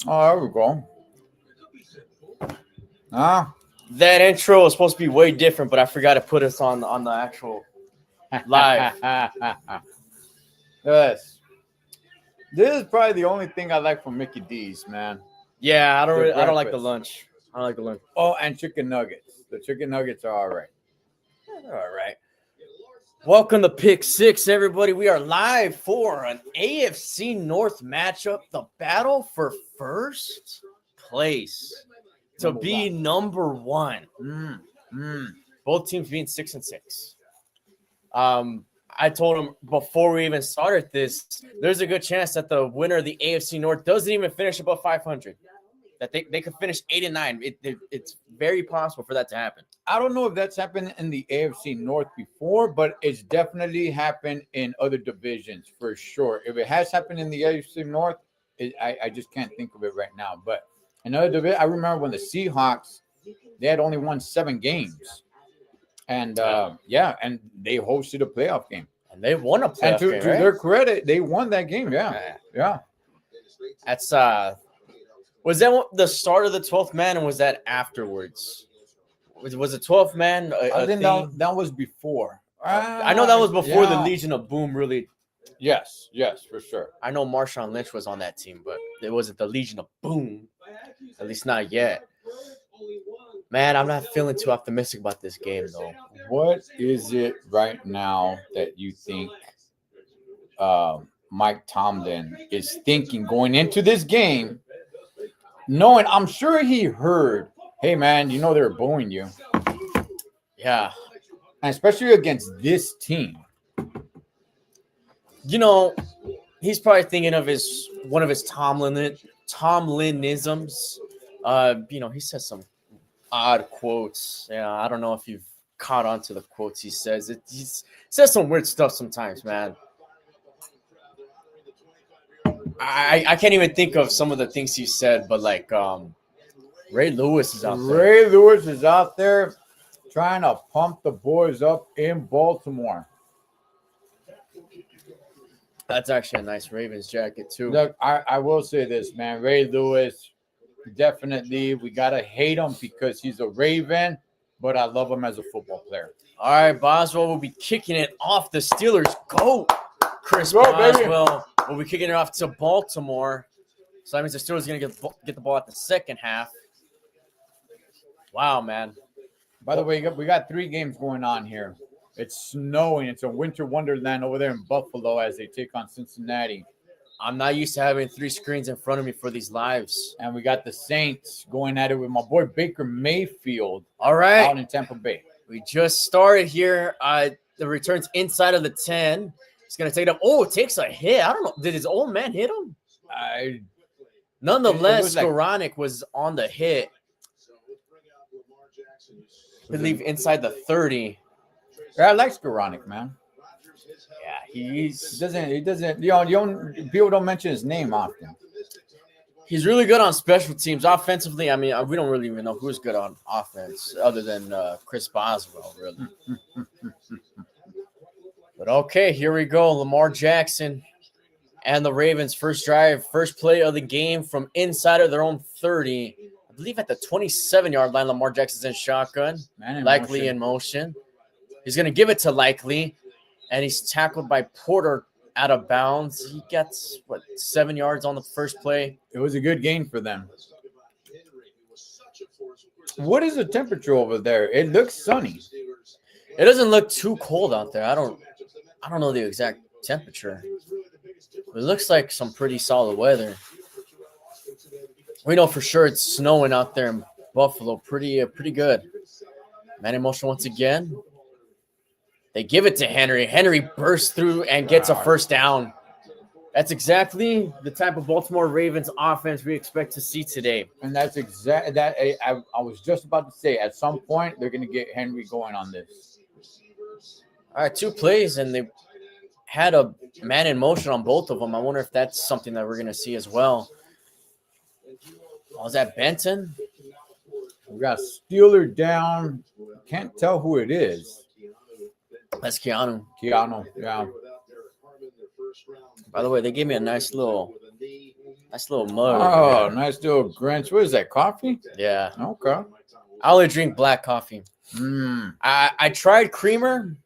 Oh, there we go. That intro was supposed to be way different, but I forgot to put us on the actual live. Yes. This is probably the only thing I like from Mickey D's, man. Yeah, I don't like the breakfast. lunch. I don't like the lunch. Oh, and chicken nuggets. The chicken nuggets are all right. They're all right. Welcome to Pick Six, everybody. We are live for an AFC North matchup, the battle for first place to be number one. Both teams being 6-6. I told him before we even started this, there's a good chance that the winner of the AFC North doesn't even finish above 500. That they could finish 8-9. It's very possible for that to happen. I don't know if that's happened in the AFC North before, but it's definitely happened in other divisions for sure. If it has happened in the AFC North, I just can't think of it right now. But another division, I remember when the Seahawks, they had only won 7 games. And, and they hosted a playoff game. And they won a playoff game, And to their credit, they won that game, yeah. That's was that the start of the 12th man, and was that afterwards? Was the 12th man I think that was before. I know that was before the Legion of Boom really. Yes, for sure. I know Marshawn Lynch was on that team, but it wasn't the Legion of Boom. At least not yet. Man, I'm not feeling too optimistic about this game, though. What is it right now that you think Mike Tomlin is thinking going into this game, knowing I'm sure he heard, hey, man, you know they're booing you. Yeah. And especially against this team. You know, he's probably thinking of one of his Tomlinisms. He says some odd quotes. Yeah, I don't know if you've caught on to the quotes he says. He says some weird stuff sometimes, man. I can't even think of some of the things he said, but like Ray Lewis is out there. Ray Lewis is out there trying to pump the boys up in Baltimore. That's actually a nice Ravens jacket, too. Look, I will say this, man. Ray Lewis, definitely, we got to hate him because he's a Raven, but I love him as a football player. All right, Boswell will be kicking it off. The Steelers go. Chris Boswell will be kicking it off to Baltimore. So that means the Steelers are going to get the ball at the second half. Wow, man. By the way, we got 3 games going on here. It's snowing. It's a winter wonderland over there in Buffalo as they take on Cincinnati. I'm not used to having 3 screens in front of me for these lives. And we got the Saints going at it with my boy Baker Mayfield. All right. Out in Tampa Bay. We just started here. The return's inside of the 10. He's going to take it up. Oh, it takes a hit. I don't know. Did his old man hit him? Nonetheless, Skoranek was on the hit. I believe inside the 30. Yeah, I like Skoranek, man. Yeah, he doesn't. People don't mention his name often. He's really good on special teams. Offensively, I mean, we don't really even know who's good on offense other than Chris Boswell, really. But okay, here we go. Lamar Jackson and the Ravens' first drive, first play of the game from inside of their own 30. I believe at the 27-yard line, Lamar Jackson's in shotgun, Likely in motion. He's going to give it to Likely, and he's tackled by Porter out of bounds. He gets, 7 yards on the first play. It was a good gain for them. What is the temperature over there? It looks sunny. It doesn't look too cold out there. I don't know the exact temperature. It looks like some pretty solid weather. We know for sure it's snowing out there in Buffalo. Pretty good. Man in motion once again. They give it to Henry. Henry bursts through and gets a first down. That's exactly the type of Baltimore Ravens offense we expect to see today. And that's exactly that. I was just about to say, at some point, they're going to get Henry going on this. All right, 2 plays, and they had a man in motion on both of them. I wonder if that's something that we're going to see as well. Was that Benton? We got Steeler down. Can't tell who it is. That's Keanu. Keanu, yeah. By the way, they gave me a nice little mug. Oh, nice little Grinch. What is that, coffee? Yeah. Okay. I only drink black coffee. I tried creamer,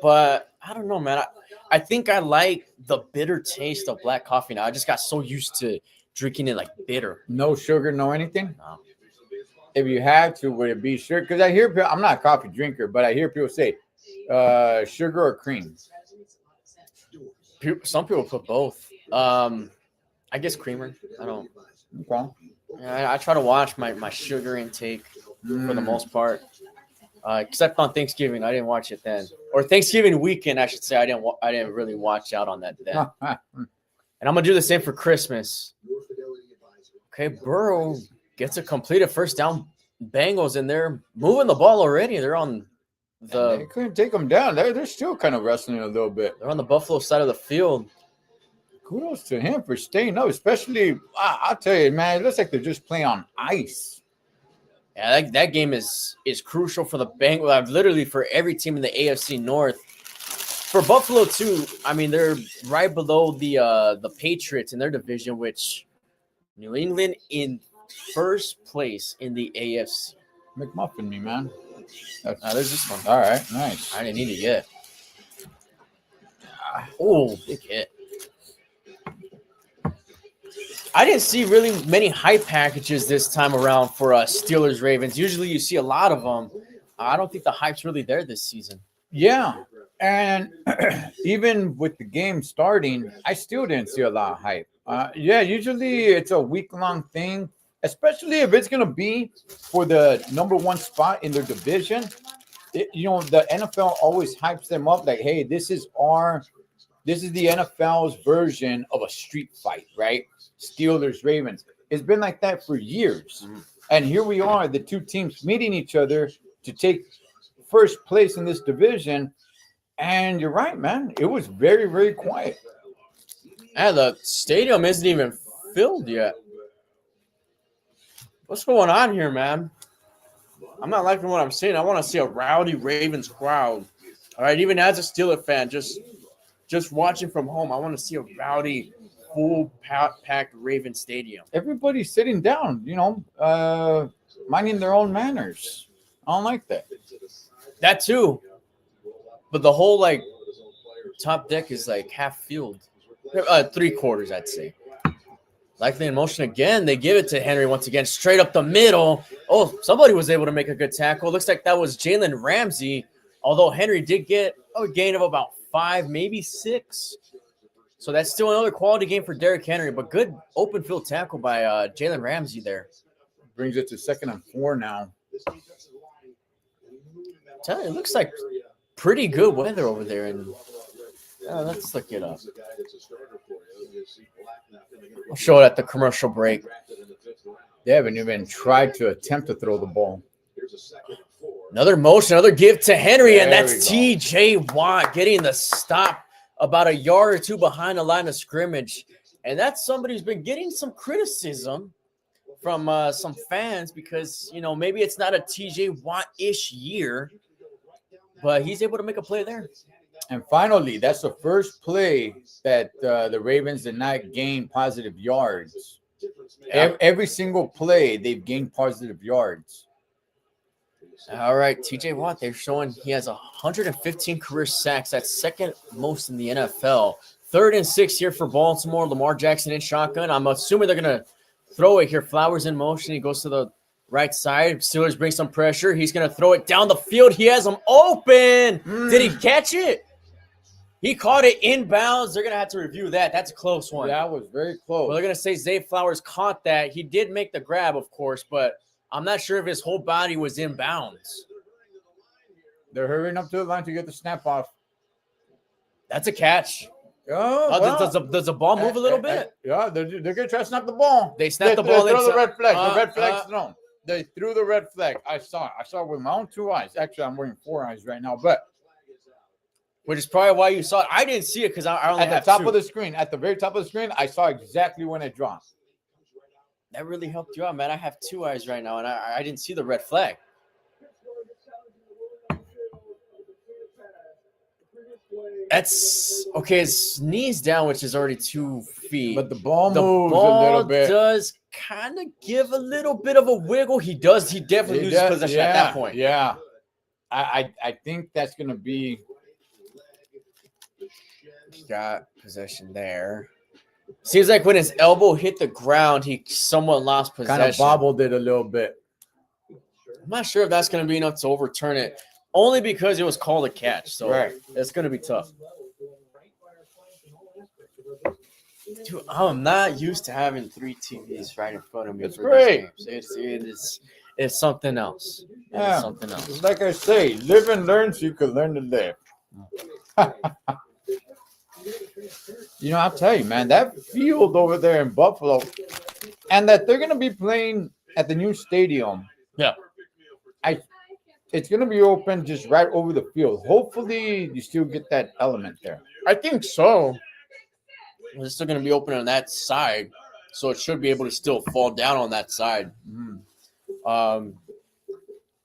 but I don't know, man. I think I like the bitter taste of black coffee now. I just got so used to drinking it like bitter. No sugar, no anything? No. If you had to, would it be sugar? Because I hear people, I'm not a coffee drinker, but I hear people say sugar or cream. Some people put both. I guess creamer. I don't. Okay. I try to watch my sugar intake for the most part. Except on Thanksgiving, I didn't watch it then. Or Thanksgiving weekend, I should say. I didn't really watch out on that then. And I'm gonna do the same for Christmas. Okay, Burrow gets a completed first down. Bengals, and they're moving the ball already. They're on they couldn't take them down. They're still kind of wrestling a little bit. They're on the Buffalo side of the field. Kudos to him for staying up, especially, I'll tell you, man, it looks like they're just playing on ice. Yeah, that game is crucial for the Bengals. Literally for every team in the AFC North. For Buffalo, too, I mean, they're right below the Patriots in their division, which New England in first place in the AFC. McMuffin me, man. There's this one. All right, nice. I didn't need it yet. Oh, big hit. I didn't see really many hype packages this time around for Steelers Ravens. Usually you see a lot of them. I don't think the hype's really there this season. Yeah, and even with the game starting, I still didn't see a lot of hype. Usually it's a week-long thing, especially if it's going to be for the number 1 spot in their division. The NFL always hypes them up like, hey, this is the NFL's version of a street fight, right? Steelers, Ravens. It's been like that for years. And here we are, the two teams meeting each other to take first place in this division. And you're right, man. It was very, very quiet. And the stadium isn't even filled yet. What's going on here, man? I'm not liking what I'm seeing. I want to see a rowdy Ravens crowd. All right, even as a Steeler fan, just watching from home, I want to see a rowdy, full-packed Ravens stadium. Everybody's sitting down, minding their own manners. I don't like that. That too. But the whole, top deck is, half filled. 3/4, I'd say. Likely in motion again. They give it to Henry once again, straight up the middle. Oh, somebody was able to make a good tackle. Looks like that was Jalen Ramsey, although Henry did get a gain of about 5, maybe 6. So that's still another quality game for Derrick Henry, but good open field tackle by Jalen Ramsey there. Brings it to 2nd and 4 now. Tell you, it looks like pretty good weather over there. And let's look it up. We'll show it at the commercial break. They haven't even tried to attempt to throw the ball. Another motion, another give to Henry, and There that's T.J. Watt getting the stop about a yard or 2 behind the line of scrimmage. And that's somebody who's been getting some criticism from some fans because, maybe it's not a T.J. Watt-ish year, but he's able to make a play there. And finally, that's the first play that the Ravens did not gain positive yards. Every single play, they've gained positive yards. All right, T.J. Watt, they're showing he has 115 career sacks. That's second most in the NFL. 3rd and 6 here for Baltimore. Lamar Jackson in shotgun. I'm assuming they're going to throw it here. Flowers in motion. He goes to the right side. Steelers bring some pressure. He's going to throw it down the field. He has him open. Did he catch it? He caught it inbounds. They're going to have to review that. That's a close one. That was very close. Well, they're going to say Zay Flowers caught that. He did make the grab, of course, but I'm not sure if his whole body was inbounds. They're hurrying up to the line to get the snap off. That's a catch. Oh, Oh, well, does the ball move a little bit? yeah, they're going to try to snap the ball. They snapped the ball. They throw the inside. red flag. The red flag's thrown. They threw the red flag. I saw it with my own 2 eyes. Actually, I'm wearing 4 eyes right now. But which is probably why you saw it. I didn't see it because I only at the have top 2. of the screen, at the very top of the screen, I saw exactly when it dropped. That really helped you out, man. I have 2 eyes right now, and I didn't see the red flag. That's okay. His knees down, which is already 2 feet. But the ball moves a little bit. Does kind of give a little bit of a wiggle. He definitely loses possession at that point. Yeah. I think that's going to be. He got possession there. Seems like when his elbow hit the ground, he somewhat lost possession. Kind of bobbled it a little bit. I'm not sure if that's going to be enough to overturn it, only because it was called a catch. So it's going to be tough. Dude, I'm not used to having 3 TVs right in front of me. It's great. It's something else. Yeah. It's something else. Like I say, live and learn so you can learn to live. I'll tell you, man, that field over there in Buffalo, and that they're going to be playing at the new stadium. Yeah. It's going to be open just right over the field. Hopefully, you still get that element there. I think so. It's still going to be open on that side, so it should be able to still fall down on that side.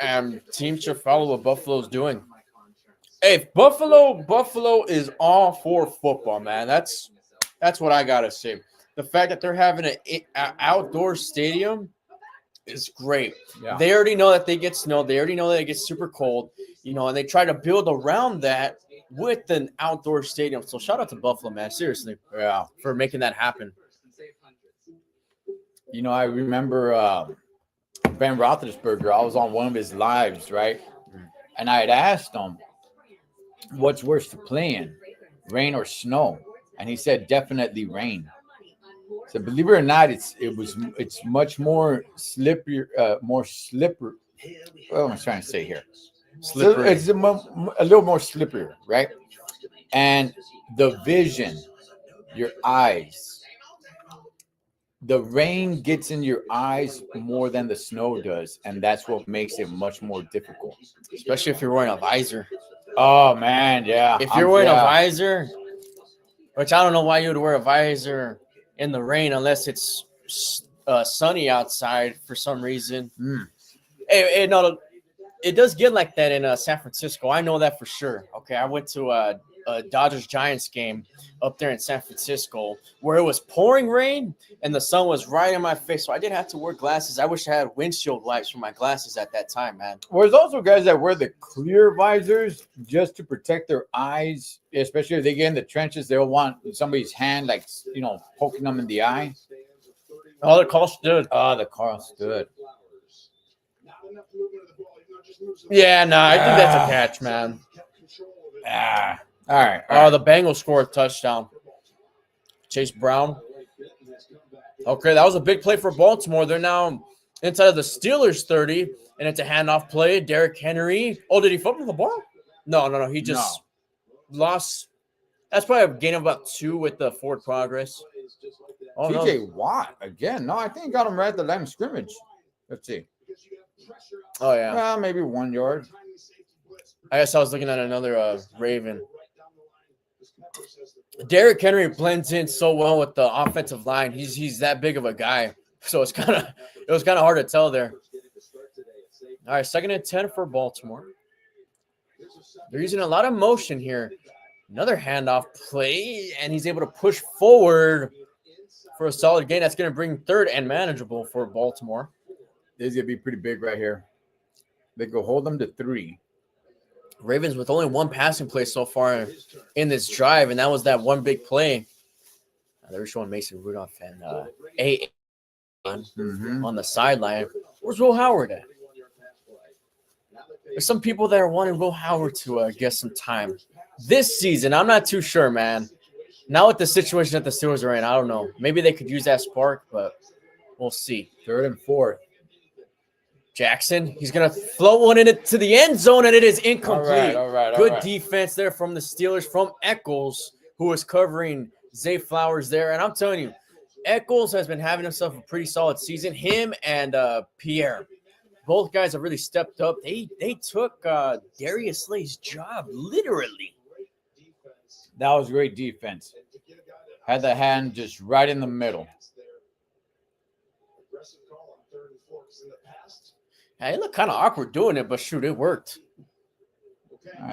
And teams should follow what Buffalo's doing. Hey, if Buffalo is all for football, man. That's what I gotta say. The fact that they're having an outdoor stadium is great. Yeah. They already know that they get snow. They already know that it gets super cold. And they try to build around that with an outdoor stadium. So shout out to Buffalo, man. Seriously, for making that happen. I remember Ben Roethlisberger. I was on one of his lives, right? And I had asked him, what's worse to play in, rain or snow? And he said, definitely rain. So believe it or not, it's much more slippery, What am I trying to say here? Slippery. So it's a little more slippery, right? And the vision, your eyes, the rain gets in your eyes more than the snow does, and that's what makes it much more difficult. Especially if you're wearing a visor. Oh, man, yeah. If you're wearing a visor, which I don't know why you would wear a visor in the rain unless it's sunny outside for some reason. It does get like that in San Francisco. I know that for sure. Okay, I went to a Dodgers-Giants game up there in San Francisco where it was pouring rain and the sun was right in my face. So I did have to wear glasses. I wish I had windshield wipes for my glasses at that time, man. Well, there's also guys that wear the clear visors just to protect their eyes, especially if they get in the trenches. They'll want somebody's hand, poking them in the eye. Oh, the call stood. Oh, the call stood. Yeah, no, I think that's a catch, man. All right. The Bengals scored a touchdown. Chase Brown. Okay, that was a big play for Baltimore. They're now inside of the Steelers' 30, and it's a handoff play. Derrick Henry. Oh, did he fumble the ball? No. He just lost. That's probably a gain of about 2 with the forward progress. Oh, TJ Watt again. No, I think he got him right at the line of scrimmage. Let's see. Oh, yeah. Well, maybe 1 yard. I guess I was looking at another Raven. Derrick Henry blends in so well with the offensive line. He's that big of a guy, so it was kind of hard to tell there. All right, 2nd and 10 for Baltimore. They're using a lot of motion here. Another handoff play, and he's able to push forward for a solid gain. That's going to bring 3rd and manageable for Baltimore. This is going to be pretty big right here. They go hold them to 3. Ravens with only 1 passing play so far in this drive, and that was that one big play. They were showing Mason Rudolph and on the sideline. Where's Will Howard at? There's some people that are wanting Will Howard to get some time. This season, I'm not too sure, man. Now with the situation that the Steelers are in, I don't know. Maybe they could use that spark, but we'll see. 3rd and 4. Jackson, he's going to float one into the end zone, and it is incomplete. All right. Good defense there from the Steelers, from Eccles, who was covering Zay Flowers there. And I'm telling you, Eccles has been having himself a pretty solid season. Him and Pierre, both guys have really stepped up. They took Darius Slay's job, literally. That was great defense. Had the hand just right in the middle. Hey, it looked kind of awkward doing it, but shoot, it worked.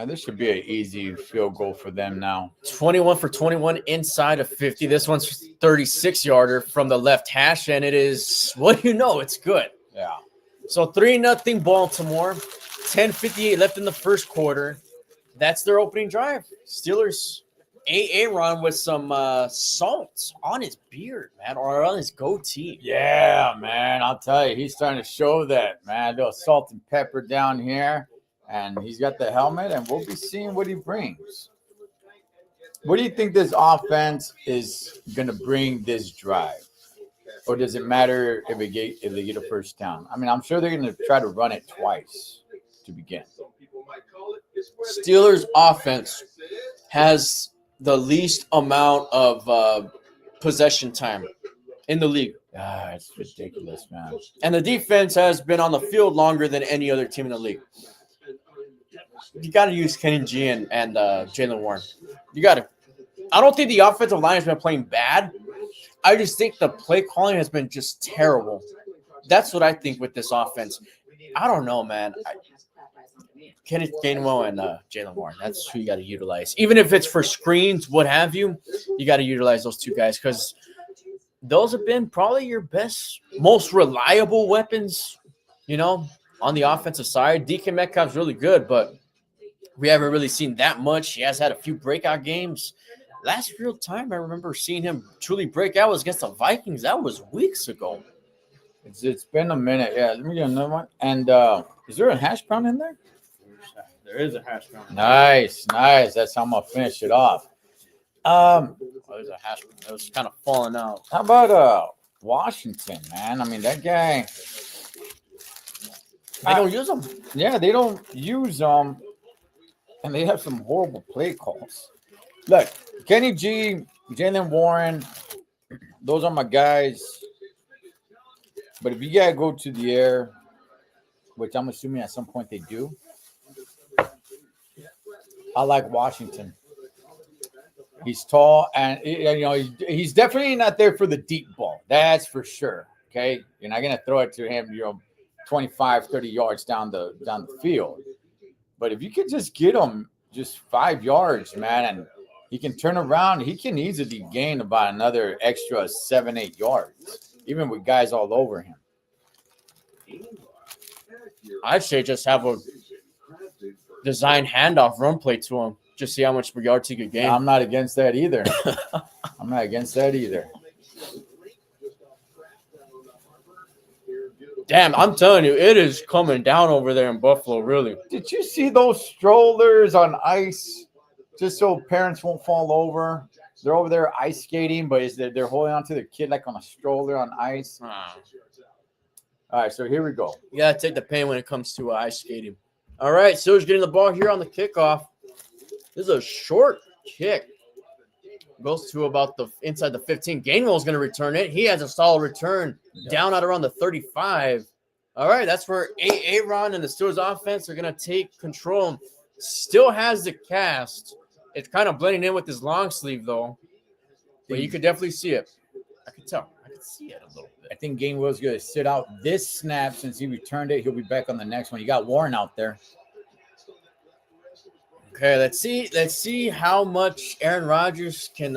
This should be an easy field goal for them now. 21 for 21 inside of 50. This one's 36-yarder from the left hash, and it is, what do you know, it's good. Yeah. So 3-0 Baltimore. 10:58 left in the first quarter. That's their opening drive. Steelers, Aaron with some salt on his beard, man, or on his goatee. Yeah, man. I'll tell you, he's starting to show that, man. A little salt and pepper down here. And he's got the helmet, and we'll be seeing what he brings. What do you think this offense is going to bring this drive? Or does it matter if they get a first down? I mean, I'm sure they're going to try to run it twice to begin. Steelers offense has the least amount of possession time in the league. It's ridiculous, man. And the defense has been on the field longer than any other team in the league. You got to use Kenny G and Jalen Warren. You got to. I don't think the offensive line has been playing bad. I just think the play calling has been just terrible. That's what I think with this offense. I don't know, man. Kenneth Gainwell and Jalen Warren. That's who you got to utilize. Even if it's for screens, what have you, you got to utilize those two guys because those have been probably your best, most reliable weapons, on the offensive side. DK Metcalf's really good, but we haven't really seen that much. He has had a few breakout games. Last real time I remember seeing him truly break out was against the Vikings. That was weeks ago. It's been a minute. Yeah, let me get another one. And is there a hash brown in there? There is a hash brown. Nice. That's how I'm going to finish it off. There's a hash brown. It was kind of falling out. How about Washington, man? I mean, that guy. They don't use them. Yeah, they don't use them. And they have some horrible play calls. Look, Kenny G, Jalen Warren, those are my guys. But if you got to go to the air, which I'm assuming at some point they do, I like Washington. He's tall, and he's definitely not there for the deep ball. That's for sure. Okay, you're not gonna throw it to him, 25, 30 yards down the field. But if you could just get him just 5 yards, man, and he can turn around, he can easily gain about another extra 7, 8 yards, even with guys all over him. I'd say just have a design handoff run play to him. Just see how much yards he could gain. I'm not against that either. Damn, I'm telling you, it is coming down over there in Buffalo, really. Did you see those strollers on ice just so parents won't fall over? They're over there ice skating, but they're holding on to their kid like on a stroller on ice. All right, so here we go. You got to take the pain when it comes to ice skating. All right, Steelers getting the ball here on the kickoff. This is a short kick. Goes to about the inside the 15. Gainwell's going to return it. He has a solid return down at around the 35. All right, that's where Aaron and the Steelers offense are going to take control. Still has the cast. It's kind of blending in with his long sleeve, though. But you could definitely see it. I could tell. I could see it a little bit. I think Gainwell's going to sit out this snap since he returned it. He'll be back on the next one. You got Warren out there. Okay, let's see how much Aaron Rodgers can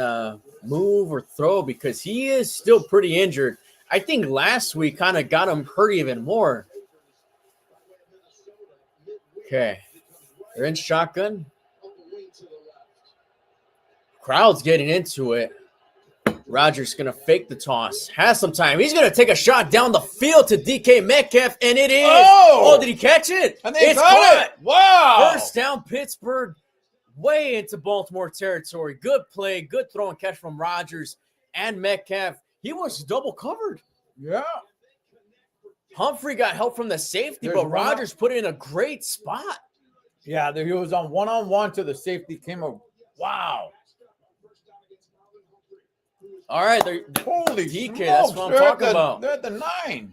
move or throw because he is still pretty injured. I think last week kind of got him hurt even more. Okay, they're in shotgun. Crowd's getting into it. Rodgers going to fake the toss. Has some time. He's going to take a shot down the field to DK Metcalf, and it is. Oh, did he catch it? And they caught it. Wow. First down, Pittsburgh, way into Baltimore territory. Good play, good throw and catch from Rodgers and Metcalf. He was double covered. Yeah. Humphrey got help from the safety, There's but one Rogers put it in a great spot. Yeah, he was on one-on-one to the safety came up. Wow. All right, Holy DK, smokes, that's what I'm talking about. They're at the 9.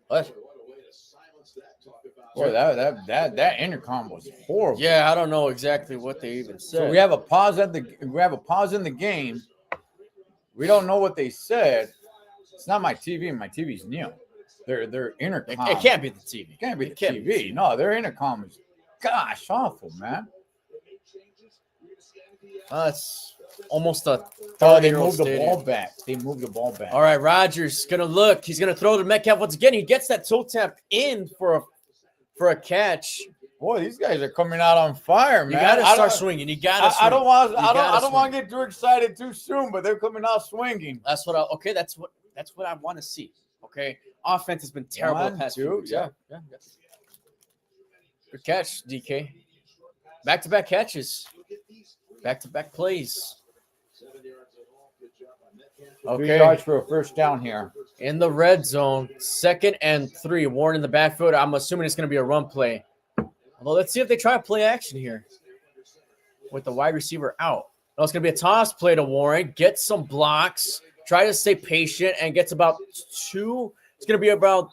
What? Boy, that intercom was horrible. Yeah, I don't know exactly what they even said. So we have a pause in the game. We don't know what they said. It's not my TV. My TV's new. Their intercom. It can't be the TV. It can't be the TV. No, their intercom is, gosh, awful, man. That's almost a They moved the ball back. They moved the ball back. All right, Rogers gonna look. He's gonna throw to Metcalf once again. He gets that toe tap in for a catch. Boy, these guys are coming out on fire, man. You gotta start swinging. You gotta. I don't want to get too excited too soon, but they're coming out swinging. That's what I want to see. Okay, offense has been terrible the past few weeks. Yeah. Good catch, DK. Back-to-back catches. Back-to-back plays. Okay. 3 yards for a first down here. In the red zone, 2nd and 3. Warren in the backfield. I'm assuming it's going to be a run play. Although, let's see if they try to play action here with the wide receiver out. No, it's going to be a toss play to Warren. Get some blocks. Try to stay patient and gets about 2. It's going to be about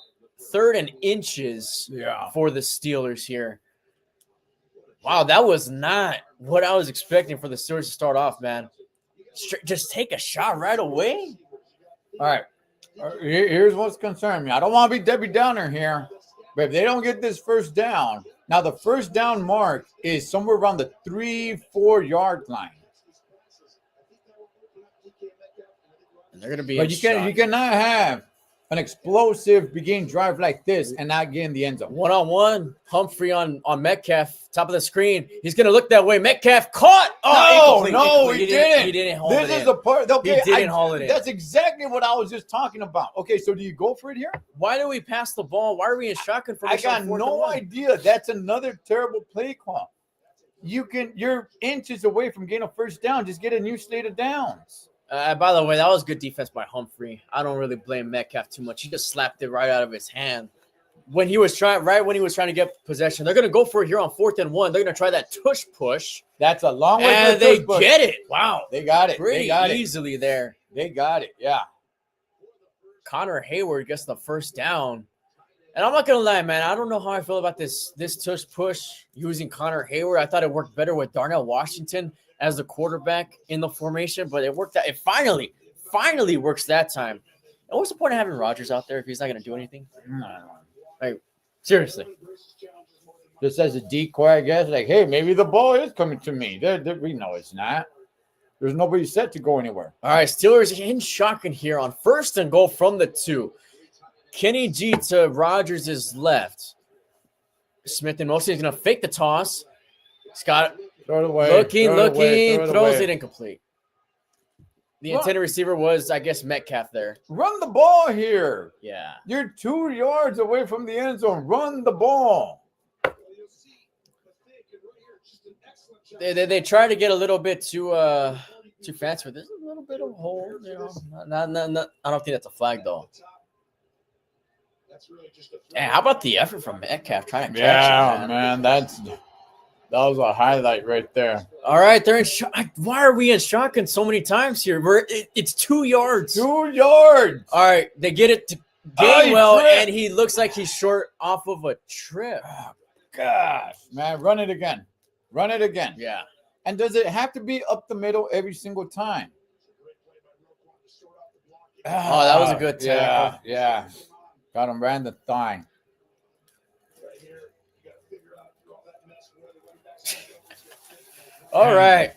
3rd and inches for the Steelers here. Wow, that was not what I was expecting for the Steelers to start off, man. Just take a shot right away. All right. Here's what's concerning me. I don't want to be Debbie Downer here, but if they don't get this first down, now the first down mark is somewhere around the 3-4 yard line. And they're going to be. But you cannot have an explosive beginning drive like this and not get in the end zone. One-on-one, Humphrey on Metcalf, top of the screen. He's going to look that way. Metcalf caught. Oh, no, he didn't. He didn't hold it in. This is the part. Okay, he didn't hold it in. That's exactly what I was just talking about. Okay, so do you go for it here? Why do we pass the ball? Why are we in shotgun for I got no idea. That's another terrible play call. You're inches away from getting a first down. Just get a new state of downs. By the way, that was good defense by Humphrey. I don't really blame Metcalf too much. He just slapped it right out of his hand. When he was trying to get possession, they're going to go for it here on 4th and 1. They're going to try that tush push. That's a long way. And they get it. Wow. They got it. Pretty easily there. They got it. Yeah. Connor Hayward gets the first down. And I'm not going to lie, man. I don't know how I feel about this tush push using Connor Hayward. I thought it worked better with Darnell Washington as the quarterback in the formation, but it worked out. It finally works that time. And what's the point of having Rodgers out there if he's not going to do anything? Like, seriously. Just as a decoy, I guess. Like, hey, maybe the ball is coming to me. We know it's not. There's nobody set to go anywhere. All right, Steelers in shotgun here on 1st and goal from the 2. Kenny G to Rodgers' left. Smith in motion. He's going to fake the toss. Scott. Throw it away. Looking, throws it incomplete. The intended receiver was, I guess, Metcalf there. Run the ball here. Yeah. You're 2 yards away from the end zone. Run the ball. They try to get a little bit too fancy, but there's a little bit of a hole. I don't think that's a flag, though. Hey, how about the effort from Metcalf trying to catch it, man? That was a highlight right there. All right, they're in why are we in shotgun so many times here? It's 2 yards. 2 yards. All right, they get it to Gainwell, and he looks like he's short off of a trip. Oh, gosh, man, run it again. Yeah. And does it have to be up the middle every single time? Oh, that was a good tackle. Yeah. Got him right in the thigh. All right.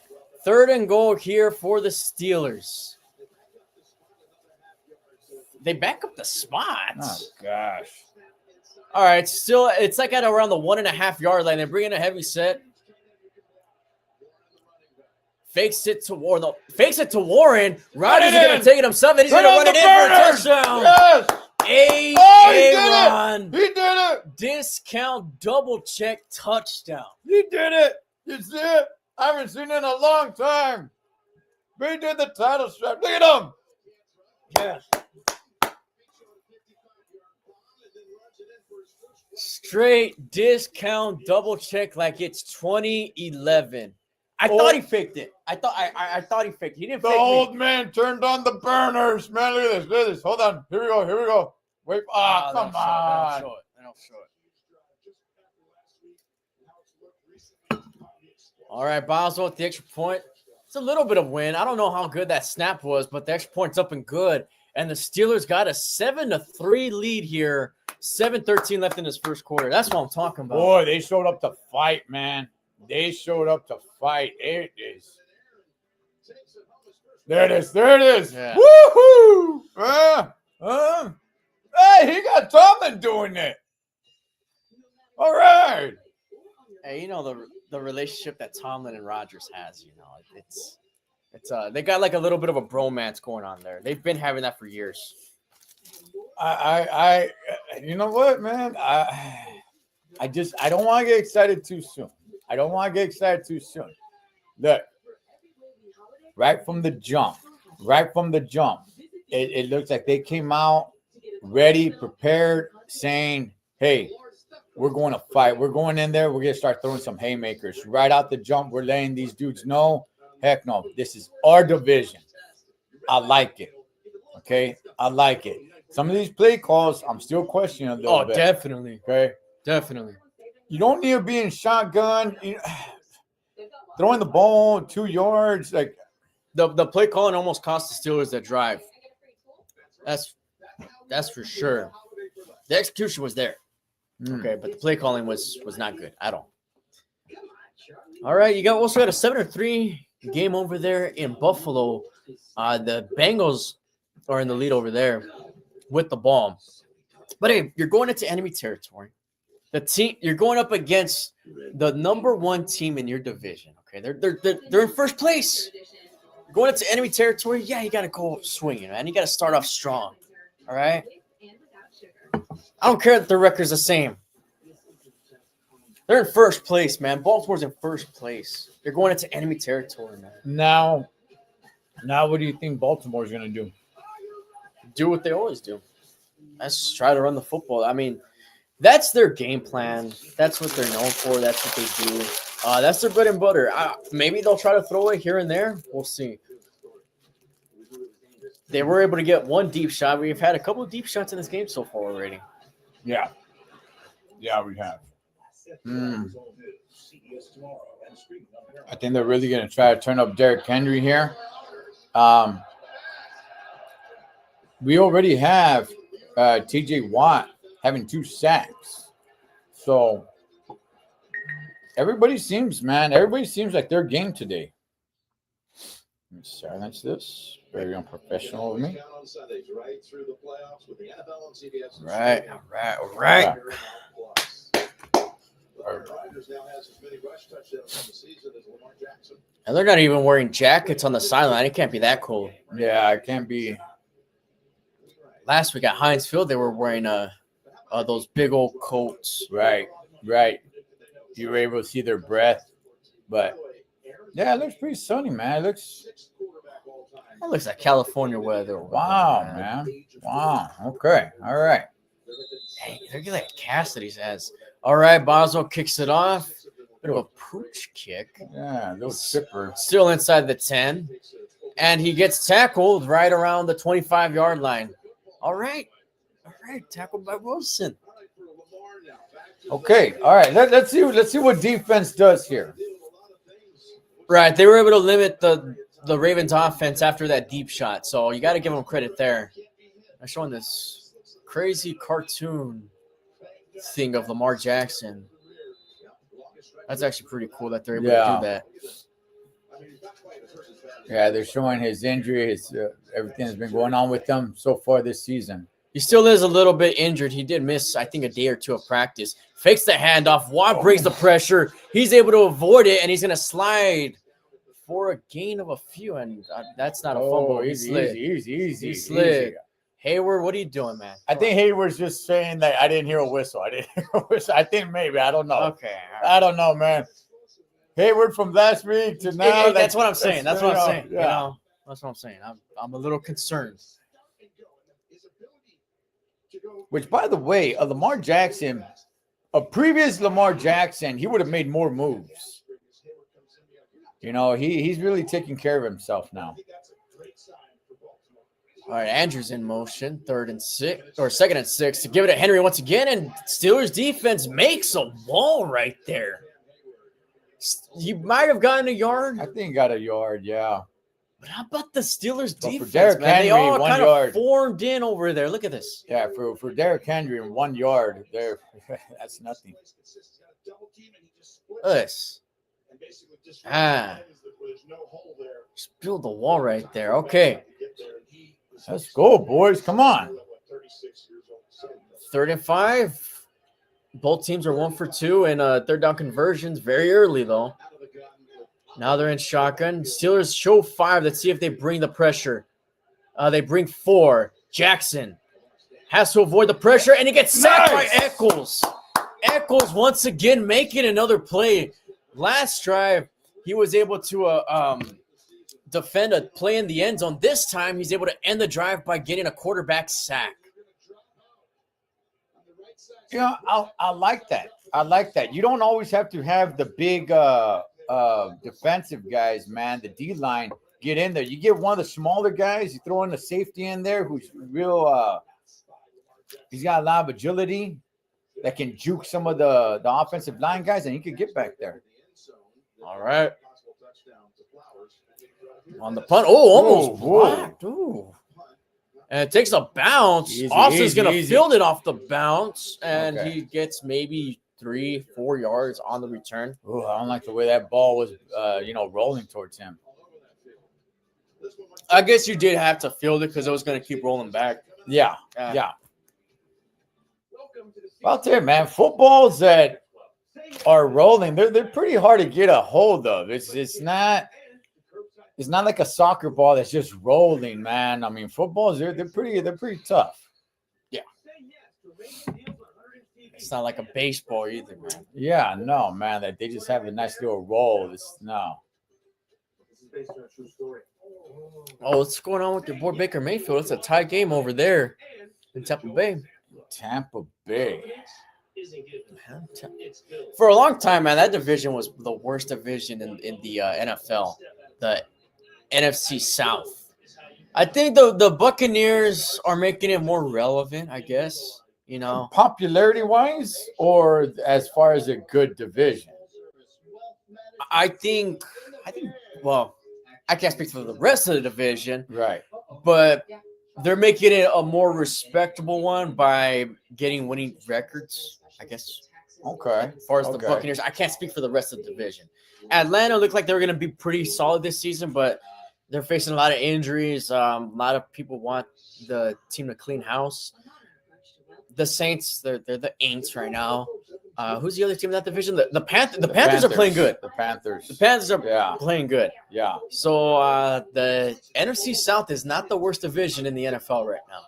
3rd and goal here for the Steelers. They back up the spot. Oh, gosh. All right. Still, it's like at around the 1.5 yard line. They bring in a heavy set. Fakes it to Warren. Rodgers is going to take it himself, and he's going to run it in for a touchdown. Yes. Aaron. He did it. Discount double check touchdown. He did it. You see it? I haven't seen it in a long time. Redid the title strap. Look at him. Yes. Straight discount double check like it's 2011. I thought he faked it. I thought he faked it. He didn't The fake old me. man turned on the burners. Man, look at this. Look at this. Hold on. Here we go. Here we go. Wait. Ah, They come don't show it. on. They don't show it. All right, Boswell with the extra point. It's a little bit of win. I don't know how good that snap was, but the extra point's up and good. And the Steelers got a 7-3 lead here. 7:13 left in this first quarter. That's what I'm talking about. Boy, they showed up to fight, man. They showed up to fight. It is. There it is. There it is. Yeah. Woohoo! Hey, he got Tomlin doing it. All right. Hey, you know the relationship that Tomlin and Rodgers has. You know, it's they got like a little bit of a bromance going on there. They've been having that for years. I you know what, man? I don't want to get excited too soon. I don't want to get excited too soon. Look, right from the jump, it looks like they came out ready, prepared, saying, hey, we're going to fight. We're going in there. We're going to start throwing some haymakers. Right out the jump, we're letting these dudes know, heck no, this is our division. I like it. Okay? I like it. Some of these play calls, I'm still questioning a little bit. Definitely. Okay? Definitely. You don't need to be in shotgun. Throwing the ball 2 yards. Like The play calling almost cost the Steelers that drive. That's for sure. The execution was there. Okay, but the play calling was not good at all. All right, you also got a 7-3 game over there in Buffalo. The Bengals are in the lead over there with the ball. But hey, you're going into enemy territory. The team you're going up against the number one team in your division. Okay, they're in first place. Going into enemy territory, yeah, you got to go swinging, man. You got to start off strong. All right. I don't care that the record's the same. They're in first place, man. Baltimore's in first place. They're going into enemy territory, man. now, what do you think Baltimore's going to do? Do what they always do. Let's try to run the football. I mean, that's their game plan. That's what they're known for. That's what they do. That's their bread and butter. Maybe they'll try to throw it here and there. We'll see. They were able to get one deep shot. We've had a couple of deep shots in this game so far already. Yeah. Yeah, we have. I think they're really going to try to turn up Derrick Henry here. We already have T.J. Watt having 2 sacks. So everybody seems like their game today. Let me silence this. Very unprofessional of me. Right. And they're not even wearing jackets on the sideline. It can't be that cold. Yeah, it can't be. Last week at Heinz Field, they were wearing those big old coats. Right. You were able to see their breath. But, yeah, it looks pretty sunny, man. It looks like California weather. Wow, man. Wow. Okay. All right. Hey, look at that Cassidy's ass. All right, Boswell kicks it off. Bit of a pooch kick. Yeah, a little chipper. Still inside the 10. And he gets tackled right around the 25-yard line. All right. Tackled by Wilson. Okay. All right. Let's see what defense does here. Right. They were able to limit the Ravens offense after that deep shot. So you got to give them credit there. They're showing this crazy cartoon thing of Lamar Jackson. That's actually pretty cool that they're able to do that. Yeah, they're showing his injury, everything that's been going on with him so far this season. He still is a little bit injured. He did miss, I think, a day or two of practice. Fakes the handoff. Watt brings the pressure. He's able to avoid it, and he's going to slide for a gain of a few. And that's not a fumble. He slid. Easy. He slid. Hayward, what are you doing, man? I think Hayward's just saying that I didn't hear a whistle. I think maybe. I don't know. Okay. I don't know, man. Hayward from last week to now. That's what I'm saying. That's what I'm saying. Yeah. You know, That's what I'm saying. I'm a little concerned. Which, by the way, Lamar Jackson, a previous Lamar Jackson, he would have made more moves. You know, he's really taking care of himself now. All right, Andrews in motion, 2nd and 6 or 2nd and 6 to give it to Henry once again, and Steelers defense makes a wall right there. You might have gotten a yard. I think he got a yard, yeah. But how about the Steelers defense, Derrick man? They Henry, all 1 kind yard. of formed in over there. Look at this. Yeah, for Derrick Henry in 1 yard, there, that's nothing. Look at this. Just build the wall right there. Okay. Let's go, boys. Come on. 3rd and 5. Both teams are 1 for 2 and 3rd down conversions very early, though. Now they're in shotgun. Steelers show 5. Let's see if they bring the pressure. They bring 4. Jackson has to avoid the pressure, and he gets sacked by Eccles. Eccles once again making another play. Last drive, he was able to defend a play in the end zone. This time, he's able to end the drive by getting a quarterback sack. Yeah, I like that. I like that. You don't always have to have the big defensive guys, man. The D-line get in there. You get one of the smaller guys, you throw in the safety in there who's real he's got a lot of agility that can juke some of the offensive line guys, and he could get back there. All right. On the punt. Oh, almost blocked. Ooh. And it takes a bounce. Austin's going to field it off the bounce, and he gets maybe 3-4 yards on the return. Oh, I don't like the way that ball was, rolling towards him. I guess you did have to field it because it was going to keep rolling back. Yeah. Well, I'll tell you, man, footballs that are rolling, they're pretty hard to get a hold of. It's not like a soccer ball that's just rolling, man. I mean, footballs they're pretty tough. Yeah. It's not like a baseball either, man. Yeah, no, man. That they just have a nice little roll. Oh, what's going on with your boy Baker Mayfield? It's a tie game over there in Tampa Bay. Tampa Bay. For a long time, man, that division was the worst division in the NFL, the NFC South. I think the Buccaneers are making it more relevant, I guess, Popularity-wise, or as far as a good division? I think, well, I can't speak for the rest of the division. Right. But they're making it a more respectable one by getting winning records, I guess. Okay. As far as the Buccaneers, I can't speak for the rest of the division. Atlanta looked like they were going to be pretty solid this season, but they're facing a lot of injuries. A lot of people want the team to clean house. The Saints, they're the Aints right now. Who's the other team in that division? The Panthers. The Panthers are playing good. The Panthers are playing good. Yeah. So the NFC South is not the worst division in the NFL right now.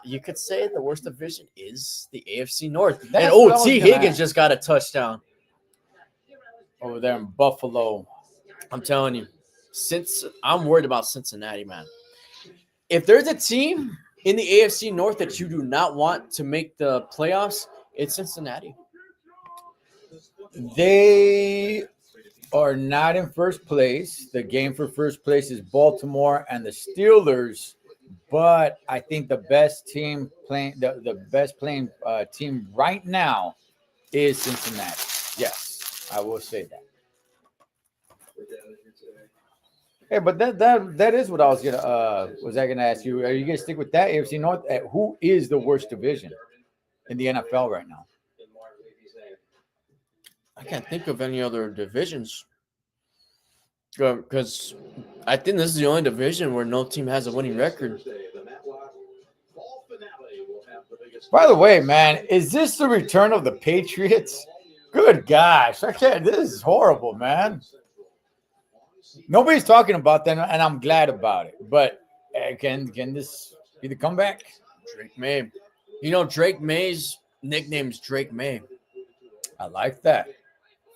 You could say the worst division is the AFC North. And T. Higgins just got a touchdown over there in Buffalo. I'm telling you, I'm worried about Cincinnati, man. If there's a team in the AFC North that you do not want to make the playoffs, it's Cincinnati. They are not in first place. The game for first place is Baltimore and the Steelers. But I think the best team playing team right now is Cincinnati. Yes, I will say that. Hey, but that is what I was gonna ask you. Are you gonna stick with that AFC North? Who is the worst division in the NFL right now? I can't think of any other divisions because I think this is the only division where no team has a winning record. By the way, man, is this the return of the Patriots? Good gosh, I can't. This is horrible, man. Nobody's talking about that, and I'm glad about it. But can this be the comeback? Drake May. Drake May's nickname's Drake May. I like that.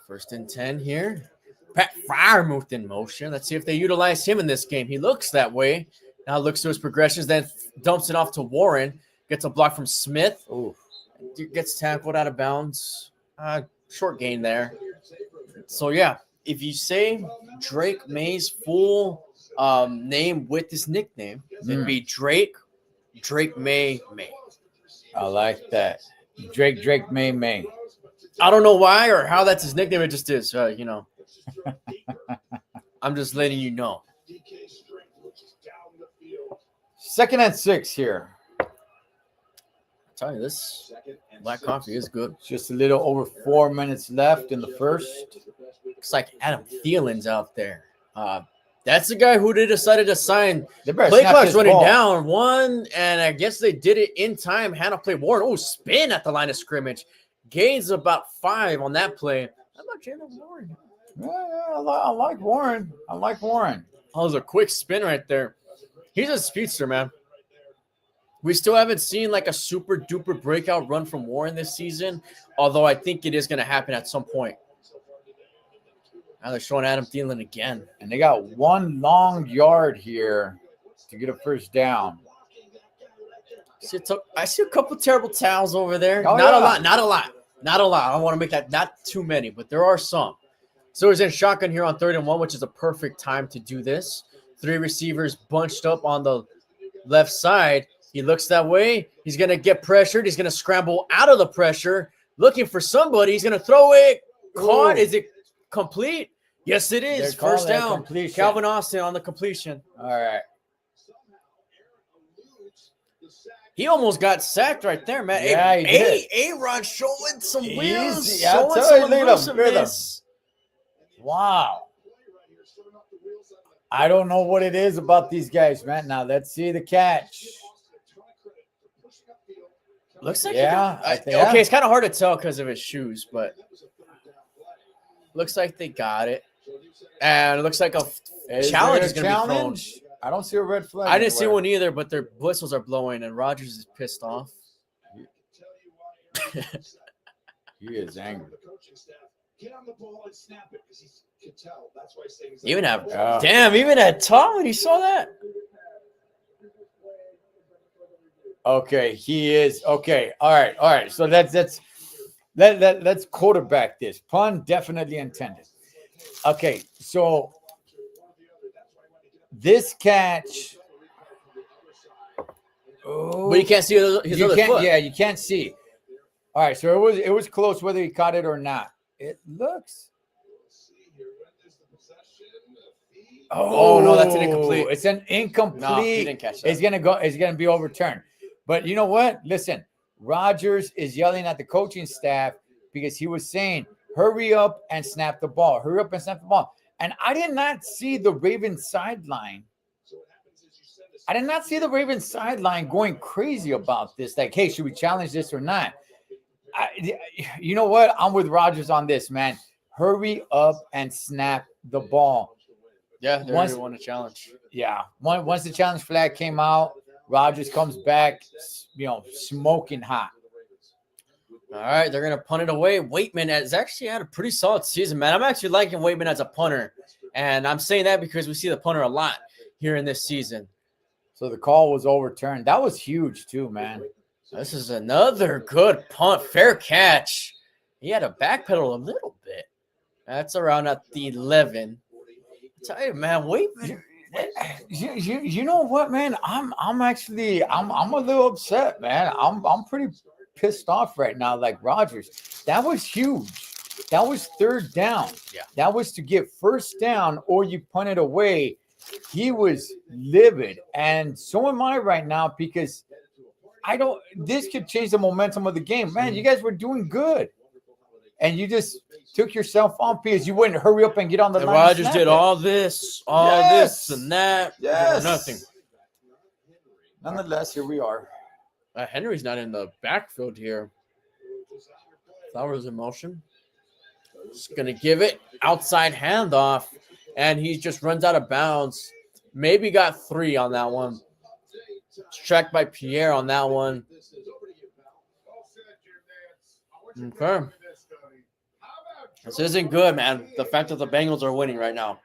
1st and 10 here. Pat Fryermuth in motion. Let's see if they utilize him in this game. He looks that way. Now looks to his progressions, then dumps it off to Warren. Gets a block from Smith. Ooh. Gets tackled out of bounds. Short gain there. So, yeah, if you say Drake May's full name with his nickname, it'd be Drake May. I like that. Drake May. I don't know why or how that's his nickname. It just is, I'm just letting you know. 2nd and 6 here. I'm telling you, this black coffee is good. Just a little over 4 minutes left in the first. Looks like Adam Thielen's out there. That's the guy who they decided to sign. They better Play snap clock's this running ball. down one, and I guess they did it in time. Hannah play Warren. Oh, spin at the line of scrimmage. Gains about 5 on that play. How about Jalen Warren? Yeah, I like Warren. Oh, That was a quick spin right there. He's a speedster, man. We still haven't seen like a super duper breakout run from Warren this season, although I think it is going to happen at some point. Now they're showing Adam Thielen again. And they got 1 long yard here to get a first down. I see a couple terrible towels over there. Oh, Not yeah. a lot. I don't want to make that not too many, but there are some. So he's in shotgun here on 3rd and 1, which is a perfect time to do this. 3 receivers bunched up on the left side. He looks that way. He's going to get pressured. He's going to scramble out of the pressure, looking for somebody. He's going to throw it. Caught. Ooh. Is it complete? Yes, it is. They're calling First that down. completion. Calvin Austin on the completion. All right. He almost got sacked right there, man. Yeah, he did. A-Rod showing some wheels. Easy. I'll Showing tell some you, look at him, look at him. elusiveness. Wow. I don't know what it is about these guys, man. Now let's see the catch. Looks like Yeah, okay, it's kind of hard to tell because of his shoes, but looks like they got it. And it looks like a challenge is going to be thrown. I don't see a red flag. I didn't see anywhere. one either, but their whistles are blowing, and Rodgers is pissed off. He is angry. Even at Yeah. damn, even at Tom when he saw that. Okay, he is okay. All right. So let's quarterback this. Pun definitely intended. Okay, so this catch. But you can't see his other foot. Yeah, you can't see. All right, so it was close whether he caught it or not. It looks. Oh, no, that's an incomplete. It's an incomplete. No, he didn't catch that. It's gonna be overturned. But you know what? Listen, Rodgers is yelling at the coaching staff because he was saying, "Hurry up and snap the ball. Hurry up and snap the ball." And I did not see the Ravens sideline. I did not see the Ravens sideline going crazy about this. Like, hey, should we challenge this or not? You know what? I'm with Rodgers on this, man. Hurry up and snap the ball. Yeah, they really won a challenge. Yeah. Once the challenge flag came out, Rodgers comes back, smoking hot. All right, they're going to punt it away. Waitman has actually had a pretty solid season, man. I'm actually liking Waitman as a punter, and I'm saying that because we see the punter a lot here in this season. So the call was overturned. That was huge too, man. This is another good punt. Fair catch. He had to backpedal a little bit. That's around at the 11. I tell you, man, Waitman. You know what, man? I'm a little upset, man. I'm pretty pissed off right now, like Rodgers. That was huge. That was 3rd down. Yeah. That was to get first down or you punt it away. He was livid. And so am I right now because this could change the momentum of the game. Man, you guys were doing good. And you just took yourself off because you wouldn't hurry up and get on the line. Rodgers did all this, this, and that. Yes. Nothing. Nonetheless, here we are. Henry's not in the backfield here. Flowers in motion. Just going to give it outside handoff, and he just runs out of bounds. Maybe got 3 on that one. Tracked by Pierre on that one. Okay. This isn't good, man. The fact that the Bengals are winning right now.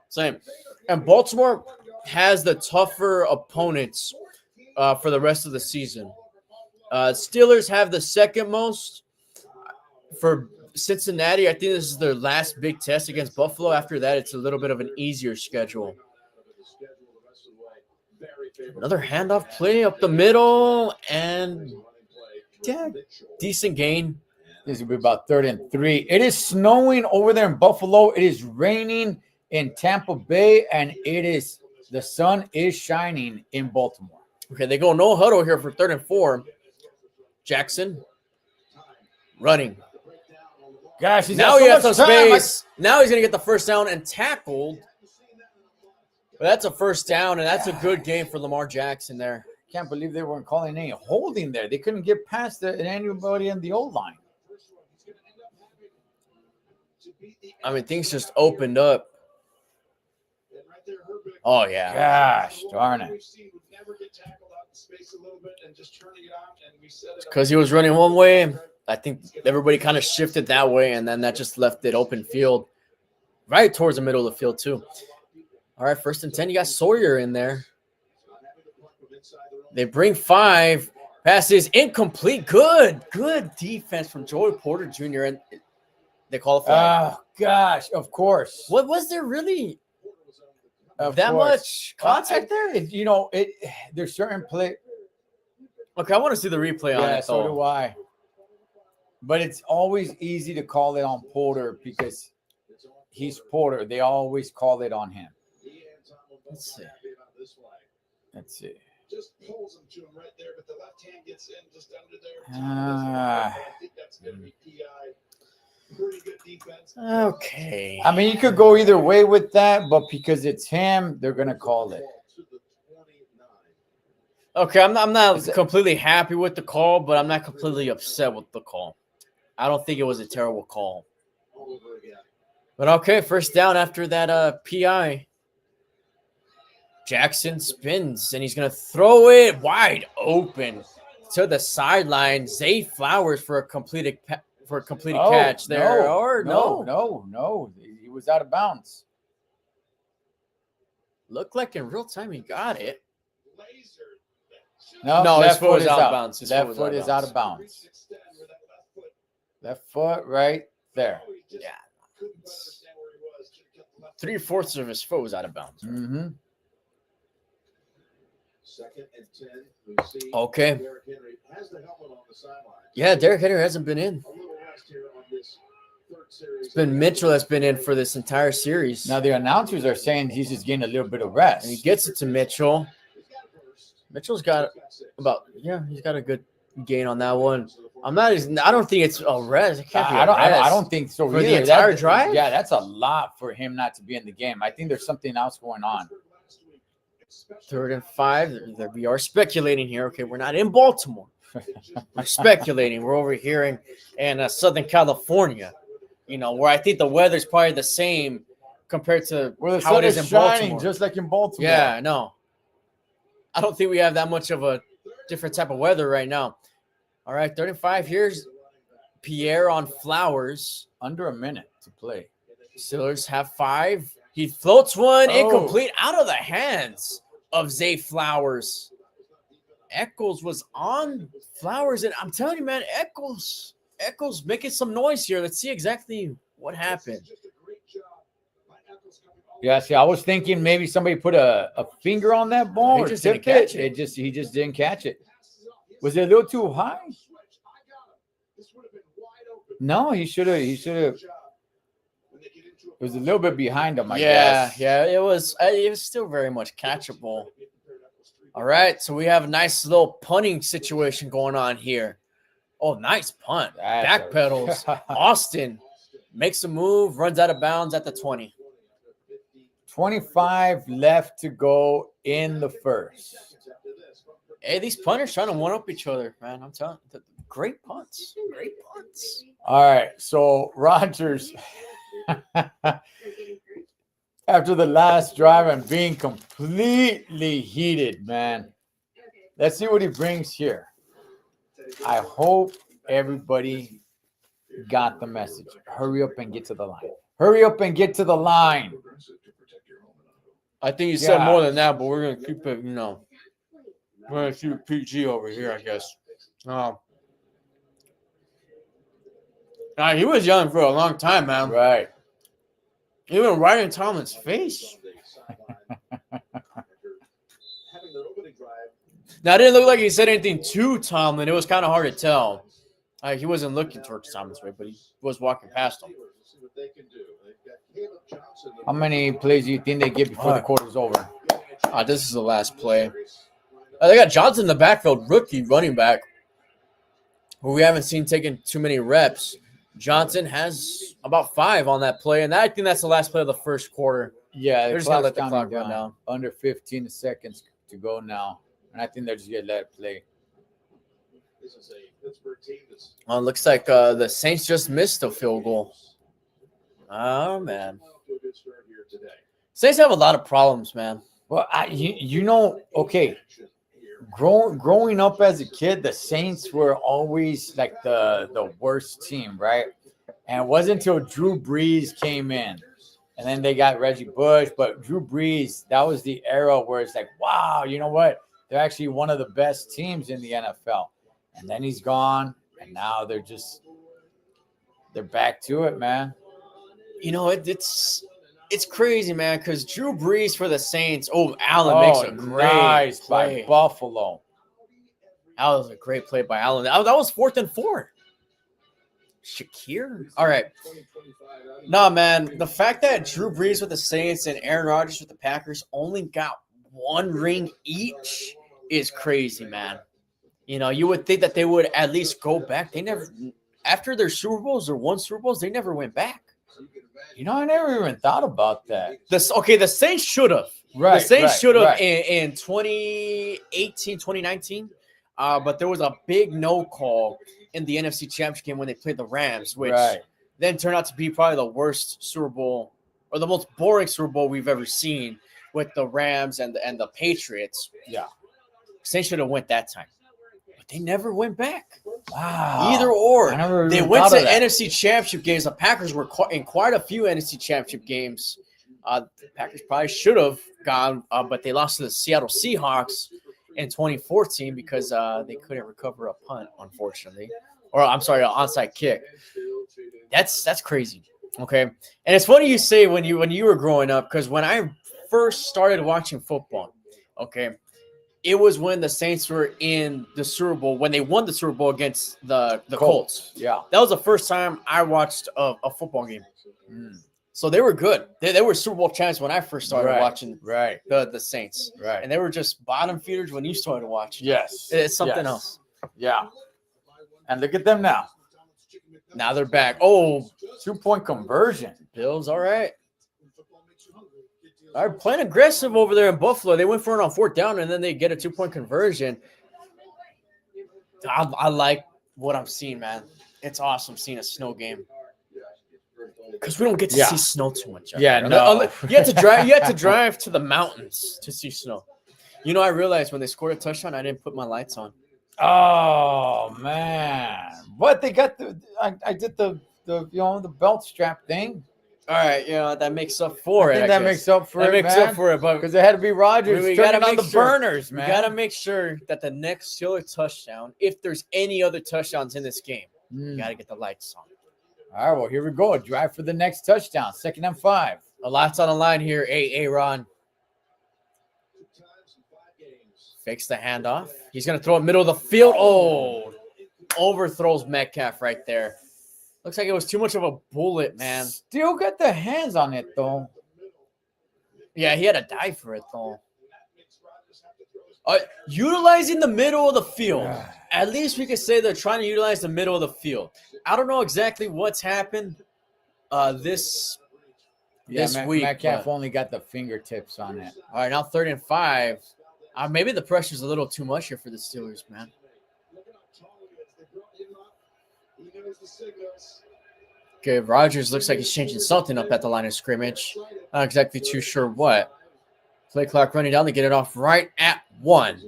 Same. And Baltimore has the tougher opponents for the rest of the season. Steelers have the second most. For Cincinnati, I think this is their last big test against Buffalo. After that, it's a little bit of an easier schedule. Another handoff play up the middle, and decent gain. This will be about 3rd and 3. It is snowing over there in Buffalo. It is raining in Tampa Bay, and the sun is shining in Baltimore. Okay, they go no huddle here for 3rd and 4. Jackson running. Gosh, Now he has some space. Now he's going to get the first down and tackled. But that's a first down, and that's a good game for Lamar Jackson there. Can't believe they weren't calling any holding there. They couldn't get past anybody in the O-line. I mean, things just opened up. Oh, yeah. Gosh, darn it. Because he was running one way. I think everybody kind of shifted that way, and then that just left it open field right towards the middle of the field, too. All right, 1st and 10. You got Sawyer in there. They bring 5. Passes incomplete. Good defense from Joey Porter Jr. And they call it flag. Oh, gosh, of course. What was there really Of that course. much contact there? There's certain play. Okay, I want to see the replay on Yeah, it. so do I. But it's always easy to call it on Porter because he's Porter. They always call it on him. Let's see. Let's see. Just pulls him to him right there, but the left hand gets in just under there. Ah. I think that's going to be PI. Pretty good defense. Okay. I mean, you could go either way with that, but because it's him, they're going to call it. Okay, I'm not completely happy with the call, but I'm not completely upset with the call. I don't think it was a terrible call. But okay, first down after that PI. Jackson spins, and he's going to throw it wide open to the sideline. Zay Flowers for a completed catch there. No. He was out of bounds. Looked like in real time he got it. No, his foot is out of bounds. Left foot is out of bounds. Left foot right there. Yeah. 3/4 of his foot was out of bounds. Mm-hmm. Okay. Yeah, Derrick Henry hasn't been in. It's been Mitchell that's been in for this entire series. Now the announcers are saying he's just getting a little bit of rest. And he gets it to Mitchell. Mitchell's got he's got a good gain on that one. I don't think it's a rest. It can't be I don't think so. For the entire drive? Yeah, that's a lot for him not to be in the game. I think there's something else going on. 3rd and 5. We are speculating here. Okay, we're not in Baltimore. We're speculating. We're over here in Southern California, where I think the weather's probably the same compared to where the how sun it is is in shining, Baltimore. just like in Baltimore. Yeah, no. I don't think we have that much of a different type of weather right now. All right, 3rd and 5. Here's Pierre on Flowers. Under a minute to play. Steelers have 5. He floats one incomplete out of the hands of Zay Flowers. Eccles was on Flowers, and I'm telling you, man, Eccles making some noise here. Let's see exactly what happened. Yeah, see, I was thinking maybe somebody put a finger on that ball He or just didn't tipped catch it. He just didn't catch it. Was it a little too high? No, he should have. It was a little bit behind him, I guess. Yeah, it was still very much catchable. All right, so we have a nice little punting situation going on here. Oh, nice punt. Backpedals. Austin makes a move, runs out of bounds at the 20. 25 left to go in the first. Hey, these punters trying to one-up each other, man. I'm telling you, great punts. Great punts. All right, so Rodgers, after the last drive and being completely heated, man. Let's see what he brings here. I hope everybody got the message. Hurry up and get to the line. Hurry up and get to the line. I think you said Yeah. more than that, but we're gonna keep it. We're gonna keep it PG over here, I guess. He was young for a long time, man. Right. Even right in Tomlin's face. Now, it didn't look like he said anything to Tomlin. It was kind of hard to tell. He wasn't looking towards Tomlin's way, but he was walking past him. How many plays do you think they get before the quarter's over? This is the last play. They got Johnson in the backfield, rookie running back, who we haven't seen taking too many reps. Johnson has about 5 on that play, and I think that's the last play of the first quarter. Yeah, They're just going to let the clock run down. Under 15 seconds to go now. And I think they're just going to let it play. Well, it looks like the Saints just missed a field goal. Oh, man. Saints have a lot of problems, man. Well, okay, growing up as a kid, the Saints were always like the worst team, right? And it wasn't until Drew Brees came in. And then they got Reggie Bush. But Drew Brees, that was the era where it's like, wow, you know what? They're actually one of the best teams in the NFL. And then he's gone. And now they're back to it, man. It's crazy, man, because Drew Brees for the Saints. Oh, Allen makes a great play by Buffalo. That was a great play by Allen. That was 4th and 4. Shakir? All right. No, man, the fact that Drew Brees with the Saints and Aaron Rodgers with the Packers only got 1 ring each is crazy, man. You would think that they would at least go back. They never, after their Super Bowls or won Super Bowls, they never went back. I never even thought about that. The Saints should have. Right. The Saints should have in 2018, 2019. But there was a big no call in the NFC Championship game when they played the Rams, which then turned out to be probably the worst Super Bowl or the most boring Super Bowl we've ever seen with the Rams and the Patriots. Yeah. Saints should have went that time. But they never went back. Wow. Either or. They went to NFC Championship games. The Packers were in quite a few NFC Championship games. The Packers probably should have gone, but they lost to the Seattle Seahawks in 2014 because they couldn't recover a punt, unfortunately. Or, I'm sorry, an onside kick. That's crazy. Okay. And it's funny you say when you were growing up, because when I first started watching football, okay, it was when the Saints were in the Super Bowl, when they won the Super Bowl against the Colts. Yeah. That was the first time I watched a football game. So they were good. They were Super Bowl champs when I first started watching the Saints. Right. And they were just bottom feeders when you started watching. Yes. It's something else. Yeah. And look at them now. Now they're back. Oh, 2-point conversion. Bills, all right. All right, playing aggressive over there in Buffalo. They went for it on 4th down, and then they get a 2-point conversion. I like what I'm seeing, man. It's awesome seeing a snow game. Because we don't get to see snow too much. Yeah, no. You have to drive. You have to drive to the mountains to see snow. I realized when they scored a touchdown, I didn't put my lights on. Oh man! What they got? I did the belt strap thing. All right, that makes up for it. That makes up for it. That makes up for it, but because it had to be Rodgers turning on the burners, man. We got to make sure that the next Steelers touchdown, if there's any other touchdowns in this game, you got to get the lights on. All right, well, here we go. A drive for the next touchdown. 2nd and 5. A lot's on the line here. Aaron fakes the handoff. He's going to throw it middle of the field. Oh, overthrows Metcalf right there. Looks like it was too much of a bullet, man. Still got the hands on it, though. Yeah, he had to dive for it, though. Utilizing the middle of the field. At least we could say they're trying to utilize the middle of the field. I don't know exactly what's happened this week. Metcalf only got the fingertips on it. All right, now 3rd and 5. Maybe the pressure's a little too much here for the Steelers, man. Okay, Rodgers looks like he's changing something up at the line of scrimmage. Not exactly too sure what. Play clock running down to get it off right at 1.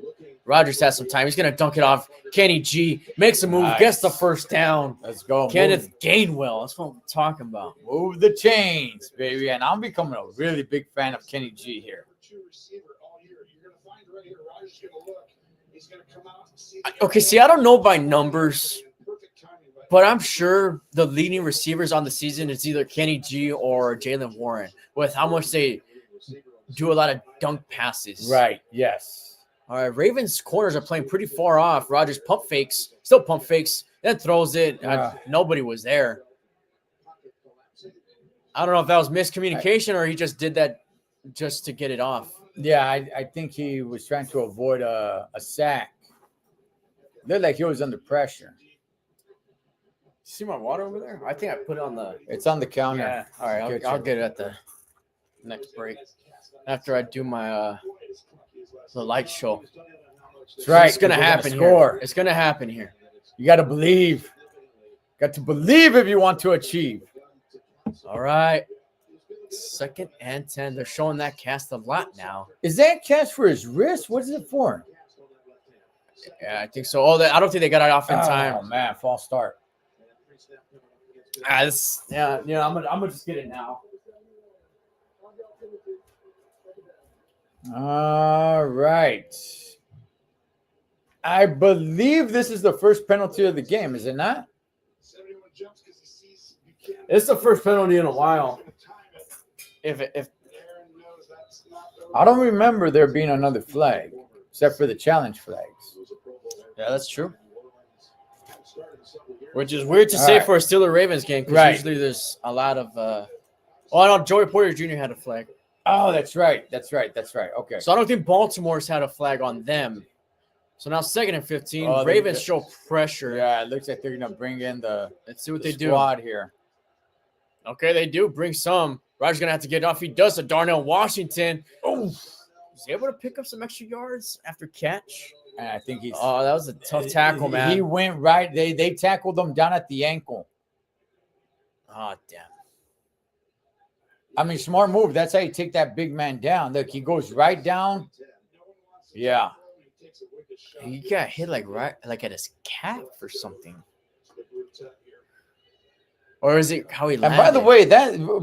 Rodgers has some time. He's going to dunk it off. Kenny G makes a move, gets the first down. Let's go. Kenneth Gainwell. That's what I'm talking about. Move the chains, baby. And I'm becoming a really big fan of Kenny G here. Okay, see, I don't know by numbers, but I'm sure the leading receivers on the season is either Kenny G or Jalen Warren with how much they do a lot of dunk passes. Right, yes. All right, Ravens corners are playing pretty far off. Rodgers still pump fakes, then throws it. Nobody was there. I don't know if that was miscommunication or he just did that just to get it off. Yeah, I think he was trying to avoid a sack. Looked like he was under pressure. See my water over there? I think I put it on the... It's on the counter. Yeah. All right, I'll get it at the next break. After I do my the light show. That's right. It's going to happen here. It's going to happen here. You got to believe. Got to believe if you want to achieve. All right. 2nd and 10. They're showing that cast a lot now. Is that cast for his wrist? What is it for? Yeah, I think so. I don't think they got it off in time. Oh, man. False start. I'm gonna just get it now. All right. I believe this is the first penalty of the game, is it not? It's the first penalty in a while. If I don't remember there being another flag, except for the challenge flags. Yeah, that's true. Which is weird to say for a Steelers-Ravens game because usually there's a lot of no, Joey Porter Jr. had a flag. Oh, that's right. Okay. So I don't think Baltimore's had a flag on them. So now 2nd and 15. Ravens show pressure. Yeah, it looks like they're gonna bring in Let's see what they squad here. Okay, they do bring some. Rodgers gonna have to get off. He does to Darnell Washington. Oh, was he able to pick up some extra yards after catch? And I think he's. Oh, that was a tough tackle, man. He went right. They tackled him down at the ankle. Oh, damn. I mean, smart move. That's how you take that big man down. Look, he goes right down. Yeah. He got hit like at his calf or something. Or is it how he landed? And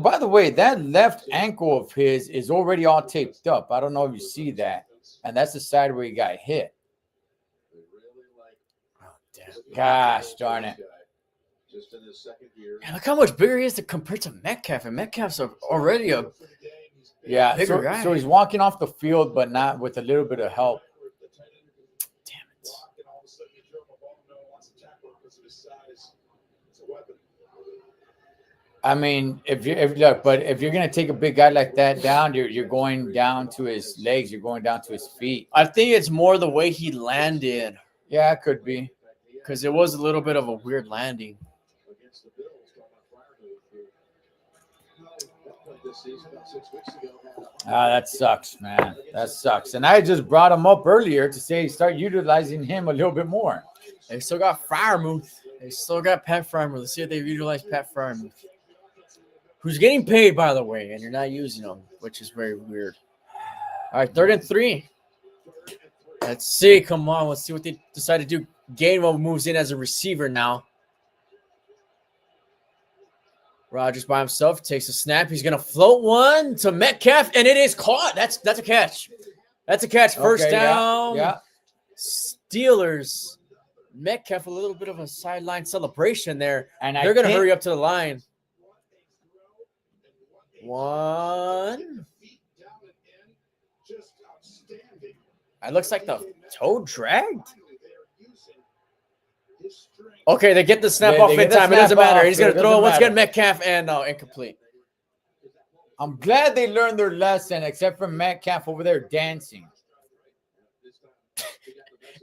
by the way, that left ankle of his is already all taped up. I don't know if you see that. And that's the side where he got hit. Oh, damn. Gosh darn it. Yeah, look how much bigger he is compared to Metcalf. And Metcalf's already a bigger guy. So he's walking off the field, but not with a little bit of help. Damn it. I mean, if you're gonna take a big guy like that down, you're going down to his legs, you're going down to his feet. I think it's more the way he landed. Yeah, it could be. Because it was a little bit of a weird landing. That sucks, man. That sucks. And I just brought him up earlier to say start utilizing him a little bit more. They still got Freiermuth. They still got Pat Freiermuth. Let's see if they utilize Pat Freiermuth. Who's getting paid, by the way, and you're not using him, which is very weird. All right, 3rd and 3. Let's see. Come on. Let's see what they decide to do. Gainwell moves in as a receiver now. Rodgers by himself takes a snap. He's going to float one to Metcalf, and it is caught. That's a catch. That's a catch. First down. Yeah. Steelers. Metcalf, a little bit of a sideline celebration there. And they're going to hurry up to the line. One. It looks like the toe dragged. Okay, they get the snap off in time. It doesn't matter. He's going to throw it once again. Metcalf and incomplete. I'm glad they learned their lesson, except for Metcalf over there dancing.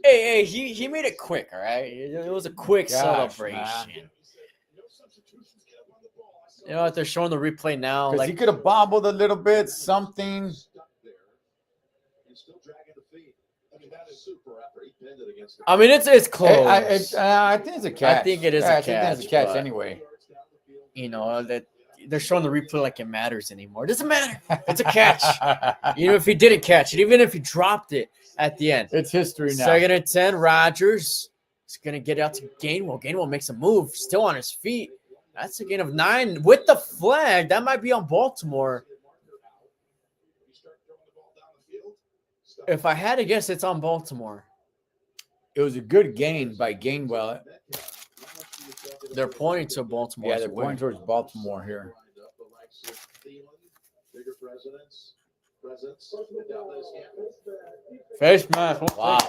Hey, he made it quick, all right? It was a quick celebration. Man. You know what? They're showing the replay now. Like he could have bobbled a little bit, something. I mean, it's close. I think it's a catch. I think it is a catch. I think it's a catch anyway. You know, that they're showing the replay like it matters anymore. It doesn't matter. It's a catch. Even if he didn't catch it, even if he dropped it at the end. It's history now. 2nd and 10, Rodgers is going to get out to Gainwell. Gainwell makes a move, still on his feet. That's a gain of 9 with the flag. That might be on Baltimore. If I had to guess, it's on Baltimore. It was a good gain by Gainwell. They're pointing to Baltimore. Yeah, they're pointing towards Baltimore here. Face mask. Wow.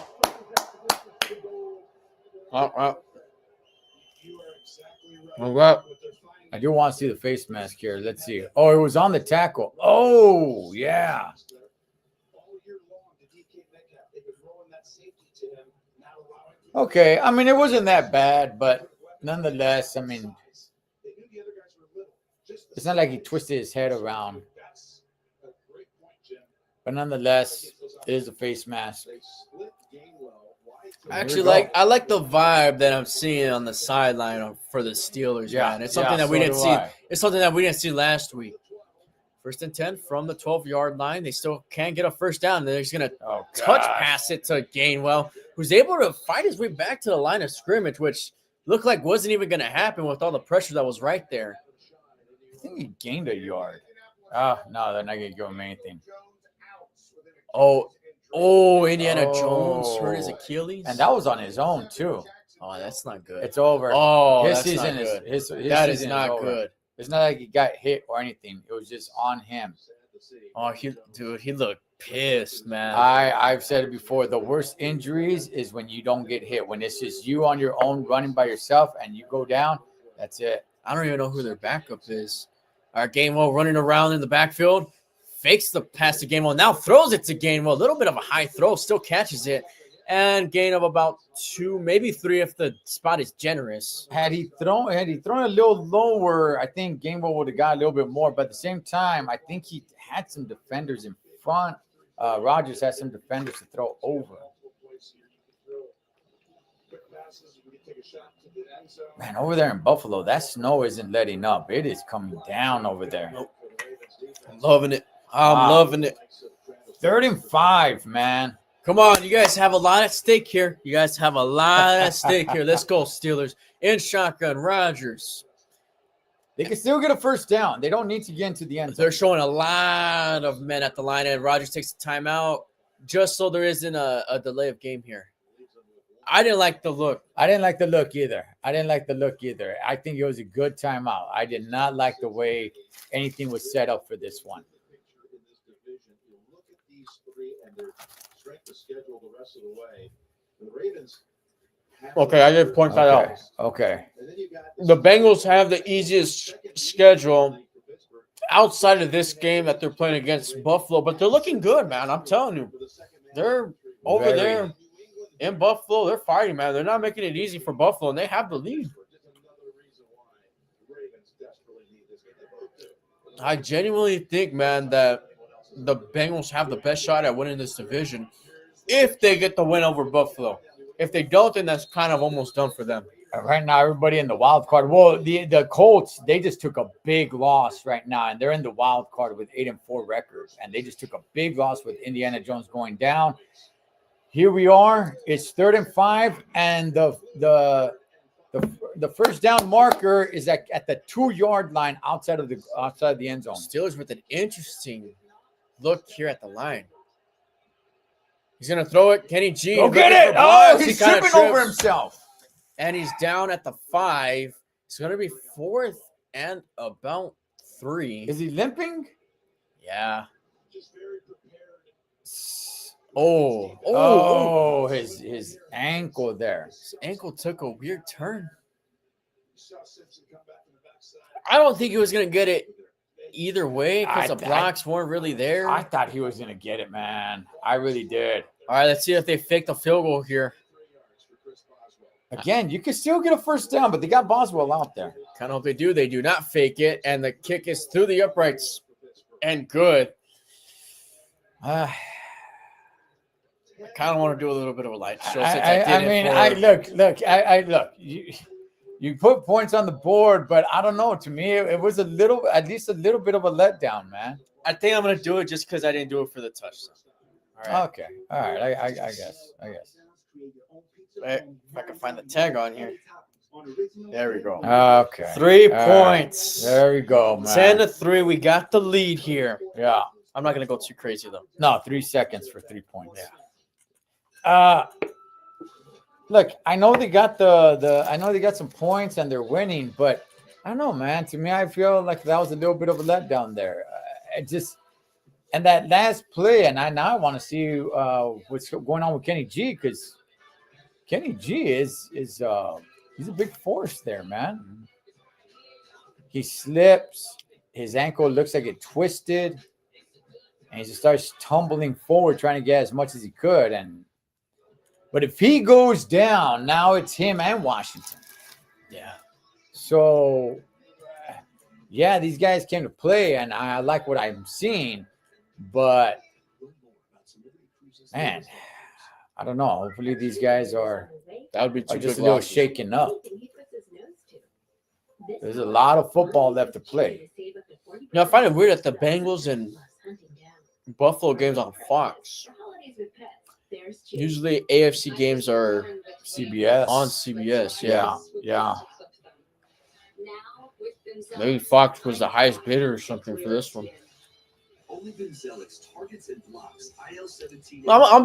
I do want to see the face mask here. Let's see. Oh, it was on the tackle. Oh, yeah. Okay. I mean, it wasn't that bad, but nonetheless, I mean, it's not like he twisted his head around. But nonetheless, it is a face mask. I like the vibe that I'm seeing on the sideline for the Steelers. Yeah, man. It's something that we didn't see. It's something that we didn't see last week. 1st and 10 from the 12-yard line. They still can't get a first down. They're just going to touch pass it to Gainwell, who's able to fight his way back to the line of scrimmage, which looked like wasn't even going to happen with all the pressure that was right there. I think he gained a yard. Oh, no, they're not going to give him anything. Oh, Indiana Jones hurt his Achilles. And that was on his own, too. Oh, that's not good. It's over. Oh, his that's season not good. His That is season not over. good. It's not like he got hit or anything. It was just on him. Oh, he looked pissed, man. I've said it before. The worst injuries is when you don't get hit. When it's just you on your own running by yourself and you go down, that's it. I don't even know who their backup is. Gainwell running around in the backfield. Fakes the pass to Gainwell. Now throws it to Gainwell. A little bit of a high throw. Still catches it. And gain of about 2, maybe 3 if the spot is generous. Had he thrown a little lower, I think Gainwell would have got a little bit more. But at the same time, I think he had some defenders in front. Rodgers had some defenders to throw over. Man, over there in Buffalo, that snow isn't letting up. It is coming down over there. I'm loving it. I'm loving it. 3rd and 5, man. Come on, you guys have a lot at stake here. Let's go, Steelers. In shotgun, Rodgers. They can still get a first down. They don't need to get into the end zone. They're showing a lot of men at the line, and Rodgers takes the timeout just so there isn't a delay of game here. I didn't like the look. I didn't like the look either. I think it was a good timeout. I did not like the way anything was set up for this one. Okay, I did point that out. Okay. The Bengals have the easiest schedule outside of this game that they're playing against Buffalo, but they're looking good, man. I'm telling you. They're over there in Buffalo. They're fighting, man. They're not making it easy for Buffalo, and they have the lead. I genuinely think, man, that the Bengals have the best shot at winning this division if they get the win over Buffalo. If they don't, then that's kind of almost done for them. Right now, everybody in the wild card. Well, the Colts, they just took a big loss right now, and they're in the wild card with 8-4 records, and they just took a big loss with Indiana Jones going down. Here we are. It's 3rd and 5, and the first down marker is at the 2-yard line outside of the end zone. Steelers with an interesting look here at the line. He's going to throw it. Kenny G. Go get it. Oh, he's tripping over himself. And he's down at the 5. It's going to be 4th and about 3. Is he limping? Yeah. His ankle there. His ankle took a weird turn. I don't think he was going to get it either way because the blocks weren't really there. I thought he was going to get it, man. I really did. All right, let's see if they fake the field goal here. Again, you can still get a first down, but they got Boswell out there. Kind of hope they do. They do not fake it, and the kick is through the uprights and good. I kind of want to do a little bit of a light show. Look. You put points on the board, but I don't know. To me, it was at least a little bit of a letdown, man. I think I'm gonna do it just because I didn't do it for the touchdown. All right. Okay, all right. I guess. Right. If I can find the tag on here. There we go. Okay. 3 All right. points. There we go, man. 10-3. We got the lead here. Yeah. I'm not gonna go too crazy though. No, 3 seconds for 3 points. Yeah. Look, I know they got I know they got some points and they're winning, but I don't know, man. To me, I feel like that was a little bit of a letdown there. And that last play, and I want to see what's going on with Kenny G, because Kenny G is he's a big force there, man. He slips, his ankle looks like it twisted, and he just starts tumbling forward, trying to get as much as he could. But if he goes down, now it's him and Washington. Yeah. So, yeah, these guys came to play, and I like what I'm seeing. But, man, I don't know. Hopefully these guys are That would be too just big a little losses. shaken up. There's a lot of football left to play. You know, I find it weird that the Bengals and Buffalo games on Fox. Usually AFC games are CBS. on CBS. Yeah. Yeah. Maybe Fox was the highest bidder or something for this one. I'm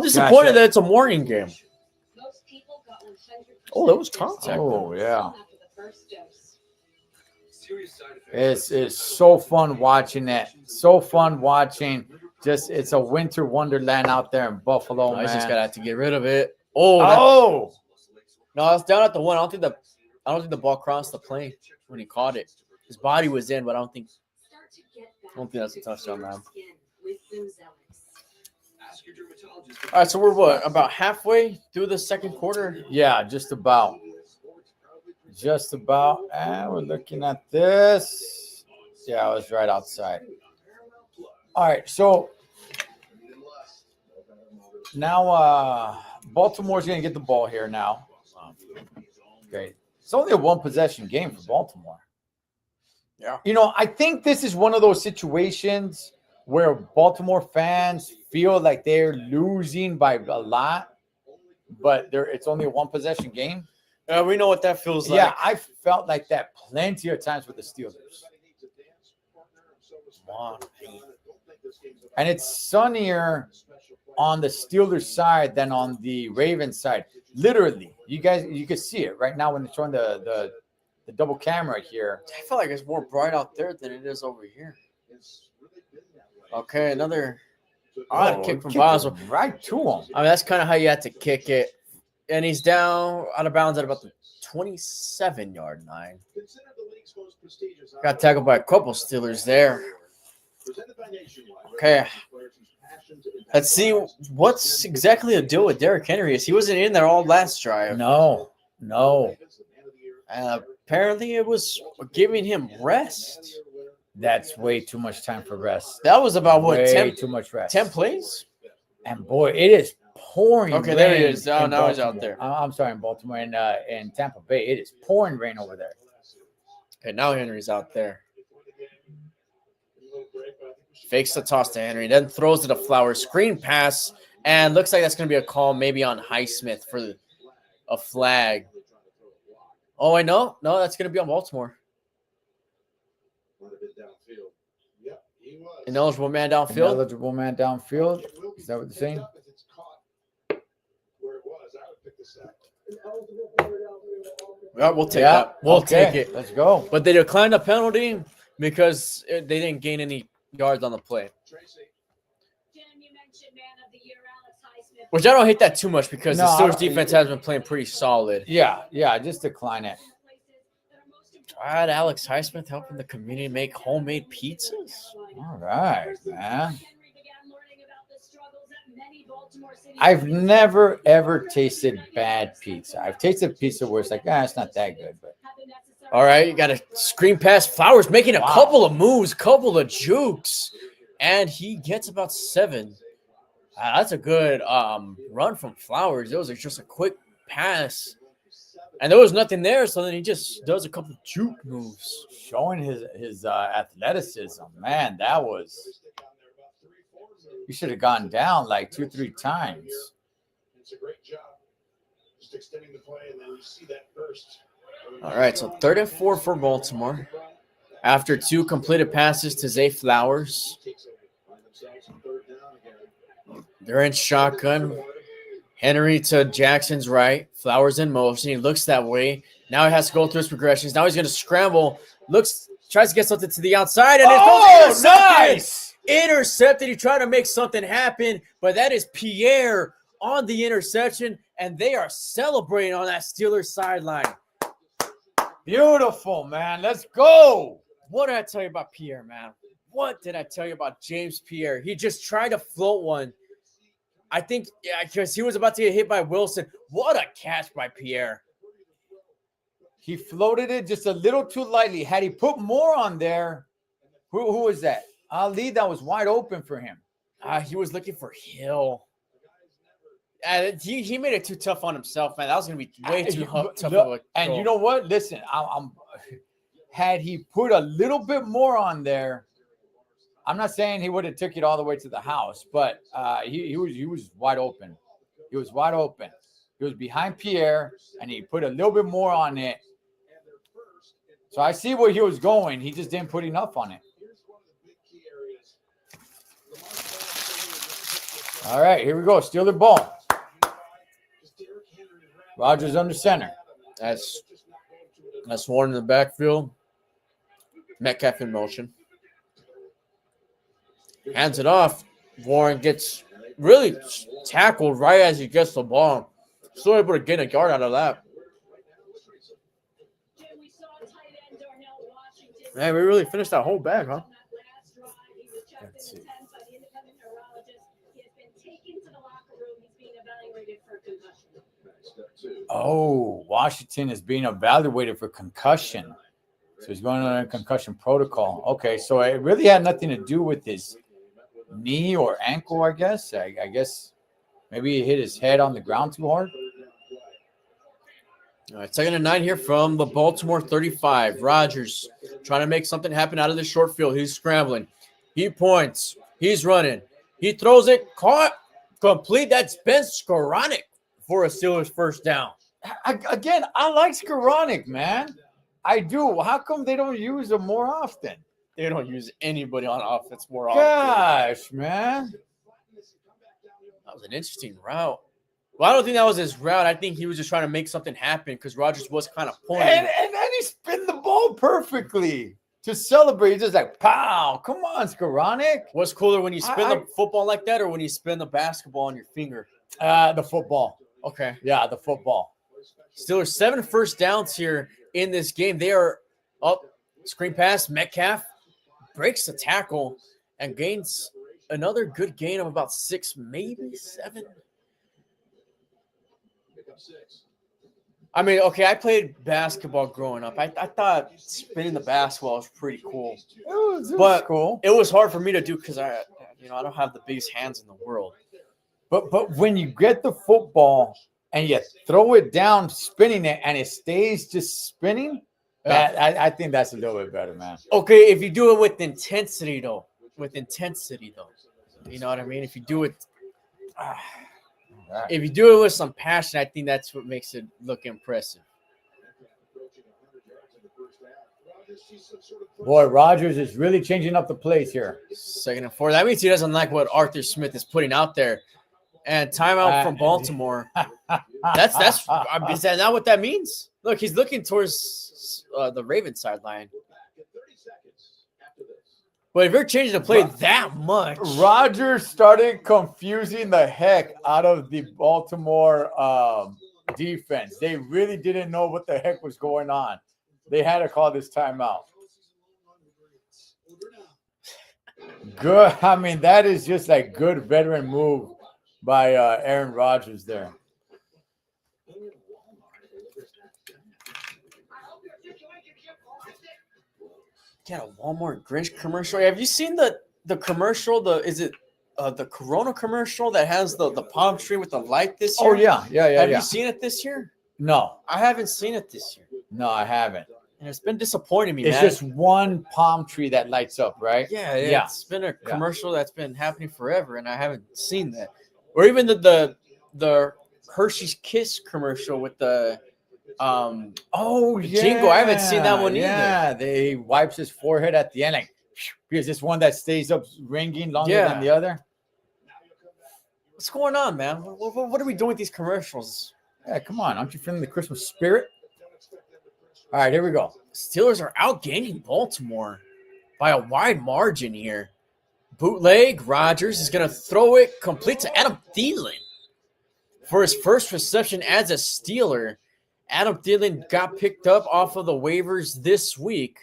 disappointed Gotcha. that it's a morning game. Oh, that was contact. Oh, yeah. It's so fun watching it. So fun watching. It's a winter wonderland out there in Buffalo, I man. just gotta have to get rid of it. Oh, no, it's down at the one. I don't think the ball crossed the plane when he caught it. His body was in, but I don't think that's a touchdown, man. All right, so we're what, about halfway through the second quarter? Yeah, just about. And we're looking at this. Yeah, I was right outside. All right, so now Baltimore's going to get the ball here now. Okay. It's only a one-possession game for Baltimore. Yeah. You know, I think this is one of those situations where Baltimore fans feel like they're losing by a lot, but it's only a one-possession game. We know what that feels like. Yeah, I felt like that plenty of times with the Steelers. And it's sunnier on the Steelers side than on the Ravens side. Literally, you can see it right now when they're showing the double camera here. I feel like it's more bright out there than it is over here. Okay, another odd kick from Boswell. Right to him. I mean, that's kind of how you have to kick it. And he's down out of bounds at about the 27-yard line. Got tackled by a couple Steelers there. Okay. Let's see what's exactly the deal with Derrick Henry. He wasn't in there all last drive. No. Apparently it was giving him rest. That's way too much time for rest. That was about what, way 10 too much rest. 10 plays? And boy, it is pouring. Okay, there he rain is. Now in he's out Baltimore. there. I'm sorry, in Baltimore and Tampa Bay. It is pouring rain over there. Okay, now Henry's out there. Fakes the toss to Henry, then throws to the Flowers. Screen pass, and looks like that's going to be a call maybe on Highsmith for a flag. Oh, I know. No, that's going to be on Baltimore. Ineligible man downfield. Eligible man downfield. Is that what they're saying? Yeah, we'll take that. We'll okay, take it. Let's go. But they declined the penalty because they didn't gain any yards on the play. Which I don't hate that too much because the Steelers defense has been playing pretty solid. Yeah, just decline it. Tried Alex Highsmith helping the community make homemade pizzas. All right, man. I've never, ever tasted bad pizza. I've tasted pizza where it's like, it's not that good. But all right, you got a screen pass. Flowers making a couple of moves, couple of jukes, and he gets about 7. That's a good run from Flowers. It was just a quick pass And there was nothing there, so then he just does a couple of juke moves. Showing his athleticism. Man, that was... He should have gone down like 2-3 times. It's a great job. Just extending the play, and then you see that burst. All right, so 3rd and 4 for Baltimore. After 2 completed passes to Zay Flowers. They're in shotgun. Henry to Jackson's right. Flowers in motion. He looks that way. Now he has to go through his progressions. Now he's going to scramble. Tries to get something to the outside. And it goes intercepted. Nice! Intercepted. He tried to make something happen, but that is Pierre on the interception, and they are celebrating on that Steelers sideline. Beautiful, man. Let's go. What did I tell you about Pierre, man? What did I tell you about James Pierre? He just tried to float one. I think, because he was about to get hit by Wilson. What a catch by Pierre. He floated it just a little too lightly. Had he put more on there, who was that? Ali, that was wide open for him. He was looking for Hill. He made it too tough on himself, man. That was going to be way too tough. And you know what? Listen, had he put a little bit more on there, I'm not saying he would have took it all the way to the house, but he was wide open. He was wide open. He was behind Pierre, and he put a little bit more on it. So I see where he was going. He just didn't put enough on it. All right, here we go. Steeler ball. Rodgers under center. That's Warren in the backfield. Metcalf in motion. Hands it off. Warren gets really tackled right as he gets the ball. Still able to get a yard out of that. Man, we really finished that whole bag, huh? Let's see. Oh, Washington is being evaluated for concussion. So he's going on a concussion protocol. Okay, so it really had nothing to do with his knee or ankle, I guess. I guess maybe he hit his head on the ground too hard. All right, 2nd and 9 here from the Baltimore 35. Rodgers trying to make something happen out of the short field. He's scrambling. He points. He's running. He throws it. Caught. Complete. That's Ben Skoranek for a Steelers first down. Again, I like Skoranek, man. I do. How come they don't use him more often? They don't use anybody on offense more often. Gosh, man. That was an interesting route. Well, I don't think that was his route. I think he was just trying to make something happen because Rodgers was kind of pointing. And then he spin the ball perfectly to celebrate. He's just like, pow. Come on, Skoranek. What's cooler, when you spin the football like that or when you spin the basketball on your finger? The football. Okay. Yeah, the football. Steelers 7 first downs here in this game. They are up. Screen pass. Metcalf breaks the tackle and gains another good gain of about 6, maybe 7. I mean, okay, I played basketball growing up. I thought spinning the basketball was pretty cool. It was cool. It was hard for me to do because I don't have the biggest hands in the world. But when you get the football and you throw it down, spinning it, and it stays just spinning, I think that's a little bit better, man. Okay, if you do it with intensity, though. You know what I mean? If you do it with some passion, I think that's what makes it look impressive. Boy, Rodgers is really changing up the plays here. 2nd and 4. That means he doesn't like what Arthur Smith is putting out there. And timeout from Baltimore. Is that not what that means? Look, he's looking towards the Ravens sideline. But if you're changing the play that much, Rodgers started confusing the heck out of the Baltimore defense. They really didn't know what the heck was going on. They had to call this timeout. Good. I mean, that is just like good veteran move by Aaron Rodgers there. Get a Walmart Grinch commercial. Have you seen the commercial? Is it the Corona commercial that has the palm tree with the light this year? Oh yeah. Have you seen it this year? No, I haven't seen it this year, no, I haven't. and it's been disappointing me, It's man. just one palm tree that lights up, right? Yeah, Yeah. it's been a commercial that's been happening forever, and I haven't seen that. Or even the Hershey's Kiss commercial with the Oh, The yeah. jingle, I haven't seen that one either. Yeah, they wipes his forehead at the end, like, because this one that stays up ringing longer Yeah. than the other. what's going on, man? What are we doing with these commercials? Yeah, come on, aren't you feeling the Christmas spirit? All right, here we go. Steelers are outgaining Baltimore by a wide margin here. Bootleg, Rodgers is going to throw it complete to Adam Thielen for his first reception as a Steeler. Adam Thielen got picked up off of the waivers this week,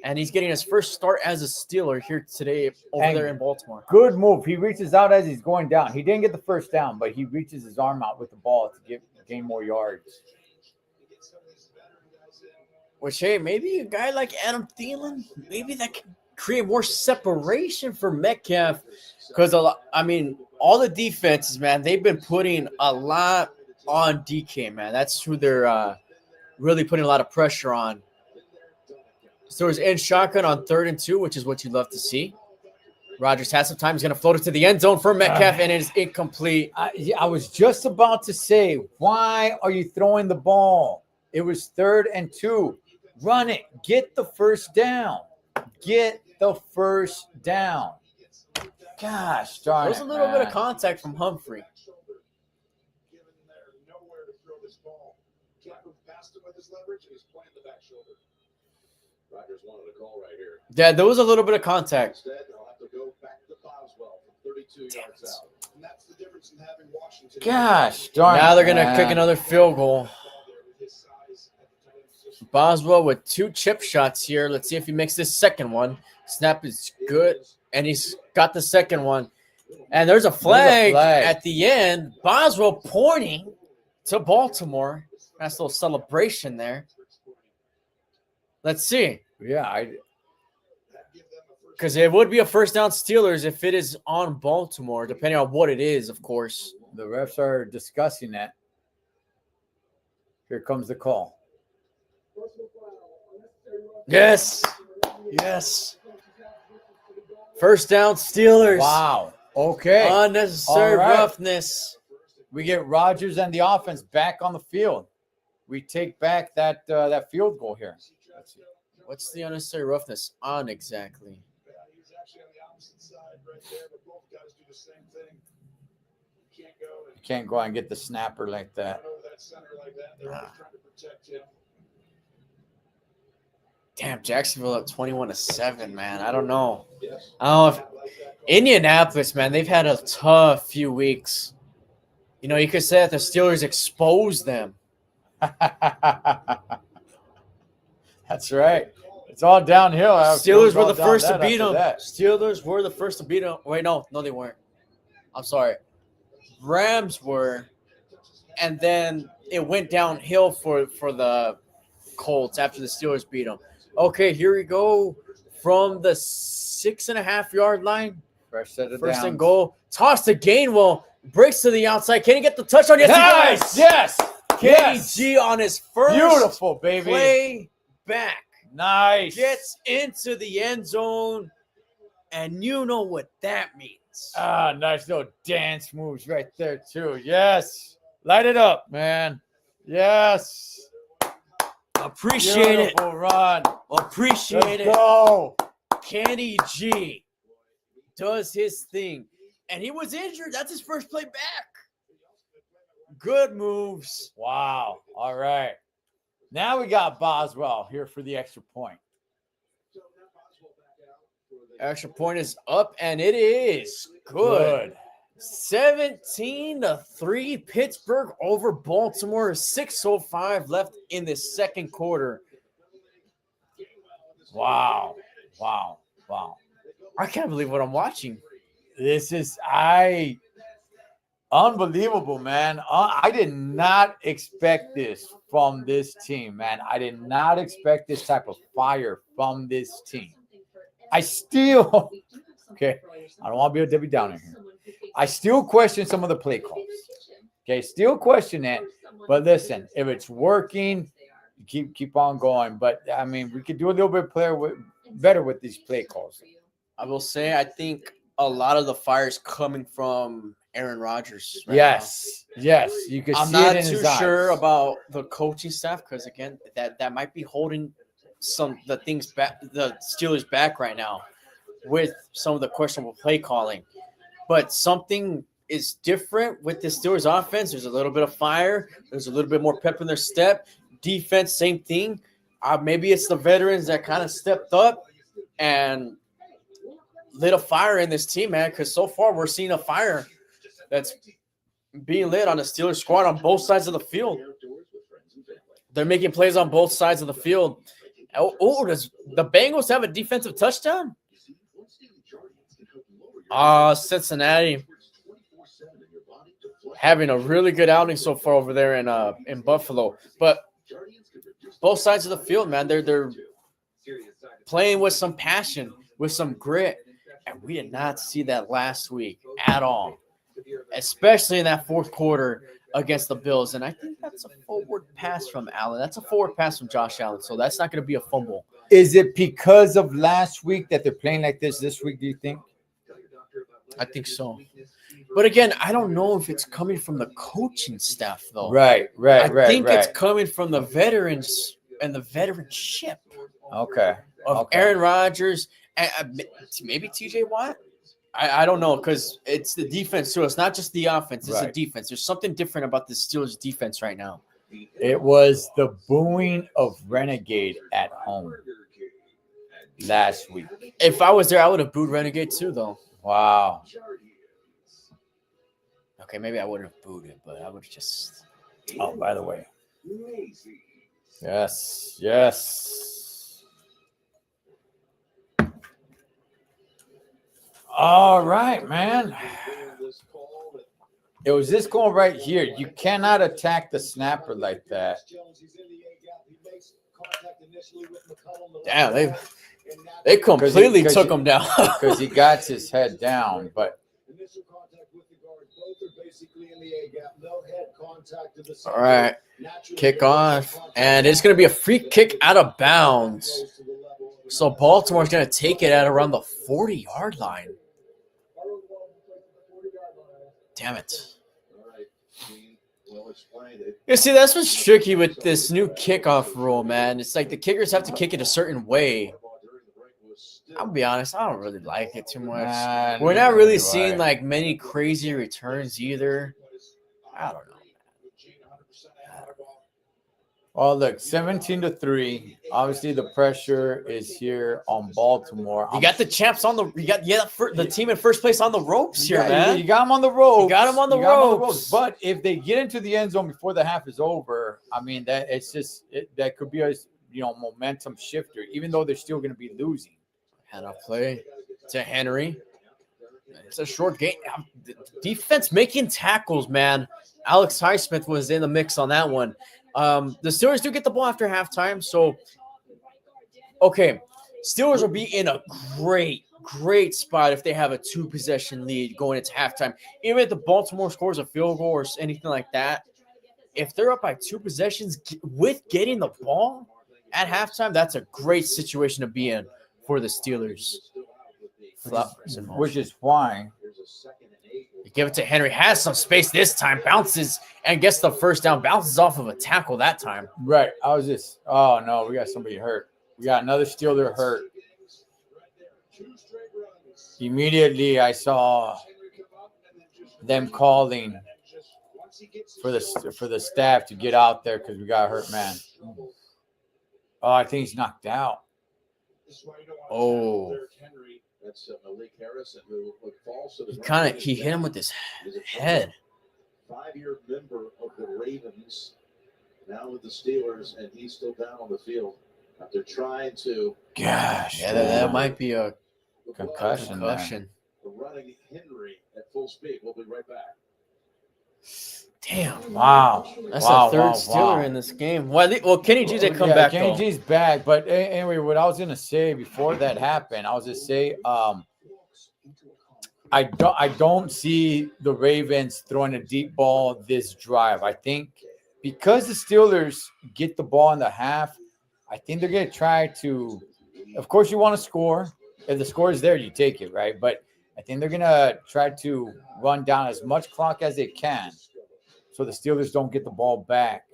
and he's getting his first start as a Steeler here today over there in Baltimore. Good move. He reaches out as he's going down. He didn't get the first down, but he reaches his arm out with the ball to gain more yards. Which, hey, maybe a guy like Adam Thielen, maybe that can create more separation for Metcalf. Because, I mean, all the defenses, man, they've been putting a lot on DK, man. That's who they're really putting a lot of pressure on. So it's in shotgun on 3rd and 2, which is what you love to see. Rodgers has some time. He's going to float it to the end zone for Metcalf, and it is incomplete. I was just about to say, why are you throwing the ball? It was 3rd and 2. Run it. Get the first down. Get the first down. Gosh darn There was it, a little bit man. of contact from Humphrey. Rodgers wanted a call right here. Yeah, there was a little bit of contact. Instead, they'll have to go back to Boswell from 32 yards out. And that's the difference in having Washington. Gosh darn Now it, they're going to man. kick another field goal. Boswell with 2 chip shots here. Let's see if he makes this second one. Snap is good, and he's got the second one. And there's a flag, at the end. Boswell pointing to Baltimore. Nice little celebration there. Let's see. Yeah, Because it would be a first down Steelers if it is on Baltimore, depending on what it is, of course. the refs are discussing that. Here comes the call. Yes. Yes. First down Steelers. Wow. Okay. Unnecessary All right. roughness. We get Rodgers and the offense back on the field. We take back that field goal here. Let's see. What's the unnecessary roughness on exactly? He's actually on the opposite side right there, but both guys do the same thing. You can't go and You can't go out and get the snapper like that. run over that center like that. They're always trying to protect him. Damn, Jacksonville up 21-7, man. I don't know. Yes. I don't know if Indianapolis, man, they've had a tough few weeks. You know, you could say that the Steelers exposed them. That's right. It's all downhill. Steelers were All the down first to that beat after them. that. Steelers were the first to beat them. Wait, no, they weren't. I'm sorry. Rams were, and then it went downhill for the Colts after the Steelers beat them. Okay, here we go from the 6.5-yard line. Fresh set of First downs. and goal. Toss to Gainwell. Breaks to the outside. Can he get the touchdown? Yes, Nice. he does. Yes. Yes. KG on his first Beautiful, baby. play back. Nice. Gets into the end zone, and you know what that means. Ah, nice little dance moves right there, too. Yes. Light it up, man. Yes. Appreciate it. Beautiful run. Appreciate Let's it. go. Kenny G does his thing. And he was injured. That's his first play back. Good moves. Wow. All right. Now we got Boswell here for the extra point. Extra point is up, and it is good. 17-3 Pittsburgh over Baltimore. 6:05 left in the second quarter. Wow. Wow. Wow. I can't believe what I'm watching. This is unbelievable, man. I did not expect this from this team, man. I did not expect this type of fire from this team. I still, okay, I don't want to be a Debbie Downer here. I still question some of the play calls. Okay, still question it. But listen, if it's working, keep on going. But I mean, we could do a little bit better with these play calls. I will say, I think a lot of the fire is coming from Aaron Rodgers. Right Yes, you can now. I'm see not it in too his sure eyes. about the coaching staff because again, that might be holding the Steelers back right now with some of the questionable play calling. But something is different with the Steelers offense. There's a little bit of fire. There's a little bit more pep in their step. Defense, same thing. Maybe it's the veterans that kind of stepped up and lit a fire in this team, man, because so far we're seeing a fire that's being lit on the Steelers squad on both sides of the field. They're making plays on both sides of the field. Does the Bengals have a defensive touchdown? Cincinnati having a really good outing so far over there in Buffalo. But both sides of the field, man, they're playing with some passion, with some grit. And we did not see that last week at all, especially in that fourth quarter against the Bills. And I think that's a forward pass from Allen. That's a forward pass from Josh Allen. So that's not going to be a fumble. Is it because of last week that they're playing like this week, do you think? I think so. But again, I don't know if it's coming from the coaching staff, though. Right. I think it's coming from the veterans and the veteranship. Okay. Aaron Rodgers and maybe TJ Watt. I don't know because it's the defense too. It's not just the offense. It's the defense. There's something different about the Steelers defense right now. It was the booing of Renegade at home last week. If I was there, I would have booed Renegade too, though. Wow. Okay, maybe I wouldn't have booed it, but I would have just. Oh, by the way. Yes. All right, man. It was this call right here. You cannot attack the snapper like that. Damn, they completely took him down because he got his head down. But all right, kick off, and it's going to be a free kick out of bounds. So Baltimore's going to take it at around the 40-yard line. Damn it. You see, that's what's tricky with this new kickoff rule, man. It's like the kickers have to kick it a certain way. I'll be honest, I don't really like it too much. We're not really seeing like many crazy returns either. I don't know. Well, look, 17-3. Obviously, the pressure is here on Baltimore. You got the champs on the. The team in first place on the ropes here, man. You got them on the ropes. You got them on the ropes. But if they get into the end zone before the half is over, I mean that that could be a momentum shifter. Even though they're still going to be losing. Hand off play to Henry. It's a short game. Defense making tackles, man. Alex Highsmith was in the mix on that one. The Steelers do get the ball after halftime. So, okay, Steelers will be in a great spot if they have a 2-possession lead going into halftime. Even if the Baltimore scores a field goal or anything like that, if they're up by 2 possessions with getting the ball at halftime, that's a great situation to be in for the Steelers. Which is why you give it to Henry. Has some space this time. Bounces and gets the first down. Bounces off of a tackle that time. Right. Oh, no. We got somebody hurt. We got another Steeler hurt. Immediately, I saw them calling for the staff to get out there because we got a hurt man. Oh, I think he's knocked out. Oh. He hit him with his head. 5-year member of the Ravens, now with the Steelers, and he's still down on the field after trying to. Gosh, yeah, that might be a concussion. Running Henry at full speed. We'll be right back. Damn! Wow, that's the third Steeler in this game. Well, Kenny G did come back. Kenny G's back, but anyway, what I was gonna say before that happened, I was gonna say, I don't see the Ravens throwing a deep ball this drive. I think because the Steelers get the ball in the half, I think they're going to try to. Of course, you want to score. If the score is there, you take it, right? But I think they're going to try to run down as much clock as they can so the Steelers don't get the ball back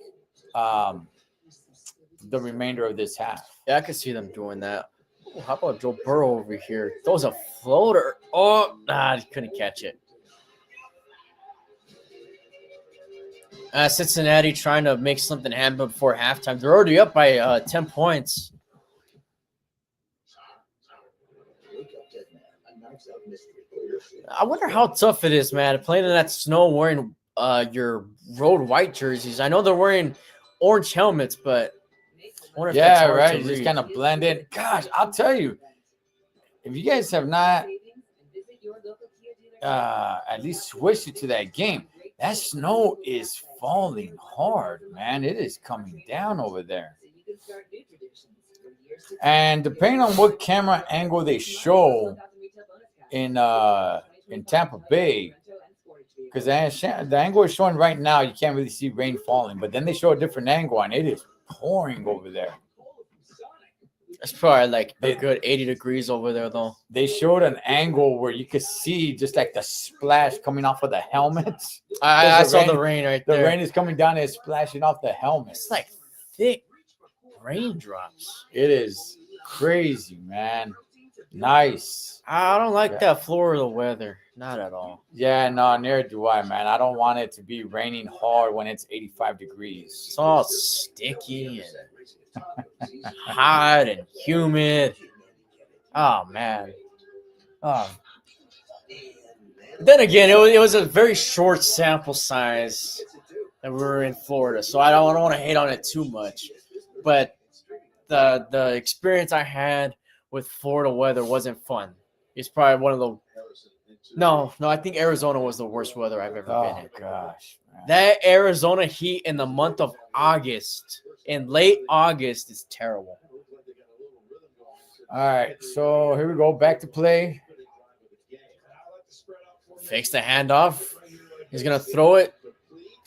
the remainder of this half. Yeah, I could see them doing that. Ooh, how about Joe Burrow over here? Throws a floater. Oh, he couldn't catch it. Cincinnati trying to make something happen before halftime. They're already up by 10 points. I wonder how tough it is, man, playing in that snow wearing your road white jerseys. I know they're wearing orange helmets, but I wonder if that's hard right. to You just read. kind of blend in. Gosh, I'll tell you, if you guys have not at least switched it to that game, that snow is falling hard, man. It is coming down over there. And depending on what camera angle they show in Tampa Bay, because the angle is showing right now, you can't really see rain falling. But then they show a different angle, and it is pouring over there. It's probably like a good 80 degrees over there, though. They showed an angle where you could see just like the splash coming off of the helmets. I saw the rain right there. The rain is coming down and it's splashing off the helmets. It's like thick raindrops. It is crazy, man. Nice. I don't like that Florida weather. Not at all. Yeah, no, neither do I, man. I don't want it to be raining hard when it's 85 degrees. It's all sticky and hot and humid. Oh, man. Then again, it was a very short sample size that we were in Florida, so I don't want to hate on it too much. But the experience I had with Florida weather wasn't fun. It's probably one of the no. I think Arizona was the worst weather I've ever been in. Oh gosh, man. That Arizona heat in the month of August, in late August, is terrible. All right, so here we go. Back to play. Fakes the handoff. He's gonna throw it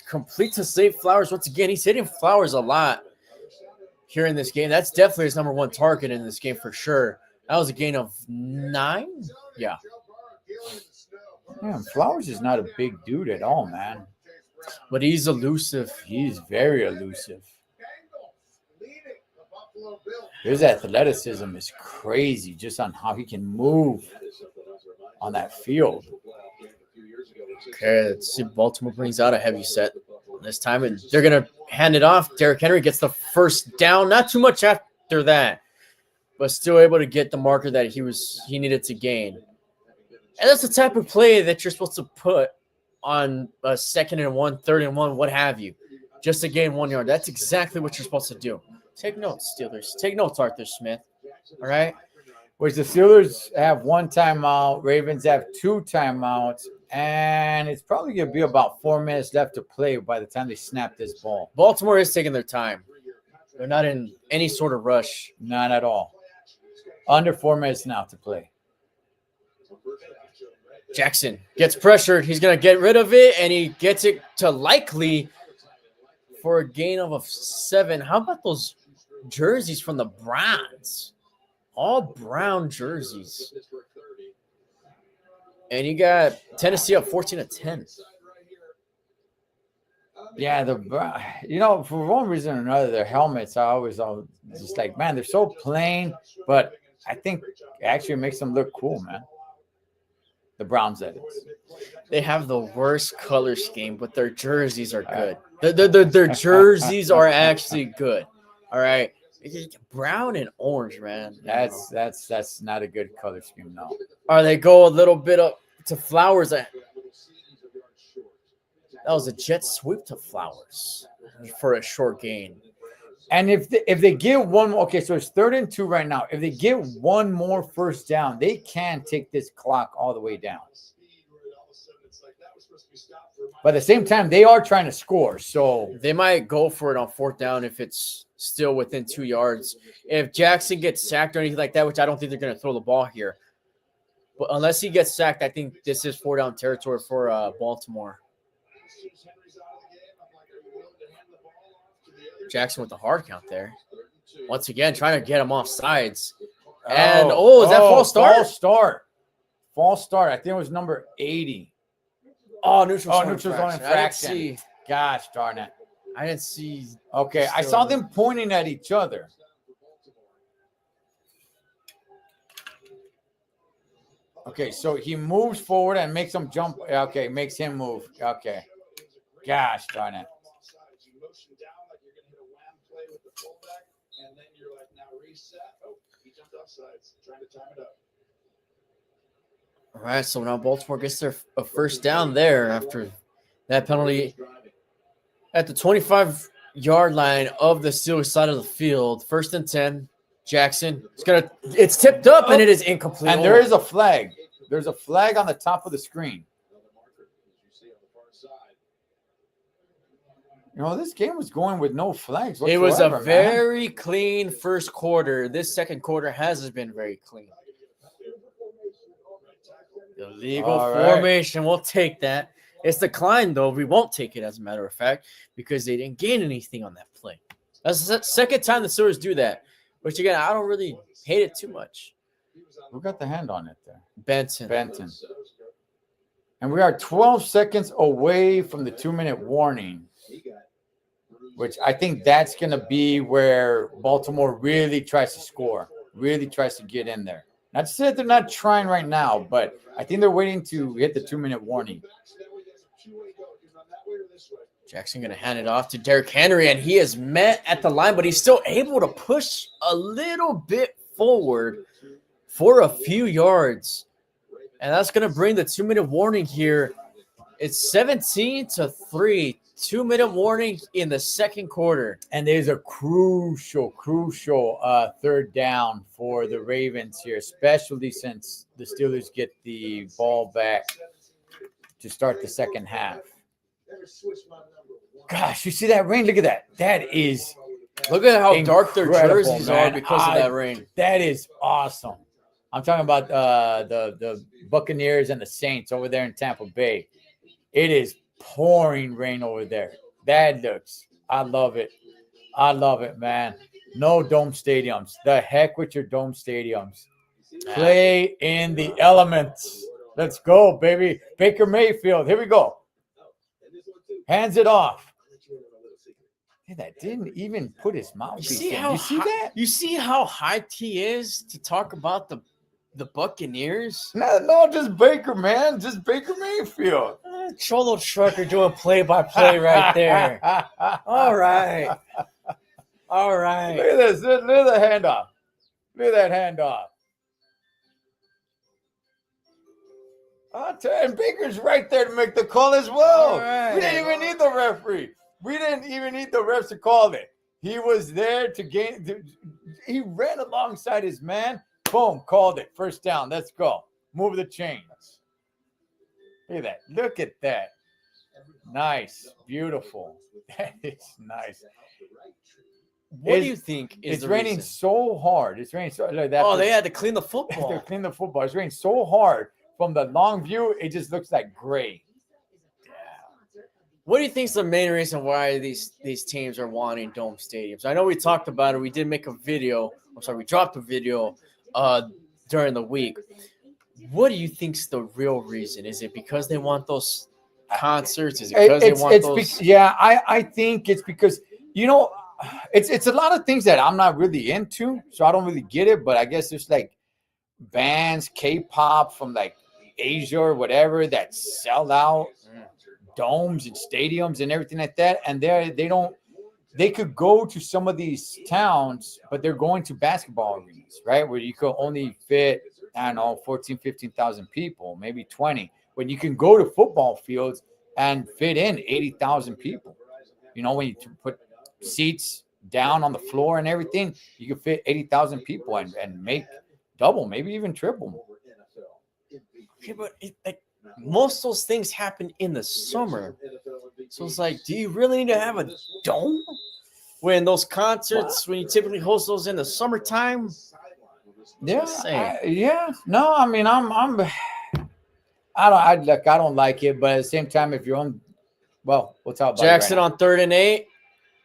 complete to save Flowers once again. He's hitting Flowers a lot here in this game. That's definitely his number one target in this game for sure. That was a gain of 9. Yeah. Man, Flowers is not a big dude at all, man. But he's elusive. He's very elusive. His athleticism is crazy just on how he can move on that field. Okay, let's see. Baltimore brings out a heavy set this time, and they're going to hand it off. Derrick Henry gets the first down. Not too much after that, but still able to get the marker that he needed to gain. And that's the type of play that you're supposed to put on a 2nd and 1, 3rd and 1, what have you, just to gain 1 yard. That's exactly what you're supposed to do. Take notes, Steelers. Take notes, Arthur Smith. All right? Which the Steelers have 1 timeout, Ravens have 2 timeouts, and it's probably going to be about 4 minutes left to play by the time they snap this ball. Baltimore is taking their time. They're not in any sort of rush. Not at all. Under 4 minutes now to play. Jackson gets pressured. He's going to get rid of it, and he gets it to likely for a gain of 7. How about those jerseys from the Browns? All brown jerseys. And you got Tennessee up 14-10. Yeah, for one reason or another, their helmets are always just like, man, they're so plain, but I think it actually makes them look cool, man. The Browns, that is. They have the worst color scheme, but their jerseys are good. Their jerseys are actually good. All right. Brown and orange, man. That's not a good color scheme, no. Or they go a little bit up to Flowers. That was a jet sweep to Flowers for a short gain. And if they get one more, okay, so it's 3rd and 2 right now. If they get one more first down, they can take this clock all the way down. But at the same time, they are trying to score, so they might go for it on 4th down if it's still within 2 yards. If Jackson gets sacked or anything like that, which I don't think they're going to throw the ball here, but unless he gets sacked, I think this is 4-down territory for Baltimore. Jackson with the hard count there. Once again, trying to get him off sides. And, is that false start? False start. False start. I think it was number 80. Oh, neutral zone infraction. I didn't see. Gosh darn it. I didn't see. Okay, I saw them pointing at each other. Okay, so he moves forward and makes him jump. Okay, makes him move. Okay. Gosh darn it. All right, so now Baltimore gets their first down there after that penalty at the 25-yard line of the Steelers side of the field. 1st and 10. Jackson. It's tipped up and it is incomplete. And there is a flag. There's a flag on the top of the screen. You know, this game was going with no flags whatsoever. It was a very clean first quarter. This second quarter hasn't been very clean. Illegal formation. We'll take that. It's declined, though. We won't take it, as a matter of fact, because they didn't gain anything on that play. That's the second time the Steelers do that. Which, again, I don't really hate it too much. Who got the hand on it there? Benton. And we are 12 seconds away from the 2-minute warning, which I think that's going to be where Baltimore really tries to score, really tries to get in there. Not to say that they're not trying right now, but I think they're waiting to hit the 2-minute warning. Jackson going to hand it off to Derrick Henry, and he is met at the line, but he's still able to push a little bit forward for a few yards. And that's going to bring the 2-minute warning here. It's 17-3, 2-minute warning in the second quarter. And there's a crucial third down for the Ravens here, especially since the Steelers get the ball back to start the second half. Gosh, you see that rain? Look at that. That is Look at how dark their jerseys are because of that rain. That is awesome. I'm talking about the Buccaneers and the Saints over there in Tampa Bay. It is pouring rain over there. That looks, I love it. I love it, man. No dome stadiums. The heck with your dome stadiums. Play in the elements. Let's go, baby. Baker Mayfield. Here we go. Hands it off. Hey, that didn't even put his mouthpiece in. You see that? You see how hyped he is to talk about the Buccaneers? No, just Baker, man. Just Baker Mayfield. Cholo Trucker doing play-by-play right there. All right. All right. Look at this. Look at the handoff. Look at that handoff. And Baker's right there to make the call as well. Right. We didn't even need the referee. We didn't even need the refs to call it. He was there to gain. He ran alongside his man. Boom, called it. First down. Let's go. Move the chains. Look at that. Look at that. Nice. Beautiful. That is nice. What do you think is it's raining so hard. It's raining so like that. Oh, they had to clean the football. They clean the football. It's raining so hard. From the long view, it just looks like gray. Yeah. What do you think is the main reason why these teams are wanting dome stadiums? I know we talked about it. We did make a video. We dropped a video during the week. What do you think is the real reason? Is it because they want those concerts? Is it because they want those? I think it's because, it's a lot of things that I'm not really into, so I don't really get it. But I guess there's like bands, K-pop from like Asia or whatever that sell out domes and stadiums and everything like that, and they could go to some of these towns, but they're going to basketball arenas, right, where you could only fit 15,000 people, maybe 20, when you can go to football fields and fit in 80,000 people. When you put seats down on the floor and everything, you can fit 80,000 people and make double, maybe even triple. Okay, but most of those things happen in the summer. So it's like, do you really need to have a dome when those concerts, when you typically host those in the summertime? Yeah. No, I mean, I don't like it, but at the same time, if you're on, well, we'll talk about Jackson it on 3rd and 8.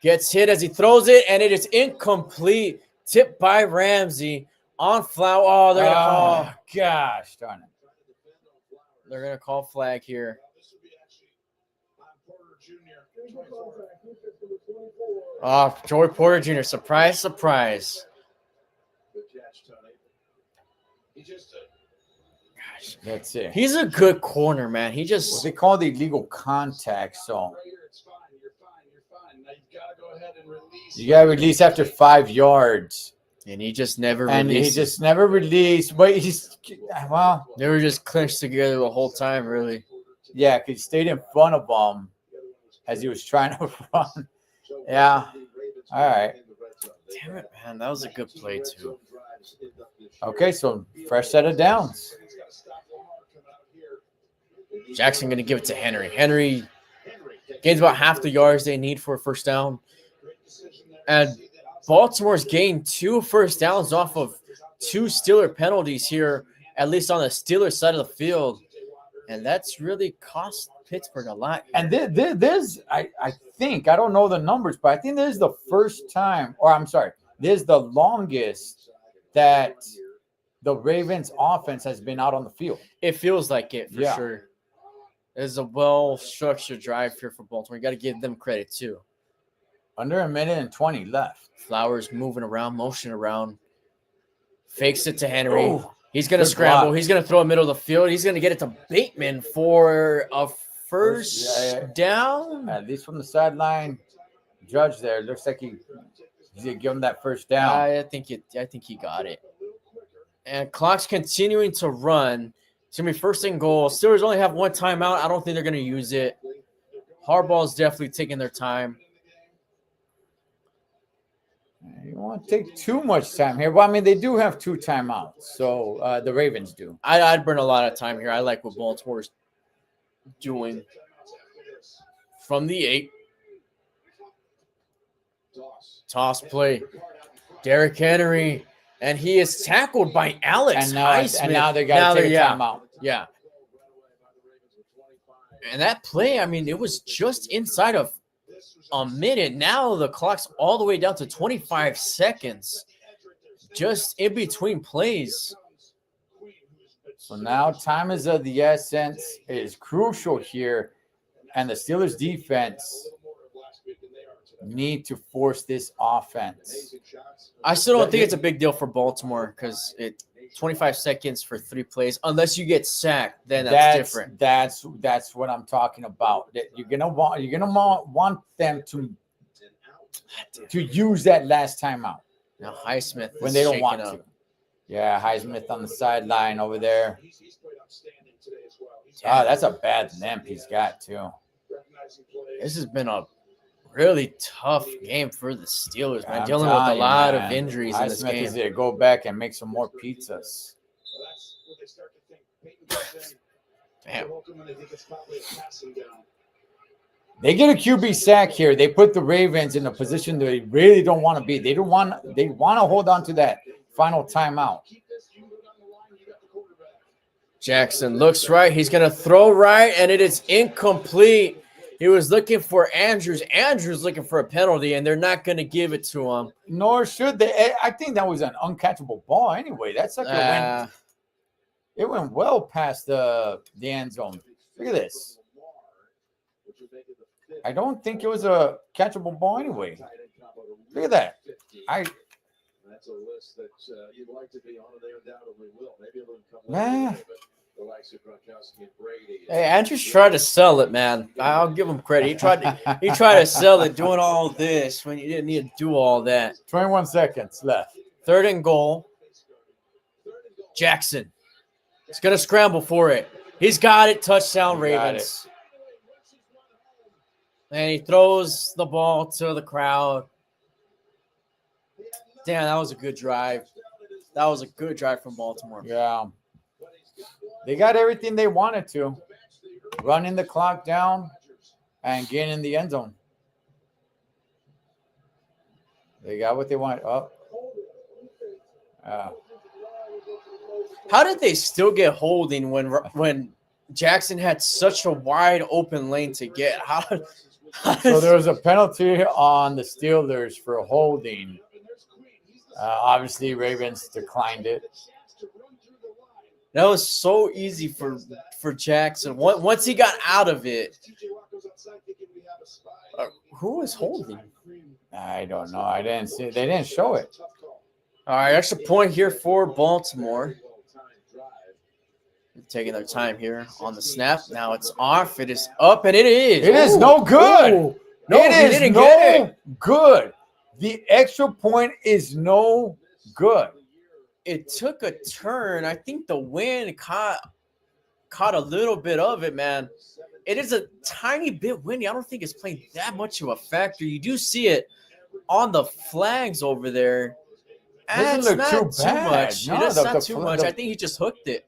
Gets hit as he throws it, and it is incomplete. Tipped by Ramsey on Flower. Oh, they're going to call. Gosh darn it. They're going to call flag here. Oh, Joey Porter Jr. Surprise, surprise. Gosh, that's it. He's a good corner, man. He Well, just they call the illegal contact, so you got to release after 5 yards. and he just never And he released. just never released. But well, They were just clinched together the whole time, really. yeah, because he stayed in front of him as he was trying to run. Yeah. All right. Damn it, man. That was a good play, too. Okay, so fresh set of downs. Jackson going to give it to Henry. Henry gains about half the yards they need for a first down. And Baltimore's gained 2 first downs off of 2 Steeler penalties here, at least on the Steeler side of the field. And that's really cost Pittsburgh a lot. And there's, I think, I don't know the numbers, but I think this is the first time, or I'm sorry, this is the longest that the Ravens offense has been out on the field. It feels like it, for sure. It's a well-structured drive here for Baltimore. You got to give them credit, too. Under a minute and 20 left. Flowers moving around, motion around. Fakes it to Henry. Ooh, He's going to good scramble. block. He's going to throw it middle of the field. He's going to get it to Bateman for a first down. At least from the sideline, judge there looks like he's gonna give him that first down. I think he got it. And clock's continuing to run. It's going to be first and goal. Steelers only have 1 timeout. I don't think they're going to use it. Harbaugh's definitely taking their time. You don't want to take too much time here. Well, I mean, they do have 2 timeouts, so the Ravens do. I'd burn a lot of time here. I like what Baltimore's doing. From the 8. Toss play. Derrick Henry. And he is tackled by Alex And now, Highsmith. and now they got to take a yeah. timeout. Yeah. And that play, I mean, it was just inside of a minute. Now the clock's all the way down to 25 seconds. Just in between plays. So now time is of the essence. It is crucial here. And the Steelers defense need to force this offense. I still don't think it's a big deal for Baltimore because 25 seconds for 3 plays. Unless you get sacked, then that's different. That's what I'm talking about. That you're gonna want them to use that last timeout Now Highsmith when they don't want to. Yeah, Highsmith on the sideline over there. Oh, that's a bad limp he's got too. This has been a really tough game for the Steelers, man. I'm Dealing with a telling you, lot man. of injuries in this Highsmith game. is there. Go back and make some more pizzas. Damn. They get a QB sack here. They put the Ravens in a position they really don't want to be. They want to hold on to that final timeout. Jackson looks right. He's going to throw right, and it is incomplete. He was looking for Andrews. Andrews looking for a penalty, and they're not going to give it to him. Nor should they. I think that was an uncatchable ball anyway. That sucker went well past the end zone. Look at this. I don't think it was a catchable ball anyway. Look at that. That's a list that you'd like to be on, and they undoubtedly will. Maybe it'll come Nah. later, but the likes of Gronkowski and Brady. Hey, Andrews tried to sell it, man. I'll give him credit. He tried to sell it doing all this when you didn't need to do all that. 21 seconds left. 3rd and goal. Jackson. He's going to scramble for it. He's got it. Touchdown, Ravens. And he throws the ball to the crowd. Damn, that was a good drive. That was a good drive from Baltimore. Yeah. They got everything they wanted to. Running the clock down and getting in the end zone. They got what they want. Oh. How did they still get holding when Jackson had such a wide open lane to get? So there was a penalty on the Steelers for holding. Obviously, Ravens declined it. That was so easy for Jackson. Once he got out of it, who was holding? I don't know. I didn't see. They didn't show it. All right, extra point here for Baltimore. Taking their time here on the snap. Now it's off. It is up, and it is. It is no good. Ooh. No, it he is didn't no get it. good. The extra point is no good. It took a turn. I think the wind caught a little bit of it, man. It is a tiny bit windy. I don't think it's playing that much of a factor. You do see it on the flags over there. Doesn't look too bad. Much. No, It's not too much. I think he just hooked it.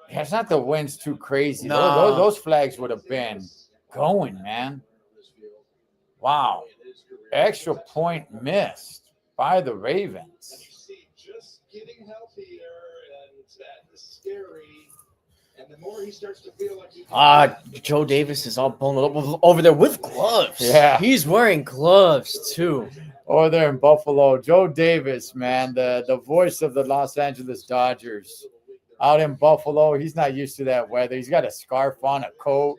Yeah, it's not the wind's too crazy. No. Those flags would have been going, man. Wow. Extra point missed by the Ravens. Just getting healthier, and that is scary. And the more he starts to feel like Joe Davis is all blown up over there with gloves. Yeah. He's wearing gloves too. Over there in Buffalo, Joe Davis, man, the voice of the Los Angeles Dodgers. Out in Buffalo, he's not used to that weather. He's got a scarf on, a coat,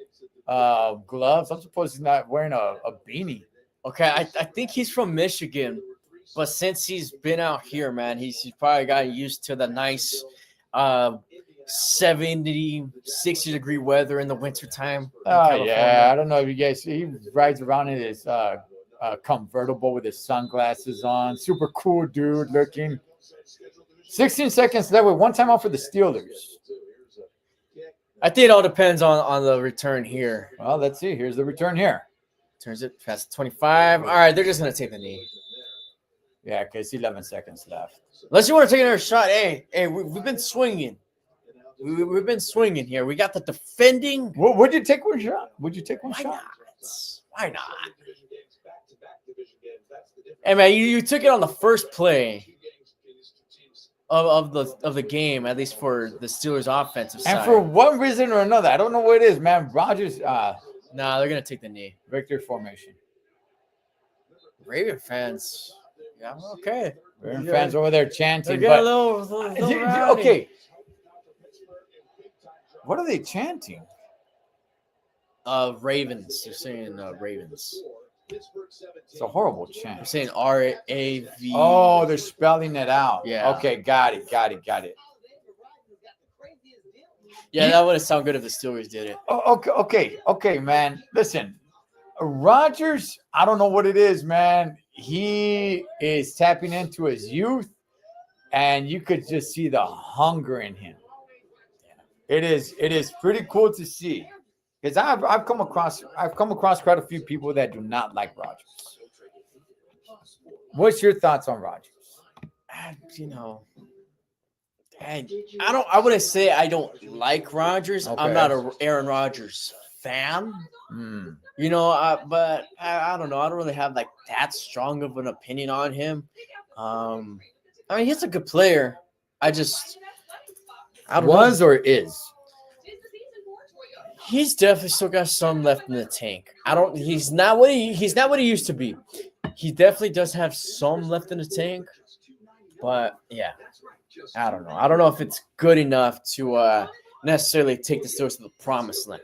gloves. I'm supposed he's not wearing a beanie. Okay, I think he's from Michigan, but since he's been out here, man, he's probably gotten used to the nice 70, 60-degree weather in the wintertime. Oh, yeah. I don't know if you guys see, he rides around in his convertible with his sunglasses on. Super cool dude looking. 16 seconds left with one time out for the Steelers. I think it all depends on the return here. Well, let's see. Here's the return here. Turns it past 25. All right, they're just going to take the knee. Yeah, because 11 seconds left. Unless you want to take another shot. Hey, we've been swinging. We've been swinging here. We got the defending. Would you take one shot? Would you take one Why shot? not? Why not? Hey, man, you took it on the first play of the game, at least for the Steelers' offensive side. And for one reason or another, I don't know what it is, man. Rodgers, Nah, they're going to take the knee. victory formation. Raven fans. Yeah, okay. Raven fans over there chanting. They're getting But, a little rowdy. okay. What are they chanting? Ravens. They're saying Ravens. It's a horrible chant. They're saying R-A-V. Oh, they're spelling it out. Yeah. Okay, got it. Yeah, that wouldn't sound good if the Steelers did it. Oh, okay, man. Listen, Rodgers, I don't know what it is, man. He is tapping into his youth, and you could just see the hunger in him. It is pretty cool to see. Because I've come across quite a few people that do not like Rodgers. What's your thoughts on Rodgers? I wouldn't say I don't like Rodgers. Okay. I'm not an Aaron Rodgers fan. But I don't know. I don't really have like that strong of an opinion on him. I mean, he's a good player. I don't know. Or is? He's definitely still got some left in the tank. He's not what he used to be. He definitely does have some left in the tank. But yeah, I don't know. I don't know if it's good enough to necessarily take the Steelers to the promised land.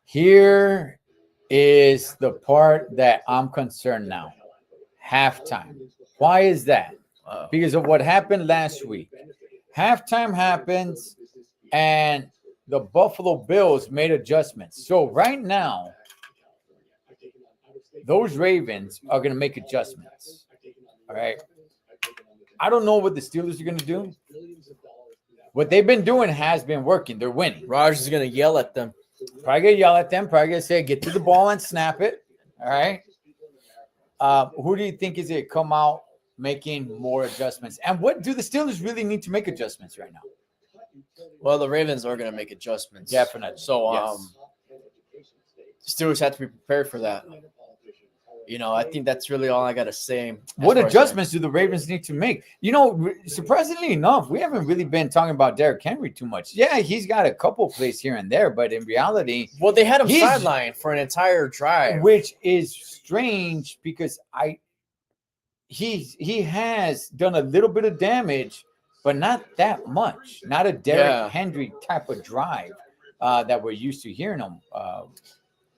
Here is the part that I'm concerned now. Halftime. Why is that? Because of what happened last week. Halftime happens, and the Buffalo Bills made adjustments. So right now, those Ravens are going to make adjustments. All right. I don't know what the Steelers are going to do. What they've been doing has been working. They're winning. Rodgers is going to yell at them. Probably going to yell at them. Probably going to say, get to the ball and snap it. All right. Who do you think is it come out making more adjustments? And what do the Steelers really need to make adjustments right now? Well, the Ravens are going to make adjustments. Definitely. So, Yes. the Steelers have to be prepared for that. I think that's really all I got to say. What adjustments do the Ravens need to make? Surprisingly enough, we haven't really been talking about Derrick Henry too much. Yeah, he's got a couple plays here and there, but in reality, well, they had him sidelined for an entire drive, which is strange because he has done a little bit of damage, but not that much. Not a Derrick Henry type of drive that we're used to hearing him.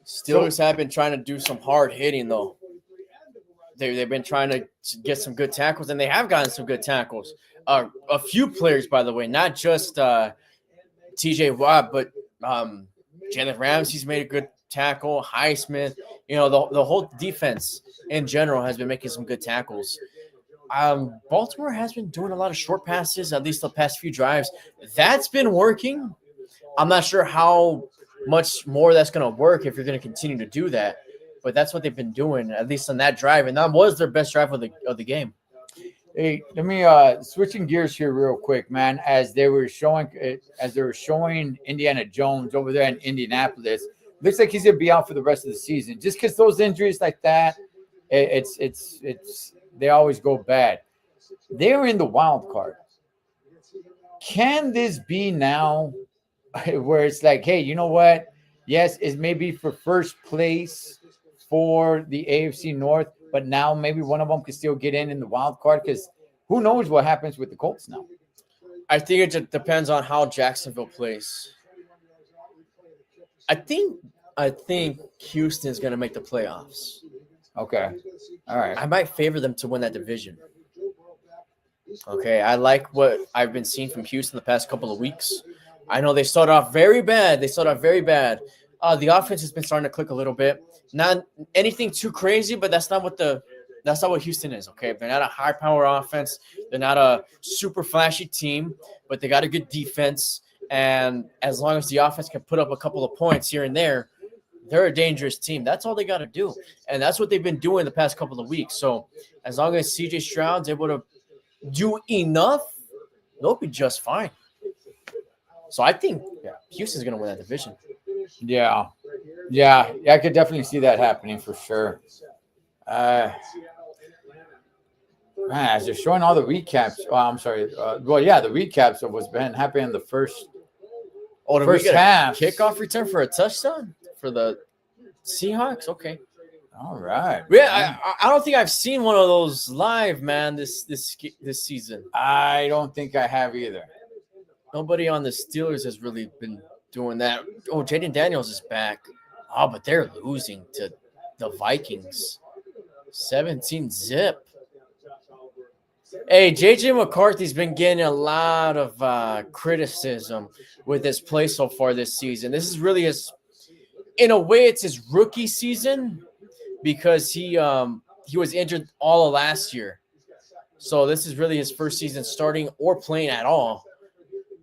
Steelers have been trying to do some hard hitting though. They've been trying to get some good tackles, and they have gotten some good tackles. A few players, by the way, not just T.J. Watt, but Jalen Ramsey's made a good tackle. Highsmith, the whole defense in general has been making some good tackles. Baltimore has been doing a lot of short passes, at least the past few drives. That's been working. I'm not sure how much more that's going to work if you're going to continue to do that. But that's what they've been doing, at least on that drive. And that was their best drive of the game. Hey, let me switching gears here real quick, man. As they were showing Indiana Jones over there in Indianapolis, looks like he's gonna be out for the rest of the season. Just because those injuries like that, it's they always go bad. They're in the wild card. Can this be now where it's like, hey, you know what? Yes, it's maybe for first place for the AFC North, but now maybe one of them can still get in the wild card because who knows what happens with the Colts now. I think it just depends on how Jacksonville plays. I think Houston's going to make the playoffs. Okay. All right. I might favor them to win that division. Okay, I like what I've been seeing from Houston the past couple of weeks. I know they started off very bad. The offense has been starting to click a little bit. Not anything too crazy, but that's not what Houston is, okay? They're not a high-power offense. They're not a super flashy team, but they got a good defense. And as long as the offense can put up a couple of points here and there, they're a dangerous team. That's all they got to do. And that's what they've been doing the past couple of weeks. So as long as C.J. Stroud's able to do enough, they'll be just fine. So I think Houston's going to win that division. Yeah, I could definitely see that happening for sure. Man, as they're showing all the recaps. Oh, I'm sorry. The recaps of what's been happening in the first half. Kickoff return for a touchdown for the Seahawks. Okay. All right. Yeah, I don't think I've seen one of those live, man. This season. I don't think I have either. Nobody on the Steelers has really been doing that. Oh, Jaden Daniels is back. Oh, but they're losing to the Vikings. 17-0. Hey, J.J. McCarthy's been getting a lot of criticism with his play so far this season. This is really in a way, it's his rookie season because he was injured all of last year. So this is really his first season starting or playing at all.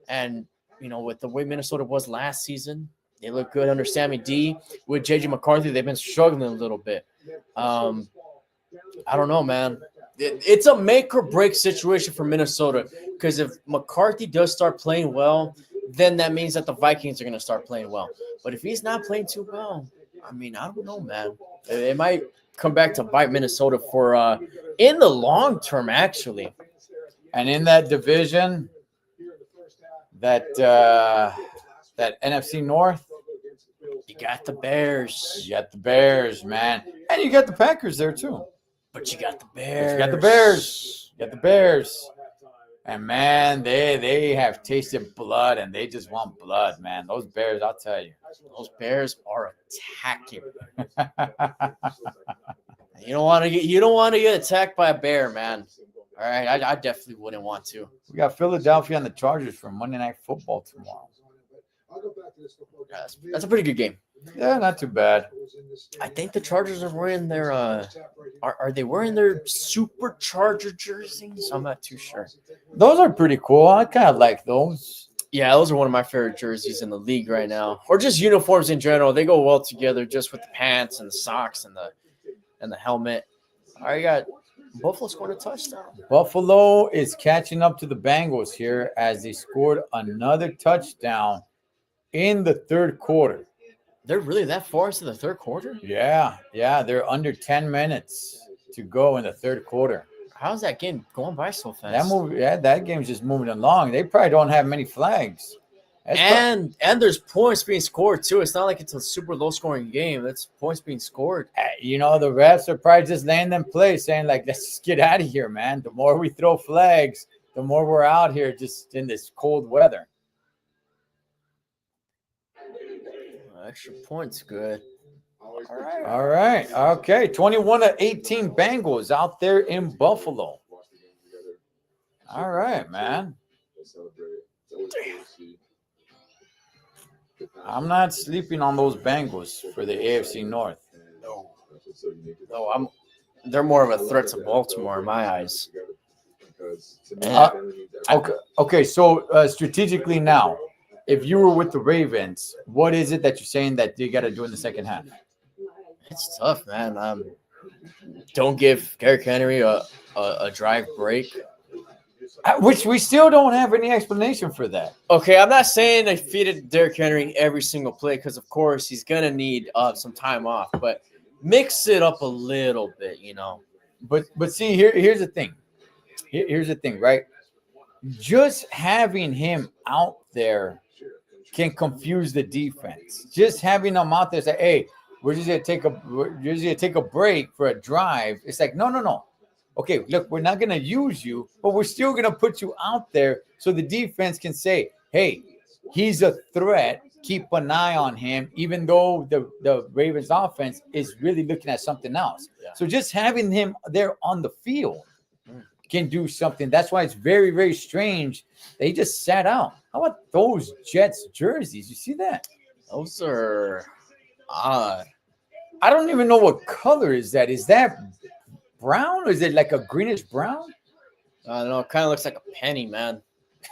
And, with the way Minnesota was last season, they look good under Sammy D. With J.J. McCarthy, they've been struggling a little bit. I don't know, man. It's a make or break situation for Minnesota because if McCarthy does start playing well, then that means that the Vikings are going to start playing well. But if he's not playing too well, I don't know, man. It might come back to bite Minnesota for in the long term, actually. And in that division, that NFC North, you got the Bears. You got the Bears, man. And you got the Packers there, too. But you got the Bears. You got the Bears. You got the Bears. And, man, they have tasted blood, and they just want blood, man. Those Bears, I'll tell you. Those Bears are attacking. You don't want to get attacked by a bear, man. All right, I definitely wouldn't want to. We got Philadelphia and the Chargers for Monday Night Football tomorrow. Yeah, that's a pretty good game. Yeah, not too bad. I think the Chargers are wearing their are they wearing their Supercharger jerseys? I'm not too sure. Those are pretty cool. I kind of like those. Yeah, those are one of my favorite jerseys in the league right now. Or just uniforms in general. They go well together just with the pants and the socks and the helmet. All right, got Buffalo scored a touchdown. Buffalo is catching up to the Bengals here as they scored another touchdown in the third quarter. They're really that far into the third quarter? Yeah, they're under 10 minutes to go in the third quarter. How's that game going by so That fast? that game's just moving along. They probably don't have many flags. And there's points being scored too. It's not like it's a super low scoring game. That's points being scored. You know, the refs are probably just laying them play, saying like, let's just get out of here, man. The more we throw flags, the more we're out here just in this cold weather. Extra points, good. All right. Okay. 21-18 Bengals out there in Buffalo. All right, man. I'm not sleeping on those Bengals for the AFC North. No, they're more of a threat to Baltimore in my eyes. Okay. So strategically now, if you were with the Ravens, what is it that you're saying that you got to do in the second half? It's tough, man. Don't give Derrick Henry a drive break. Which we still don't have any explanation for that. Okay, I'm not saying they feeded Derrick Henry every single play because, of course, he's going to need some time off. But mix it up a little bit, you know. But see, here's the thing. Here's the thing, right? Just having him out there can confuse the defense. Just having him out there say, hey, we're just gonna take a break for a drive. It's like, no. Okay, look, we're not gonna use you, but we're still gonna put you out there so the defense can say, hey, he's a threat. Keep an eye on him, even though the Ravens offense is really looking at something else. Yeah. So just having him there on the field can do something. That's why it's very, very strange. They just sat out. How about those Jets jerseys? You see that? Those are odd. I don't even know what color is that. Is that brown or is it like a greenish brown? I don't know. It kind of looks like a penny, man.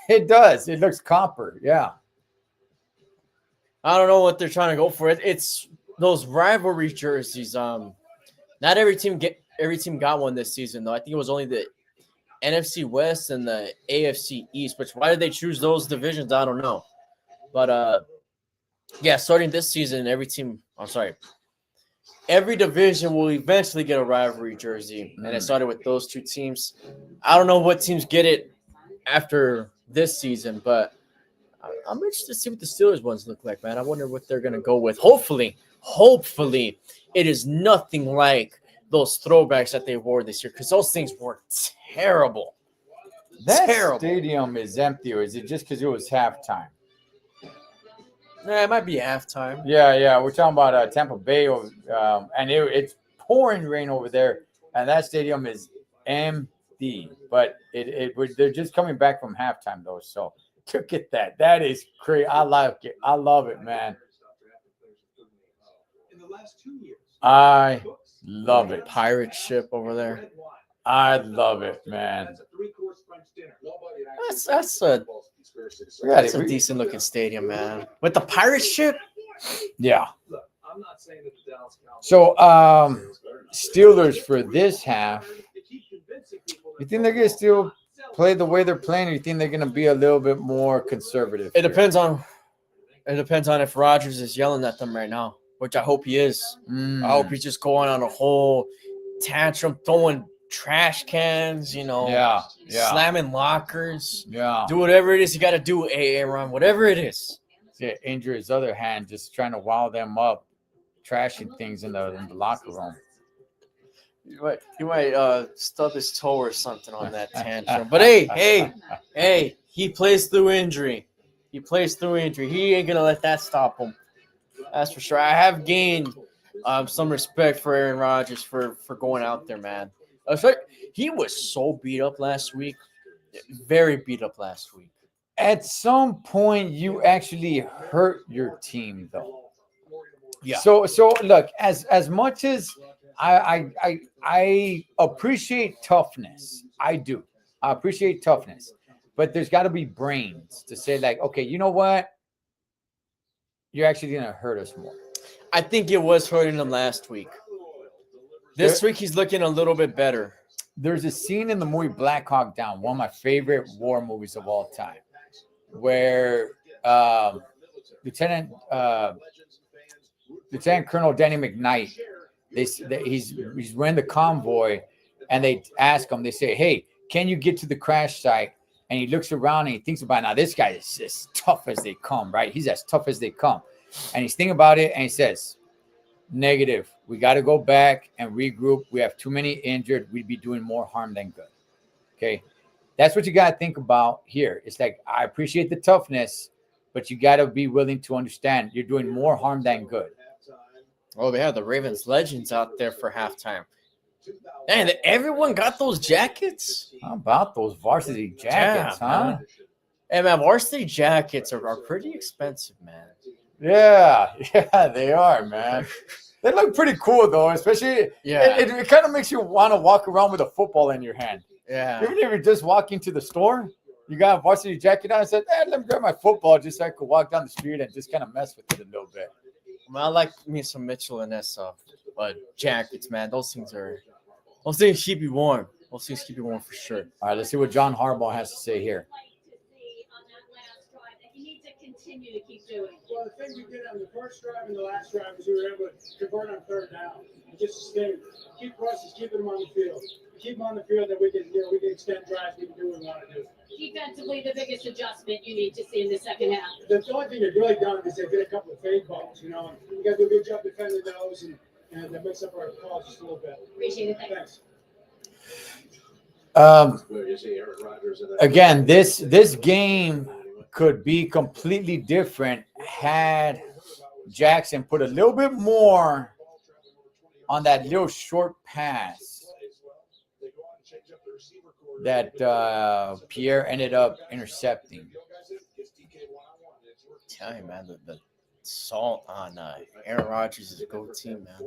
It does. It looks copper. Yeah. I don't know what they're trying to go for. It's those rivalry jerseys. Not every team got one this season though. I think it was only the NFC West and the AFC East. Which why did they choose those divisions? I don't know. But yeah, starting this season, every division will eventually get a rivalry jersey, and it started with those two teams. I don't know what teams get it after this season, but I'm interested to see what the Steelers ones look like, man. I wonder what they're going to go with. Hopefully, it is nothing like those throwbacks that they wore this year because those things were terrible. That stadium is empty, or is it just because it was halftime? Nah, it might be halftime. Yeah. We're talking about Tampa Bay, and it's pouring rain over there, and that stadium is empty. But they're just coming back from halftime, though. So look at that. That is crazy. I like it. I love it, man. I love it. Pirate ship over there. I love it, man. That's a decent looking stadium, man. With the pirate ship? Yeah. So Steelers for this half. You think they're gonna still play the way they're playing, or you think they're gonna be a little bit more conservative? It depends on if Rodgers is yelling at them right now, which I hope he is. I hope he's just going on a whole tantrum, throwing trash cans, Yeah. slamming lockers. Yeah. Do whatever it is you got to do, Aaron, whatever it is. Yeah, injure his other hand, just trying to wow them up, trashing things in the locker room. You might stub his toe or something on that tantrum. But hey, he plays through injury. He ain't gonna let that stop him. That's for sure. I have gained some respect for Aaron Rodgers for going out there, man. He was so beat up last week. Very beat up last week. At some point, you actually hurt your team, though. Yeah. So look, as much as I appreciate toughness, I do. I appreciate toughness, but there's got to be brains to say like, okay, you know what? You're actually gonna hurt us more. I think it was hurting him last week. This week he's looking a little bit better. There's a scene in the movie Black Hawk Down, one of my favorite war movies of all time, where Lieutenant Lieutenant Colonel Danny McKnight. He's running the convoy, and they ask him. They say, "Hey, can you get to the crash site?" And he looks around and he thinks about it. Now this guy is as tough as they come, right? He's as tough as they come, and he's thinking about it, and he says, "Negative. We got to go back and regroup. We have too many injured. We'd be doing more harm than good." Okay, that's what you got to think about here. It's like, I appreciate the toughness, but you got to be willing to understand you're doing more harm than good. Oh, they have the Ravens legends out there for halftime. Man, everyone got those jackets? How about those varsity jackets, huh? Hey, man, varsity jackets are pretty expensive, man. Yeah, they are, man. They look pretty cool, though, especially it kind of makes you want to walk around with a football in your hand. Yeah. Even if you're just walking to the store, you got a varsity jacket on, and said, let me grab my football just so I could walk down the street and just kind of mess with it a little bit. Well, I like me some Mitchell and Ness jackets, man. Those things keep you warm. Those things keep you warm for sure. All right, let's see what John Harbaugh has to say here. Continue to keep doing. Well, the thing we did on the first drive and the last drive is we were able to convert on third down and just sustain, keep rushes, keep them on the field, keep them on the field, that we can extend drives, we can do what we want to do. Defensively, the biggest adjustment you need to see in the second half. The only thing they've really done is they did a couple of fade balls, and we got to do a good job defending those, and that makes up our calls just a little bit. Appreciate it. Thanks. Again, this game could be completely different had Jackson put a little bit more on that little short pass that Pierre ended up intercepting. Tell you, man, the salt on Aaron Rodgers' goatee, man.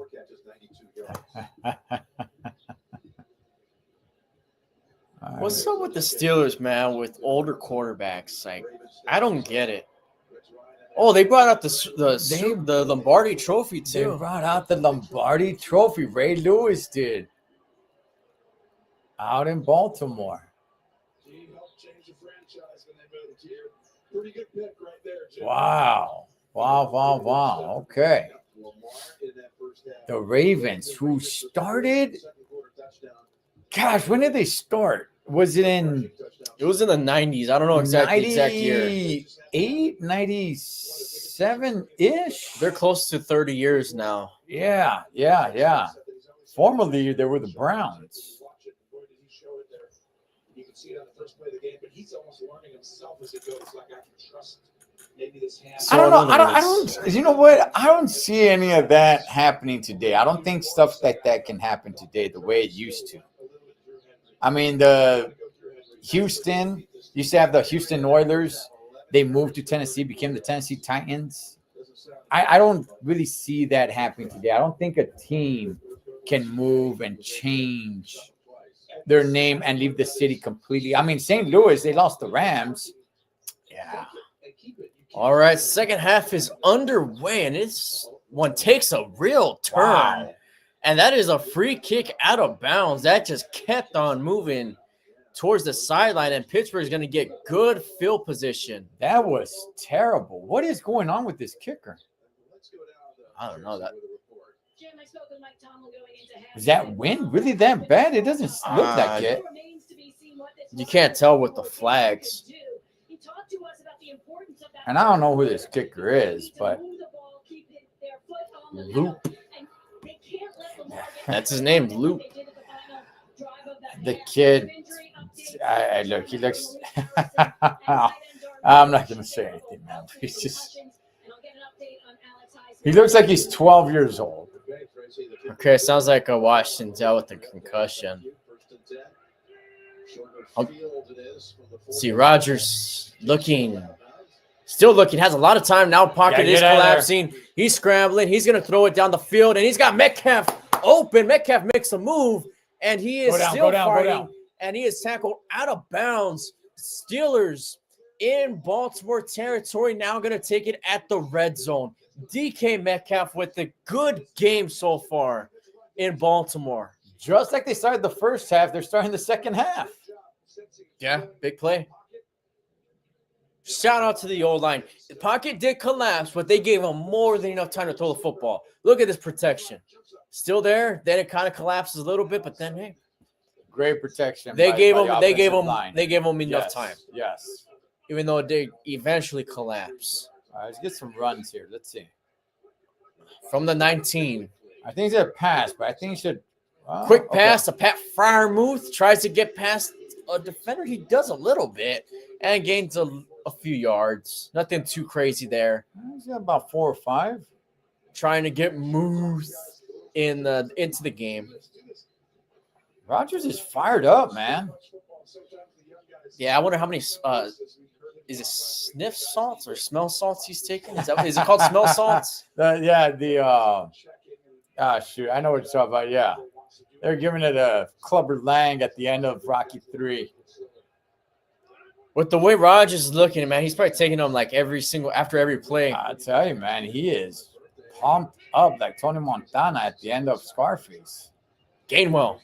What's up with the Steelers, man, with older quarterbacks? Like, I don't get it. Oh, they brought out the Lombardi Trophy, too. They brought out the Lombardi Trophy. Ray Lewis did. Out in Baltimore. Wow. Okay. The Ravens, who started... Gosh, when did they start? Was it in... It was in the 90s. I don't know exact year. 98, 97-ish? They're close to 30 years now. Yeah. Formerly, they were the Browns. You can see it on the first play of the game, but he's almost learning himself as it goes. Like, I can trust maybe this hand. I don't know. I don't. You know what? I don't see any of that happening today. I don't think stuff like that can happen today the way it used to. I mean, the Houston used to have the Houston Oilers. They moved to Tennessee, became the Tennessee Titans. I don't really see that happening today. I don't think a team can move and change their name and leave the city completely. I mean, St. Louis, they lost the Rams. Yeah. All right, second half is underway, and this one takes a real turn. Wow. And that is a free kick out of bounds. That just kept on moving towards the sideline, and Pittsburgh is going to get good field position. That was terrible. What is going on with this kicker? I don't know that. Is that wind really that bad? It doesn't look like it. You can't tell with the flags. And I don't know who this kicker is, but Loop. That's his name, Loop. The kid, look, he looks. I'm not going to say anything, man. He's just. He looks like he's 12 years old. Okay, sounds like a Washington dealt with a concussion. See, Rodgers still looking, has a lot of time now. Pocket is collapsing. He's scrambling. He's going to throw it down the field, and he's got Metcalf open. Metcalf makes a move, and he is still fighting, and he is tackled out of bounds. Steelers in Baltimore territory now going to take it at the red zone. DK Metcalf with a good game so far in Baltimore. Just like they started the first half, they're starting the second half. Yeah, big play. Shout out to the old line. The pocket did collapse, but they gave him more than enough time to throw the football. Look at this protection. Still there. Then it kind of collapses a little bit, but then hey, Great protection. they by gave the him enough Yes, time, Yes. even though it did eventually collapse. All right, let's get some runs here. Let's see. From the 19. I think it's a pass, but I think he should. Quick Okay. pass to Pat Fryermuth. Tries to get past a defender. He does a little bit and gains a few yards. Nothing too crazy there. He's got about 4 or 5. Trying to get Muth into the game. Rodgers is fired up, man. Yeah, I wonder how many is it sniff salts or smell salts he's taking? Is it called smell salts? Shoot, I know what you're talking about. Yeah, they're giving it a Clubber Lang at the end of Rocky 3. With the way Rodgers is looking, man, he's probably taking them like after every play. I tell you, man, he is pumped up like Tony Montana at the end of Scarface. Gainwell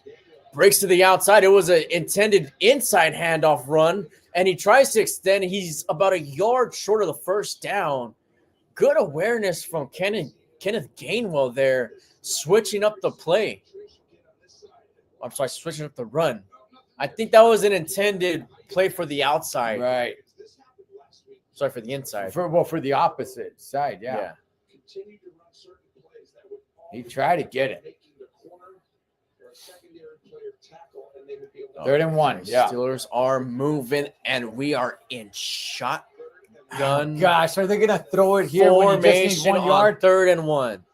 breaks to the outside. It was an intended inside handoff run, and he tries to extend. He's about a yard short of the first down. Good awareness from Kenneth Gainwell there, switching up the play. I'm sorry, switching up the run. I think that was an intended play for the outside. Right. Sorry, for the inside. For the opposite side, yeah. He tried to get it. 3rd and 1, yeah. Steelers are moving, and we are in shotgun. Gosh, are they going to throw it here when you just need 1 yard? 3rd and 1.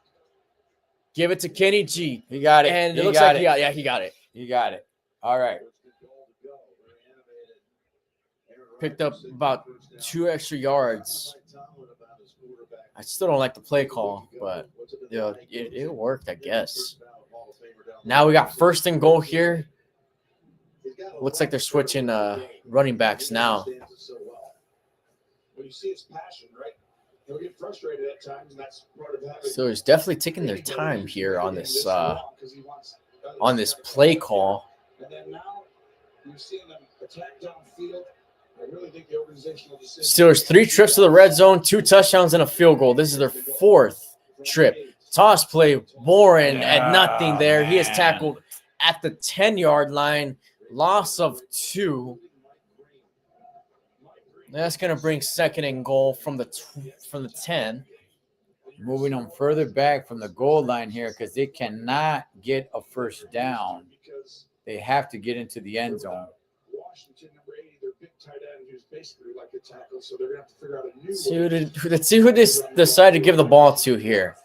Give it to Kenny G. He got it. And it looks like he got it. He got it. All right. Picked up about 2 extra yards. I still don't like the play call, but it worked, I guess. Now we got 1st and goal here. Looks like they're switching running backs now. So it's definitely taking their time here on this play call. Steelers 3 trips to the red zone, 2 touchdowns and a field goal. This is their 4th trip. Toss play, Warren at nothing there. He is tackled at the 10-yard line. Loss of 2. That's going to bring 2nd and goal from the 10. Moving them further back from the goal line here because they cannot get a first down. They have to get into the end zone. Let's see who they decide to give the ball to here.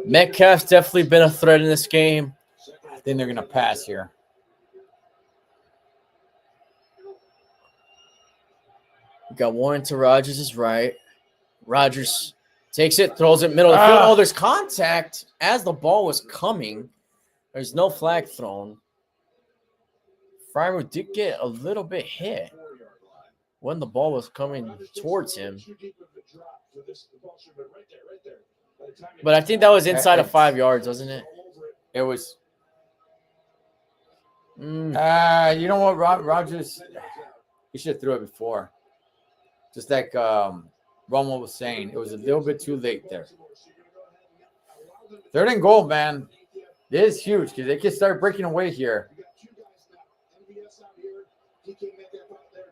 Metcalf's definitely been a threat in this game. I think they're going to pass here. We got Warren to Rodgers' right. Rodgers takes it, throws it middle of the field. Oh, there's contact as the ball was coming. There's no flag thrown. Fryermuth did get a little bit hit when the ball was coming towards him. But I think that was inside of 5 yards, wasn't it? It was. You know what, Rodgers? He should have threw it before. Just like Romo was saying, it was a little bit too late there. 3rd and goal, man. This is huge because they can start breaking away here.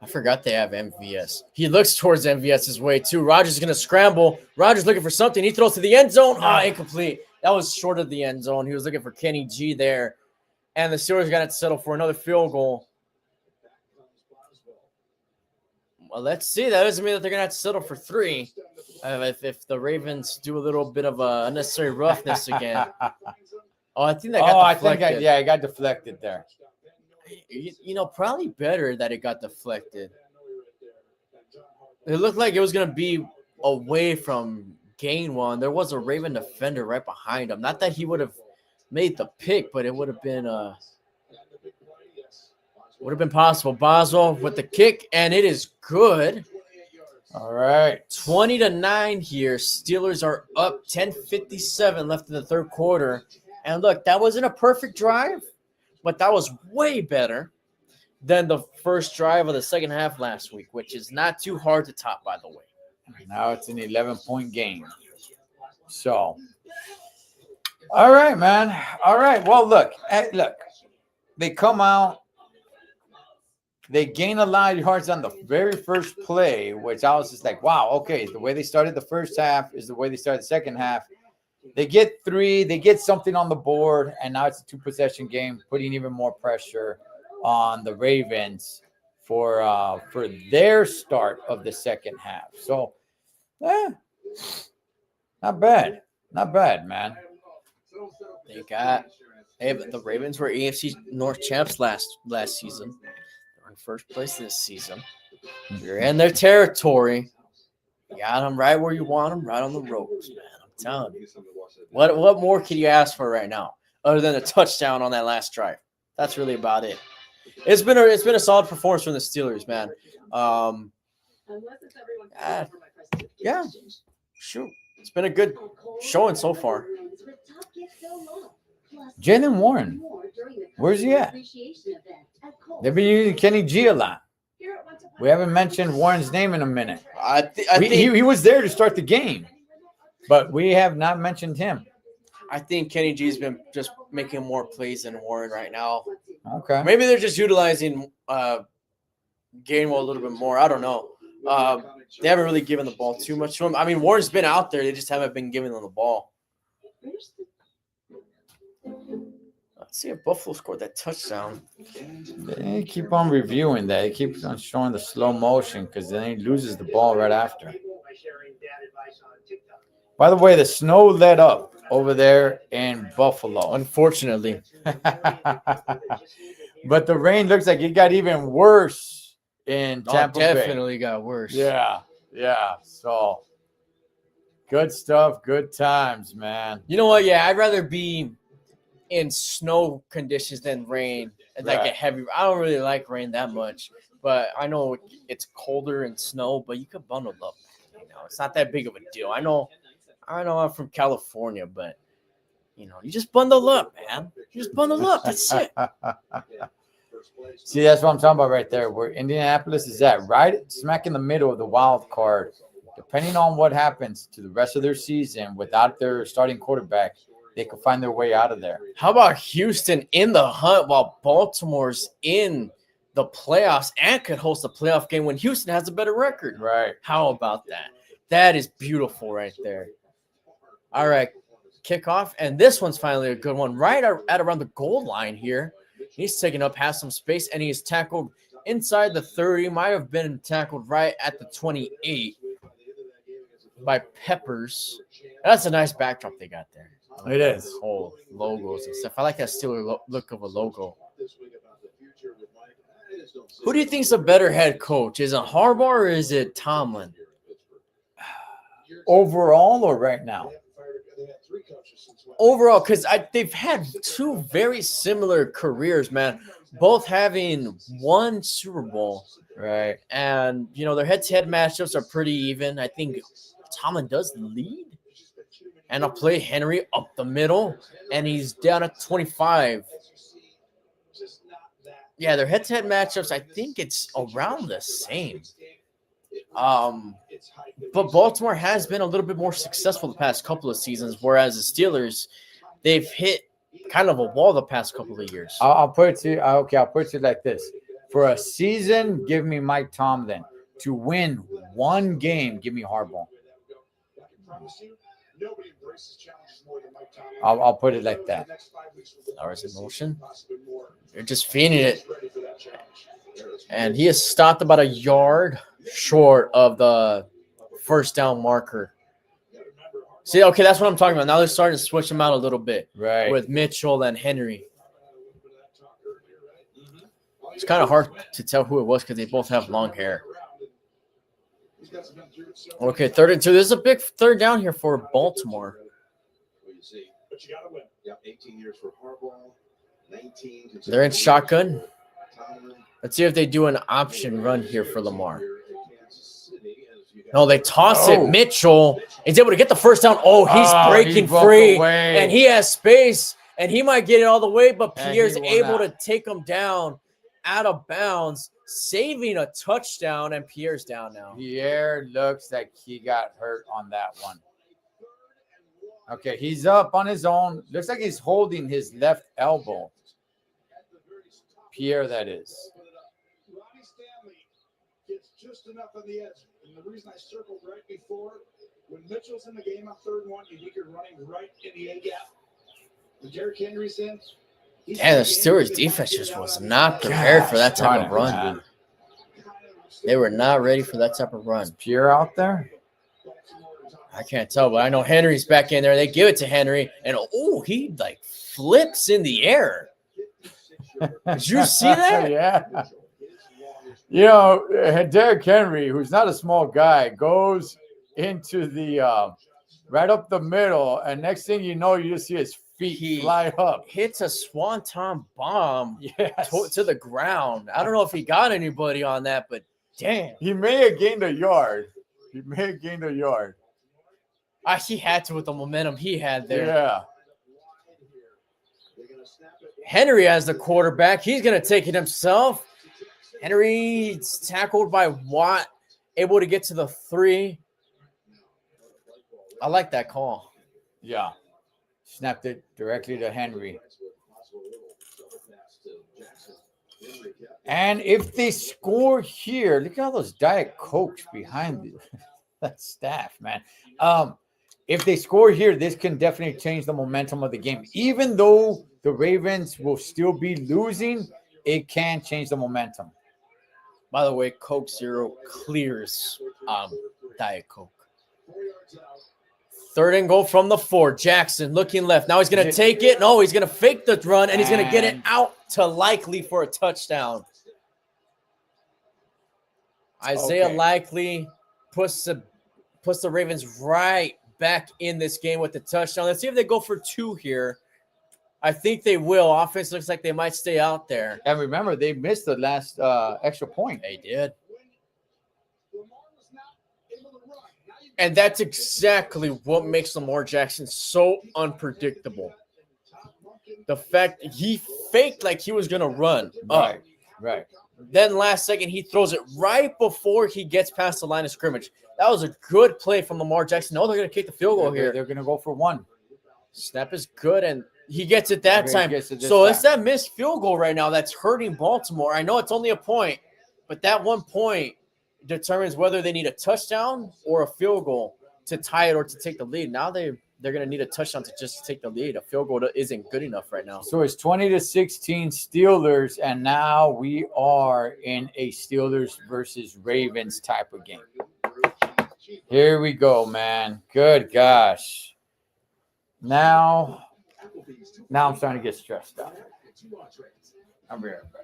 I forgot they have MVS. He looks towards MVS's way, too. Rodgers is going to scramble. Rodgers looking for something. He throws to the end zone. Incomplete. That was short of the end zone. He was looking for Kenny G there. And the Steelers got to settle for another field goal. Well, let's see. That doesn't mean that they're going to have to settle for 3. If the Ravens do a little bit of unnecessary roughness again. I think that got deflected. It got deflected there. Probably better that it got deflected. It looked like it was going to be away from Gainwell, and there was a Raven defender right behind him. Not that he would have made the pick, but it would have been possible. Boswell with the kick, and it is good. All right. 20-9 here. Steelers are up 10:57 left in the 3rd quarter. And look, that wasn't a perfect drive, but that was way better than the first drive of the second half last week, which is not too hard to top, by the way. Now it's an 11-point game. So, all right, man. All right. Well, look. They come out. They gain a lot of yards on the very first play, which I was just like, wow, okay. The way they started the first half is the way they started the second half. They get 3. They get something on the board, and now it's a 2-possession game, putting even more pressure on the Ravens for their start of the second half. So, not bad. Not bad, man. The Ravens were AFC North champs last season. They're in first place this season. You're in their territory. You got them right where you want them, right on the ropes, man. I'm telling you. What more can you ask for right now, other than a touchdown on that last drive? That's really about it. It's been a solid performance from the Steelers, man. Yeah, sure. It's been a good showing so far. Jalen Warren, where's he at? They've been using Kenny G a lot. We haven't mentioned Warren's name in a minute. I think he was there to start the game, but we have not mentioned him. I think Kenny G's been just making more plays than Warren right now. Okay. Maybe they're just utilizing Gainwell a little bit more. I don't know. They haven't really given the ball too much to him. I mean, Warren's been out there. They just haven't been giving them the ball. Let's see if Buffalo scored that touchdown. They keep on reviewing that. They keep on showing the slow motion because then he loses the ball right after. By the way, the snow let up over there in Buffalo. Unfortunately. But the rain looks like it got even worse in Tampa Bay. Definitely got worse. Yeah. So good stuff, good times, man. You know what? Yeah, I'd rather be in snow conditions than rain. And like a heavy. I don't really like rain that much, but I know it's colder and snow. But you could bundle up. You know, it's not that big of a deal. I know I'm from California, but you just bundle up, man. You just bundle up. That's it. See, that's what I'm talking about right there. Where Indianapolis is at, right smack in the middle of the wild card. Depending on what happens to the rest of their season without their starting quarterback, they can find their way out of there. How about Houston in the hunt while Baltimore's in the playoffs and could host a playoff game when Houston has a better record? Right. How about that? That is beautiful right there. All right, kickoff. And this one's finally a good one. Right at around the goal line here. He's taken up, has some space, and he's tackled inside the 30. Might have been tackled right at the 28 by Peppers. That's a nice backdrop they got there. It is. Whole logos and stuff. I like that Steeler look of a logo. Who do you think's a better head coach? Is it Harbaugh or is it Tomlin? Overall or right now? Overall, because they've had 2 very similar careers, man. Both having 1 Super Bowl. Right. And, their head-to-head matchups are pretty even. I think Tomlin does lead. And I'll play Henry up the middle, and he's down at 25. Yeah, their head-to-head matchups, I think it's around the same. But Baltimore has been a little bit more successful the past couple of seasons, whereas the Steelers, they've hit kind of a wall the past couple of years. I'll put it to you. Okay, I'll put it like this. For a season, give me Mike Tomlin. To win 1 game, give me Harbaugh. I'll put it like that. Flowers in motion. They're just feeding it. And he is stopped about a yard short of the first down marker. See, okay, that's what I'm talking about. Now they're starting to switch them out a little bit. Right. With Mitchell and Henry. It's kind of hard to tell who it was because they both have long hair. Okay, 3rd and 2. This is a big 3rd down here for Baltimore. They're in shotgun. Let's see if they do an option run here for Lamar. No, they toss it. Mitchell is able to get the first down. Oh, he's breaking free, and he has space, and he might get it all the way, but Pierre's able to take him down out of bounds, saving a touchdown, and Pierre's down now. Pierre looks like he got hurt on that one. Okay, he's up on his own. Looks like he's holding his left elbow. Pierre, that is. Ronnie Stanley gets just enough on the edge. And the reason I circled right before, when Mitchell's in the game on 3rd and 1, you think you're running right in the A gap. When Derrick Henry's in, Yeah, the Steelers defense just was not prepared for that type of run. Man. They were not ready for that type of run. Pierre out there? I can't tell, but I know Henry's back in there. They give it to Henry, and he like flips in the air. Did you see that? Yeah. You know, Derrick Henry, who's not a small guy, goes into the right up the middle, and next thing you know, you just see his feet fly up. Hits a swanton bomb Yes. to the ground. I don't know if he got anybody on that, but damn. He may have gained a yard. He had to with the momentum he had there. Yeah. Henry as the quarterback. He's going to take it himself. Henry's tackled by Watt, able to get to the 3. I like that call. Yeah. Snapped it directly to Henry. And if they score here, look at all those Diet Cokes behind that staff, man. If they score here, this can definitely change the momentum of the game. Even though the Ravens will still be losing, it can change the momentum. By the way, Coke Zero clears Diet Coke. 3rd and goal from the 4. Jackson looking left. Now he's going to take it. No, he's going to fake the run, and he's going to get it out to Likely for a touchdown. Isaiah Likely puts the Ravens right back in this game with the touchdown. Let's see if they go for 2 here. I think they will. Offense looks like they might stay out there. And remember, they missed the last extra point. They did. And that's exactly what makes Lamar Jackson so unpredictable. The fact that he faked like he was going to run up. Right. Then last second, he throws it right before he gets past the line of scrimmage. That was a good play from Lamar Jackson. No, they're going to kick the field goal here. They're going to go for 1. Snap is good, and he gets it that time. It's that missed field goal right now that's hurting Baltimore. I know it's only a point, but that 1 point determines whether they need a touchdown or a field goal to tie it or to take the lead. Now they're going to need a touchdown to just take the lead. A field goal isn't good enough right now. So it's 20-16 Steelers, and now we are in a Steelers versus Ravens type of game. Here we go, man. Good gosh. Now I'm starting to get stressed out. I'll be right back.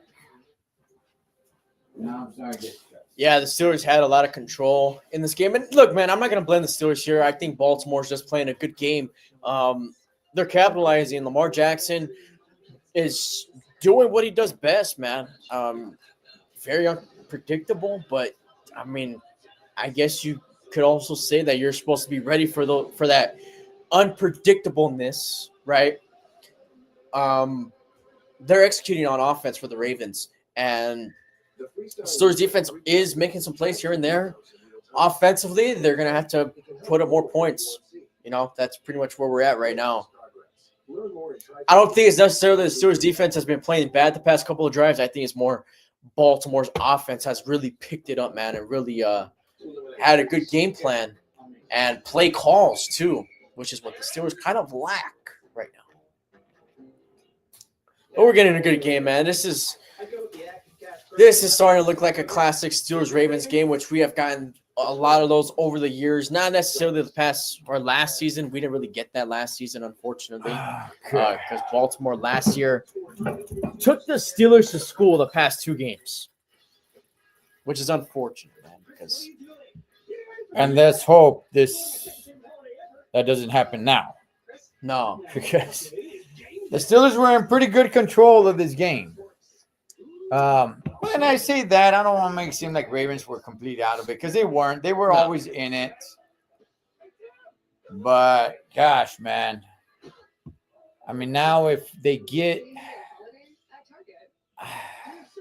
Now I'm starting to get stressed. Yeah, the Steelers had a lot of control in this game. And look, man, I'm not going to blame the Steelers here. I think Baltimore's just playing a good game. They're capitalizing. Lamar Jackson is doing what he does best, man. Very unpredictable, but, I mean, I guess you could also say that you're supposed to be ready for that unpredictableness, right? They're executing on offense for the Ravens, and the Steelers defense is making some plays here and there. Offensively, they're going to have to put up more points. You know, that's pretty much where we're at right now. I don't think it's necessarily the Steelers defense has been playing bad the past couple of drives. I think it's more Baltimore's offense has really picked it up, man, and really had a good game plan and play calls too, which is what the Steelers kind of lack right now. But we're getting a good game, man. This is starting to look like a classic Steelers-Ravens game, which we have gotten a lot of those over the years. Not necessarily the past or last season. We didn't really get that last season, unfortunately, because Baltimore last year took the Steelers to school the past 2 games, which is unfortunate, man. And let's hope that doesn't happen now. No, because the Steelers were in pretty good control of this game. When I say that, I don't want to make it seem like Ravens were completely out of it, because they weren't. They were always in it. But, gosh, man. I mean, now if they get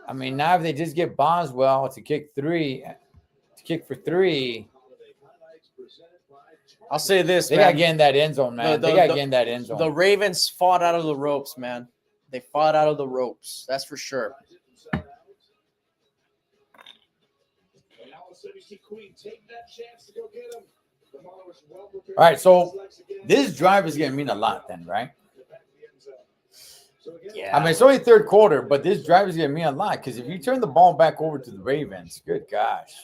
I mean, now if they just get Boswell to kick for three, I'll say this, they got to man. get in that end zone, man. They got to get in that end zone. The Ravens fought out of the ropes, man. They fought out of the ropes. That's for sure. All right, so this drive is going to mean a lot then, right? Yeah. I mean, it's only third quarter, but this drive is going to mean a lot because if you turn the ball back over to the Ravens, good gosh.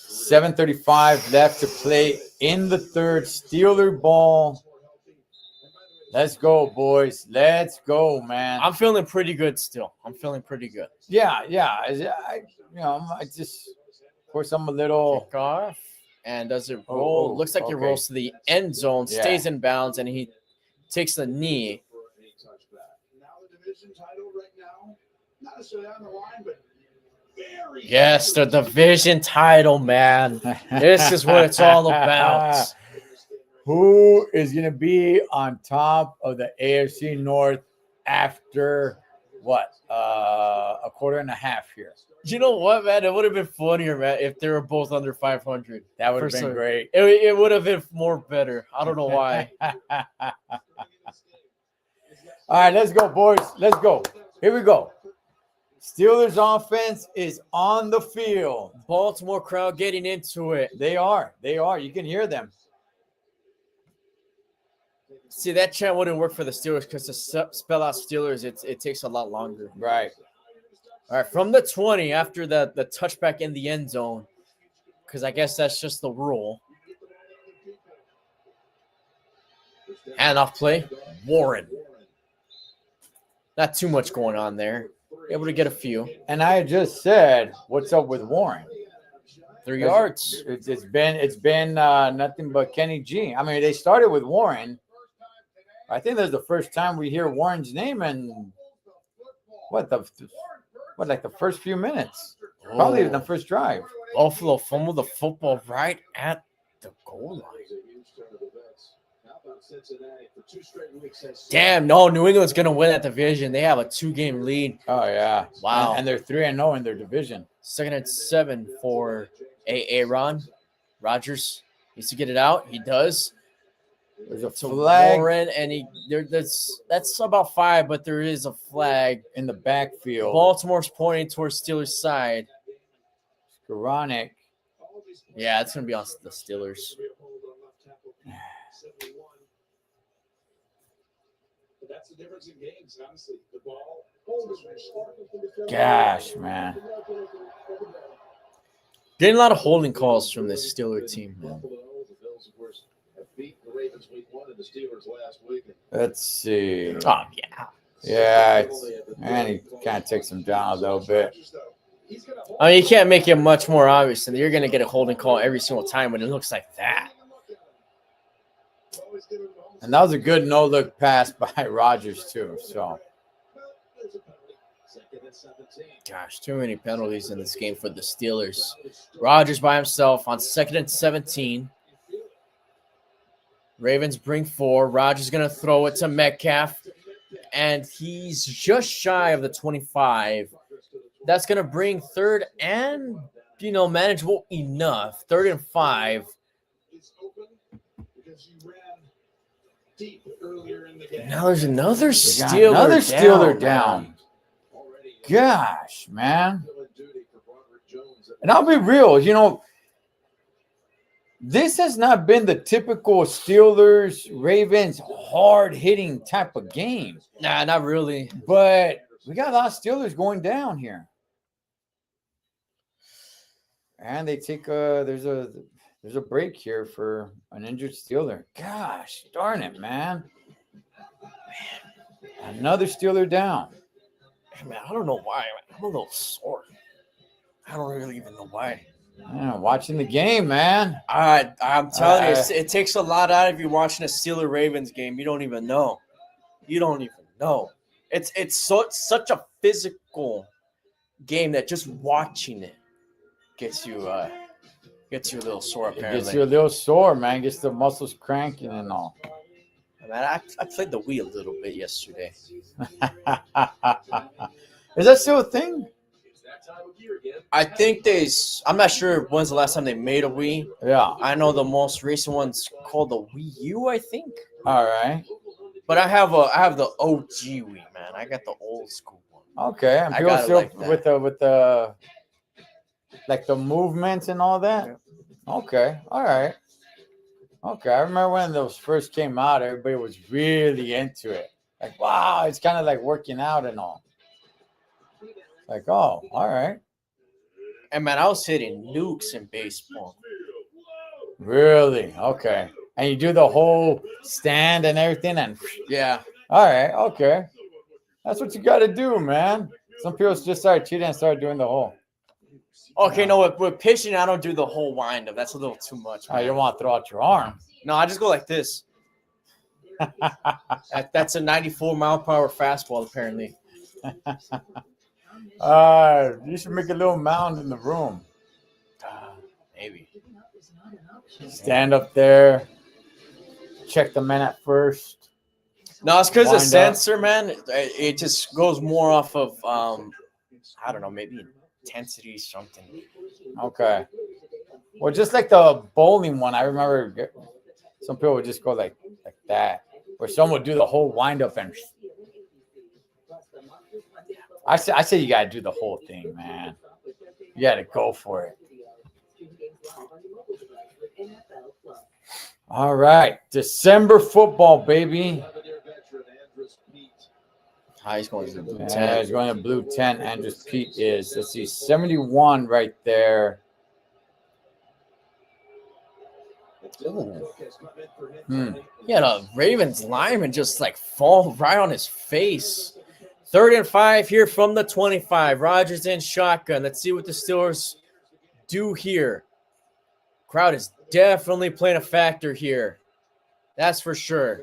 7:35 left to play in the third. Steeler ball. Let's go, boys. Let's go, man. I'm feeling pretty good still. I'm feeling pretty good. Yeah. I just, of course, I'm a little. Kick off. And does it roll? Looks like it rolls to the end zone, stays in bounds, and he takes the knee. Yes, the division title, man. This is what it's all about. Who is going to be on top of the AFC North after what? A quarter and a half here. You know what, man? It would have been funnier, man, if they were both under 500. That would have been great. It would have been more better. I don't know why. All right, let's go, boys. Let's go. Here we go. Steelers offense is on the field. Baltimore crowd getting into it. They are. You can hear them. See, that chant wouldn't work for the Steelers because to spell out Steelers, it takes a lot longer. Right. All right, from the 20 after the touchback in the end zone, because I guess that's just the rule. Handoff play, Warren. Not too much going on there. Able to get a few. And I just said, what's up with Warren? 3 yards. It's been nothing but Kenny G. I mean, they started with Warren. I think that's the first time we hear Warren's name in like the first few minutes. Probably even the first drive. Buffalo fumbled the football right at the goal line. Damn, no, New England's going to win that division. They have a 2-game lead. Oh, yeah. Wow. And they're 3-0 in their division. 2nd and 7 for Aaron Rodgers. Needs to get it out. He does. There's a flag. Warren, and that's about 5, but there is a flag in the backfield. Baltimore's pointing towards Steelers' side. Skoranek. Yeah, it's going to be on the Steelers. That's the difference in games, honestly. The ball. Gosh, man. Getting a lot of holding calls from this Steeler team, man. Let's see. Oh, yeah. Yeah, and he kind of takes him down a little bit. I mean, you can't make it much more obvious than you're going to get a holding call every single time when it looks like that. And that was a good no-look pass by Rodgers, too. So, gosh, too many penalties in this game for the Steelers. Rodgers by himself on 2nd and 17. Ravens bring 4. Rodgers going to throw it to Metcalf, and he's just shy of the 25. That's going to bring 3rd and, manageable enough. 3rd and 5. Now there's another Steeler down. Gosh, man. And I'll be real, this has not been the typical Steelers-Ravens hard-hitting type of game. Nah, not really. But we got a lot of Steelers going down here. And they take there's a break here for an injured Steeler. Gosh, darn it, man. Another Steeler down. Man, I don't know why. I'm a little sore. I don't really even know why. Yeah, watching the game, man. I'm telling you, it takes a lot out of you watching a Steeler-Ravens game. You don't even know. It's such a physical game that just watching it gets you a little sore. Apparently, It gets you a little sore, man. Gets the muscles cranking and all. man. I played the Wii a little bit yesterday. Is that still a thing? I think I'm not sure when's the last time they made a Wii. Yeah. I know the most recent one's called the Wii U, I think. All right. But I have the OG Wii, man. I got the old school one. Okay. And I people got it still like that. with the like the movements and all that. Okay. All right. Okay. I remember when those first came out, everybody was really into it. Like, wow, it's kind of like working out and all. Like, oh, all right. And man, I was hitting nukes in baseball. Really? Okay. And you do the whole stand and everything, and Yeah. all right, okay. That's what you got to do, man. Some people just start cheating and start doing the whole. Okay, no, with pitching, I don't do the whole wind up. That's a little too much. Oh, Man. you don't want to throw out your arm. No, I just go like this. That's a 94-mile-per-hour fastball, apparently. You should make a little mound in the room. Maybe. Stand up there. Check the man at first. No, it's because the Wind up. sensor, man, it just goes more off of, I don't know, maybe intensity, something. Okay. Well, just like the bowling one, I remember some people would just go like that, or some would do the whole wind up and. I say you gotta do the whole thing, man. You gotta go for it. All right, December football, baby. He's going to the blue Yeah, 10. he's going to blue 10. Andrews Pete is, let's see, 71 right there. He had a Ravens lineman just like fall right on his face. 3rd and 5 here from the 25. Rodgers in shotgun. Let's see what the Steelers do here. Crowd is definitely playing a factor here. That's for sure.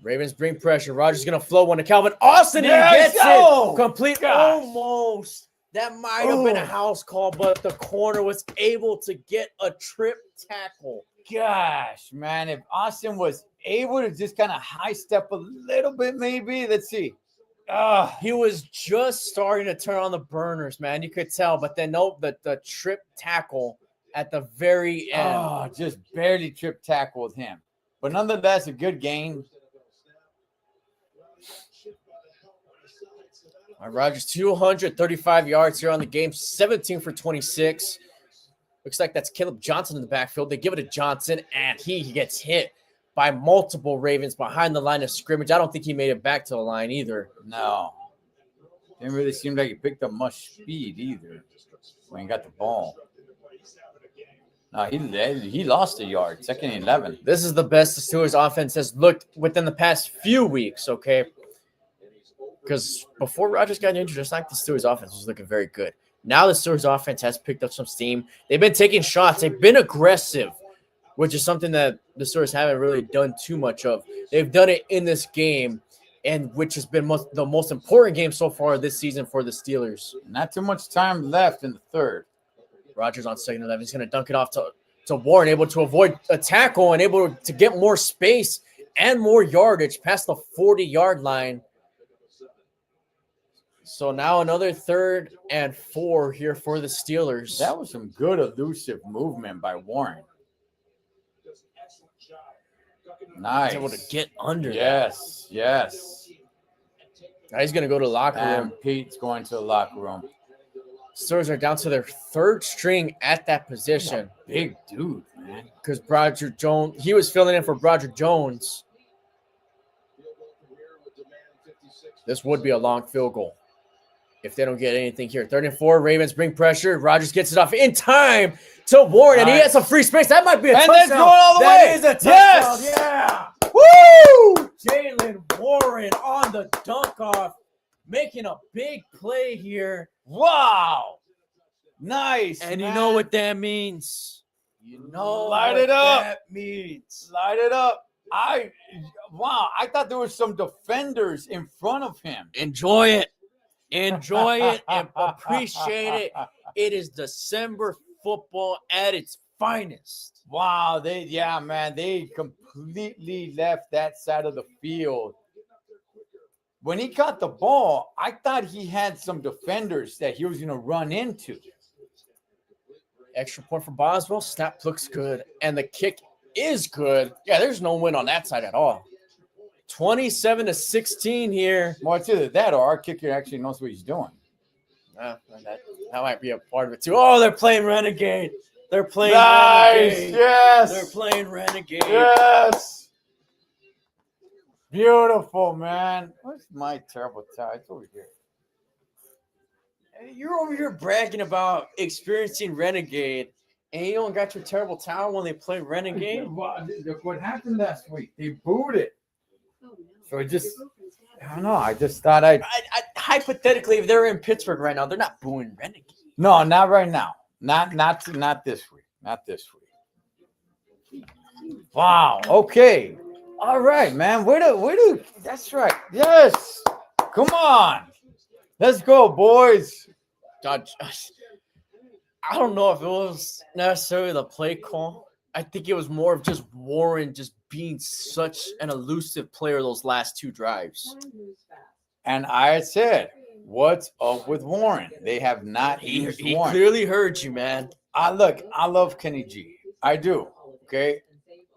Ravens bring pressure. Rodgers going to flow one to Calvin Austin. And he gets it. Complete. Gosh. Almost. That might have been a house call, but the corner was able to get a trip tackle. Gosh, man, if Austin was able to just kind of high step a little bit, maybe. Let's see. He was just starting to turn on the burners, man. You could tell, but then nope, the trip tackle at the very end. Just barely trip tackled him. But nonetheless, a good game. All right, Rodgers, 235 yards here on the game, 17 for 26. Looks like that's Caleb Johnson in the backfield. They give it to Johnson, and he gets hit by multiple Ravens behind the line of scrimmage. I don't think he made it back to the line either. No. Didn't really seem like he picked up much speed either when he got the ball. No, he lost a yard, 2nd and 11. This is the best the Steelers offense has looked within the past few weeks, okay? Because before Rodgers got injured, it's like the Steelers offense was looking very good. Now the Steelers offense has picked up some steam. They've been taking shots. They've been aggressive, which is something that the Steelers haven't really done too much of. They've done it in this game, and which has been the most important game so far this season for the Steelers. Not too much time left in the third. Rodgers on 2nd and 11. He's going to dunk it off to Warren, able to avoid a tackle and able to get more space and more yardage past the 40-yard line. So now another 3rd and 4 here for the Steelers. That was some good elusive movement by Warren. Nice. He's able to get under Yes. Now he's going to go to the locker room. And Pete's going to the locker room. Steelers are down to their 3rd string at that position. Big dude, man. Because Broderick Jones, he was filling in for Broderick Jones. This would be a long field goal if they don't get anything here. 3rd and 4, Ravens bring pressure. Rodgers gets it off in time to Warren, and he has some free space. That might be a touchdown. And that's going all the way. That is a touchdown. Yes. Yeah. Woo! Jalen Warren on the dunk off, making a big play here. Wow. Nice. And man. you know what that means. You know Light what it up. that means. Light it up. I thought there were some defenders in front of him. Enjoy it. Enjoy it and appreciate it. It is December football at its finest. Wow, they completely left that side of the field. When he caught the ball, I thought he had some defenders that he was going to run into. Extra point for Boswell. Snap looks good. And the kick is good. Yeah, there's no win on that side at all. 27-16 here. Well, it's either that or our kicker actually knows what he's doing. That might be a part of it too. Oh, they're playing Renegade. They're playing Nice. Renegade. Yes. They're playing Renegade. Yes. Beautiful, man. Where's my terrible tie? It's over here. Hey, you're over here bragging about experiencing Renegade, and you don't got your terrible towel when they play Renegade? Look what happened last week. They booed it. So I don't know. I just thought I hypothetically, if they're in Pittsburgh right now, they're not booing Renegade. No, not right now. Not this week. Not this week. Wow. Okay. All right, man. Where do? That's right. Yes. Come on. Let's go, boys. I don't know if it was necessarily the play call. I think it was more of just Warren just being such an elusive player those last two drives. And I had said, what's up with Warren? They have not used He Warren. clearly heard you, man. I love Kenny G. I do. Okay.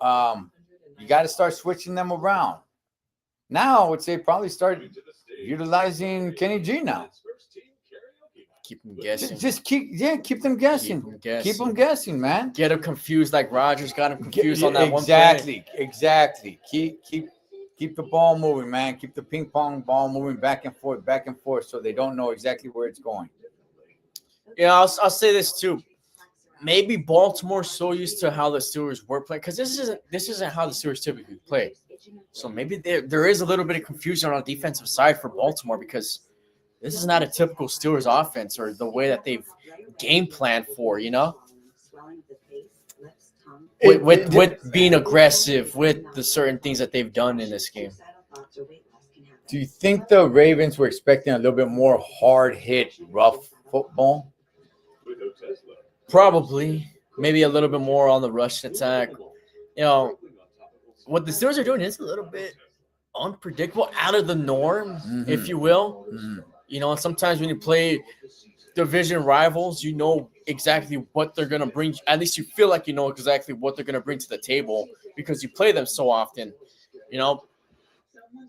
You got to start switching them around. Now I would say probably start utilizing Kenny G now. Keep them guessing. Just keep them guessing. Keep them guessing, man. Get them confused like Rodgers got him confused on that one play. Exactly. Keep the ball moving, man. Keep the ping pong ball moving back and forth, so they don't know exactly where it's going. Yeah, I'll say this too. Maybe Baltimore's so used to how the Steelers were playing, because this isn't how the Steelers typically play. So maybe there is a little bit of confusion on the defensive side for Baltimore, because this is not a typical Steelers offense or the way that they've game planned for, you know? With being aggressive, with the certain things that they've done in this game. Do you think the Ravens were expecting a little bit more hard-hit, rough football? Probably. Maybe a little bit more on the rush attack. You know, what the Steelers are doing is a little bit unpredictable, out of the norm, if you will. Mm-hmm. You know, and sometimes when you play division rivals, you know exactly what they're going to bring. At least you feel like you know exactly what they're going to bring to the table because you play them so often. You know,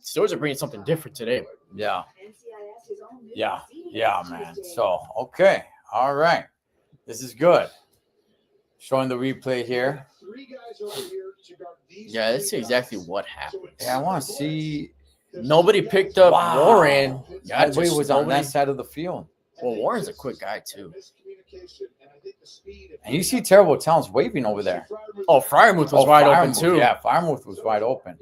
Steelers are bringing something different today. Yeah, man. So, okay. All right. This is good. Showing the replay here. Yeah, that's exactly what happened. Yeah, I want to see. Nobody picked up Warren. Yeah, he was on that side of the field. Well, Warren's a quick guy, too. And you see Terrible Towns waving over there. Oh, Fryermuth was wide open, too. Yeah, Fryermuth was wide open.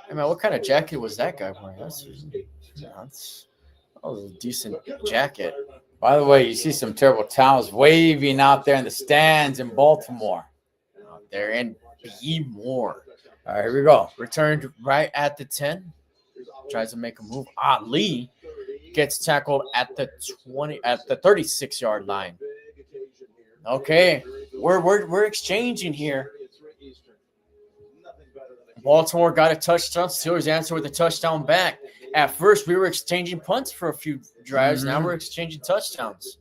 I mean, what kind of jacket was that guy wearing? That was a decent jacket. By the way, you see some Terrible Towns waving out there in the stands in Baltimore. Out there, and be more. All right, here we go. Returned right at the 10. Tries to make a move. Ali gets tackled at the 36-yard line. Okay, we're exchanging here. Baltimore got a touchdown. Steelers answer with a touchdown back. At first, we were exchanging punts for a few drives. Now we're exchanging touchdowns.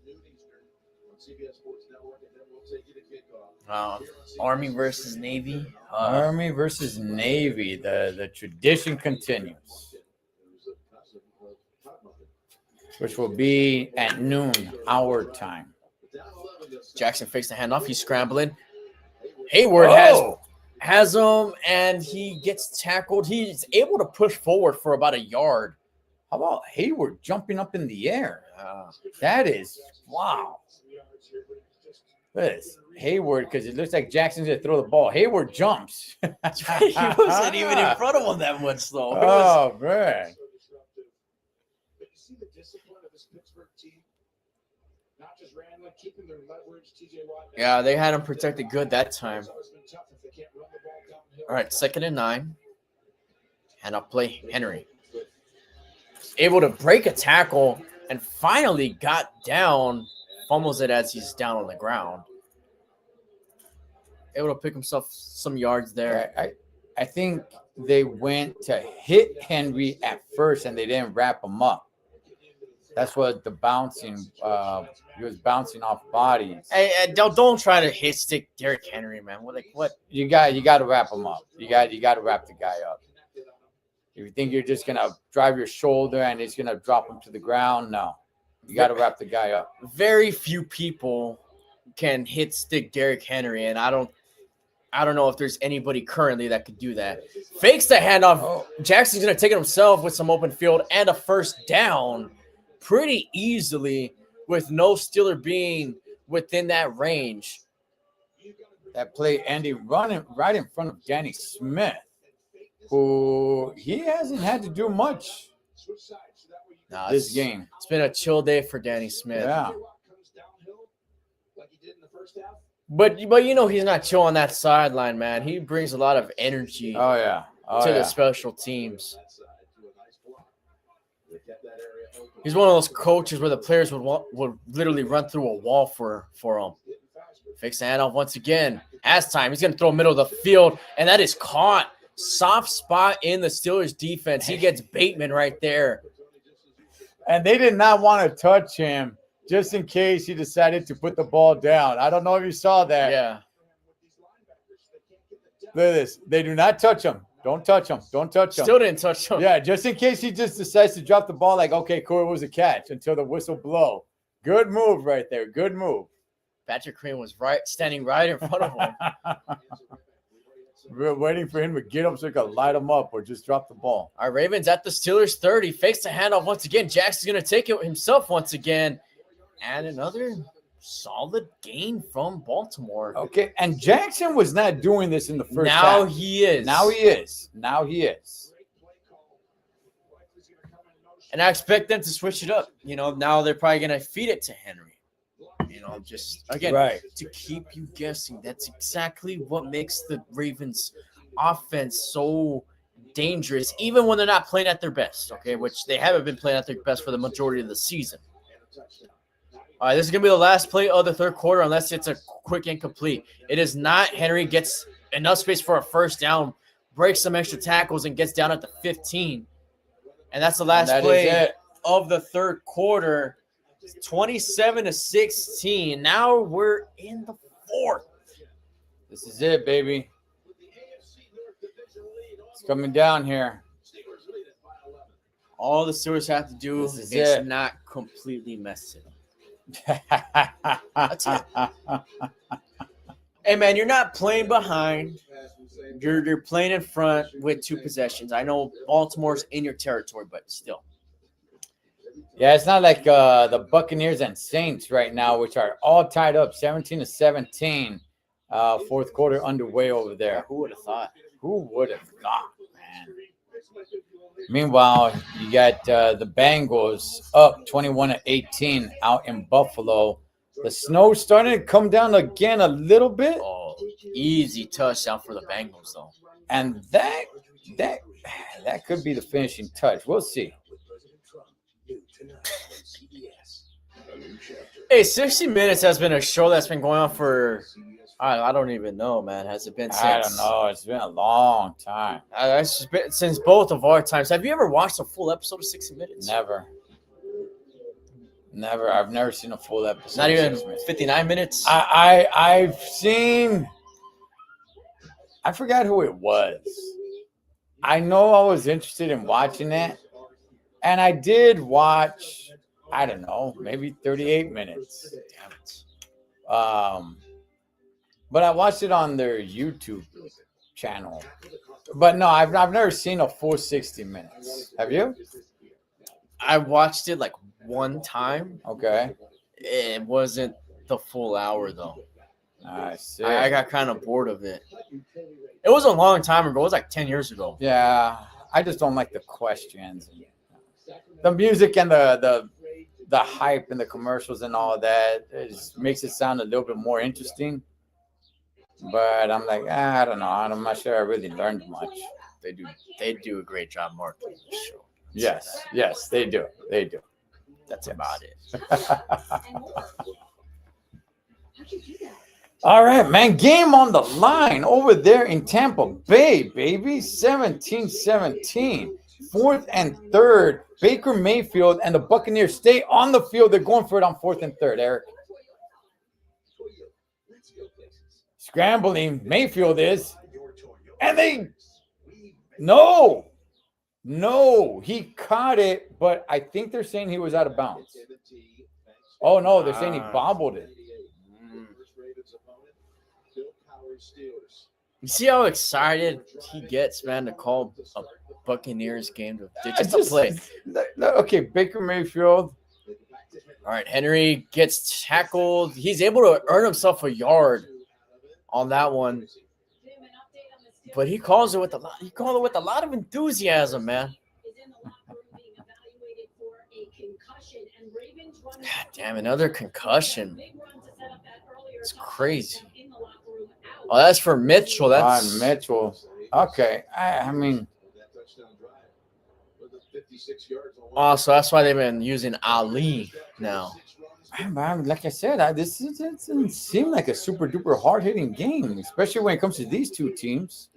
Army versus Navy. Army versus Navy. The tradition continues, which will be at noon, our time. Jackson fakes the handoff. He's scrambling. Hayward has him, and he gets tackled. He's able to push forward for about a yard. How about Hayward jumping up in the air? That is, wow. This Hayward, because it looks like Jackson's going to throw the ball. Hayward jumps. He wasn't even in front of him that much, though. Oh, man. Yeah, they had him protected good that time. All right, 2nd and 9. And I'll play Henry. Able to break a tackle and finally got down fumbles it as he's down on the ground. Able to pick himself some yards there. I think they went to hit Henry at first and they didn't wrap him up. That's what the bouncing. He was bouncing off bodies. Hey, don't try to hit stick Derrick Henry, man. What? You got to wrap him up. You got to wrap the guy up. If you think you're just gonna drive your shoulder and it's gonna drop him to the ground, no. You got to wrap the guy up. Very few people can hit stick Derrick Henry, and I don't know if there's anybody currently that could do that. Fakes the handoff. Oh. Jackson's gonna take it himself with some open field and a first down pretty easily, with no Steeler being within that range. That play, Andy running right in front of Danny Smith, who he hasn't had to do much this game. It's been a chill day for Danny Smith. Yeah. But he's not chill on that sideline, man. He brings a lot of energy to the special teams. He's one of those coaches where the players would literally run through a wall for him. Fakes the handoff once again. Has time. He's going to throw middle of the field, and that is caught. Soft spot in the Steelers defense. He gets Bateman right there. And they did not want to touch him just in case he decided to put the ball down. I don't know if you saw that. Yeah. Look at this. They do not touch him. Don't touch him. Don't touch him. Still didn't touch him. Yeah, just in case he just decides to drop the ball like, okay, cool, it was a catch until the whistle blow. Good move right there. Good move. Patrick Queen was standing right in front of him. We're waiting for him to get him so he can light him up or just drop the ball. All right, Ravens at the Steelers 30. Fakes the handoff once again. Jackson's going to take it himself once again. And another solid gain from Baltimore. Okay, and Jackson was not doing this in the first Now half. he is. Now he is. Now he is. And I expect them to switch it up. Now they're probably going to feed it to Henry. Just, again, Right. to keep you guessing. That's exactly what makes the Ravens offense so dangerous, even when they're not playing at their best, okay, which they haven't been playing at their best for the majority of the season. All right, this is going to be the last play of the third quarter unless it's a quick incomplete. It is not. Henry gets enough space for a first down, breaks some extra tackles, and gets down at the 15. And that's the last play of the third quarter. 27-16. Now we're in the fourth. This is it, baby. It's coming down here. All the Steelers have to do is not completely mess it up. That's it. Hey, man, you're not playing behind. You're playing in front with 2 possessions. I know Baltimore's in your territory, but still. Yeah, it's not like the Buccaneers and Saints right now, which are all tied up 17-17. Fourth quarter underway over there. Who would have thought? Who would have thought, man? Meanwhile, you got the Bengals up 21-18 out in Buffalo. The snow starting to come down again a little bit. Oh, easy touchdown for the Bengals, though. And that could be the finishing touch. We'll see. Hey, 60 Minutes has been a show that's been going on for, I don't even know, man. Has it been since? I don't know. It's been a long time. It's been since both of our times. Have you ever watched a full episode of 60 Minutes? Never. I've never seen a full episode. Not even 59 minutes? I've seen. I forgot who it was. I know I was interested in watching it. And I did watch, I don't know, maybe 38 minutes. Damn it. But I watched it on their YouTube channel. But no, I've never seen a full 60 minutes. Have you? I watched it like one time. Okay. It wasn't the full hour, though. I see. I got kind of bored of it. It was a long time ago. It was like 10 years ago. Yeah, I just don't like the questions. The music and the hype and the commercials and all that, it just makes it sound a little bit more interesting. But I'm like, I don't know. I'm not sure I really learned much. They do a great job marketing the show. Yes, they do. That's about it. All right, man. Game on the line over there in Tampa Bay, baby. 17-17. 4th and 3rd. Baker Mayfield and the Buccaneers stay on the field. They're going for it on 4th and 3rd, Eric. Scrambling. Mayfield is. And they. No. He caught it, but I think they're saying he was out of bounds. Oh, no. They're saying he bobbled it. You see how excited he gets, man, to call a Buccaneers game just to play. Okay, Baker Mayfield. All right, Henry gets tackled. He's able to earn himself a yard on that one. But he calls it with a lot. He called it with a lot of enthusiasm, man. God damn, another concussion. It's crazy. Oh, that's for Mitchell. That's Mitchell. Okay, I mean. Oh, so that's why they've been using Ali now. Like I said, this doesn't seem like a super duper hard hitting game, especially when it comes to these two teams.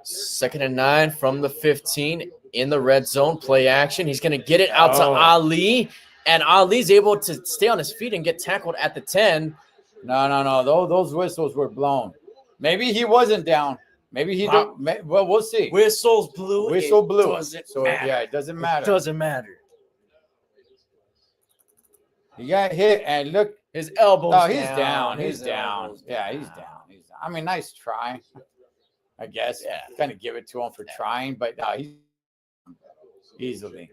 2nd and 9 from the 15 in the red zone. Play action. He's going to get it out to Ali, and Ali's able to stay on his feet and get tackled at the 10. No. Those whistles were blown. Maybe he wasn't down. Maybe he don't. Well, we'll see. Whistles blew. Whistle blew. So yeah, it doesn't matter. It doesn't matter. He got hit, and look, his elbows. Oh, he's down. He's down. Yeah, he's down. I mean, nice try, I guess. Yeah. Kind of give it to him for trying, but he's easily.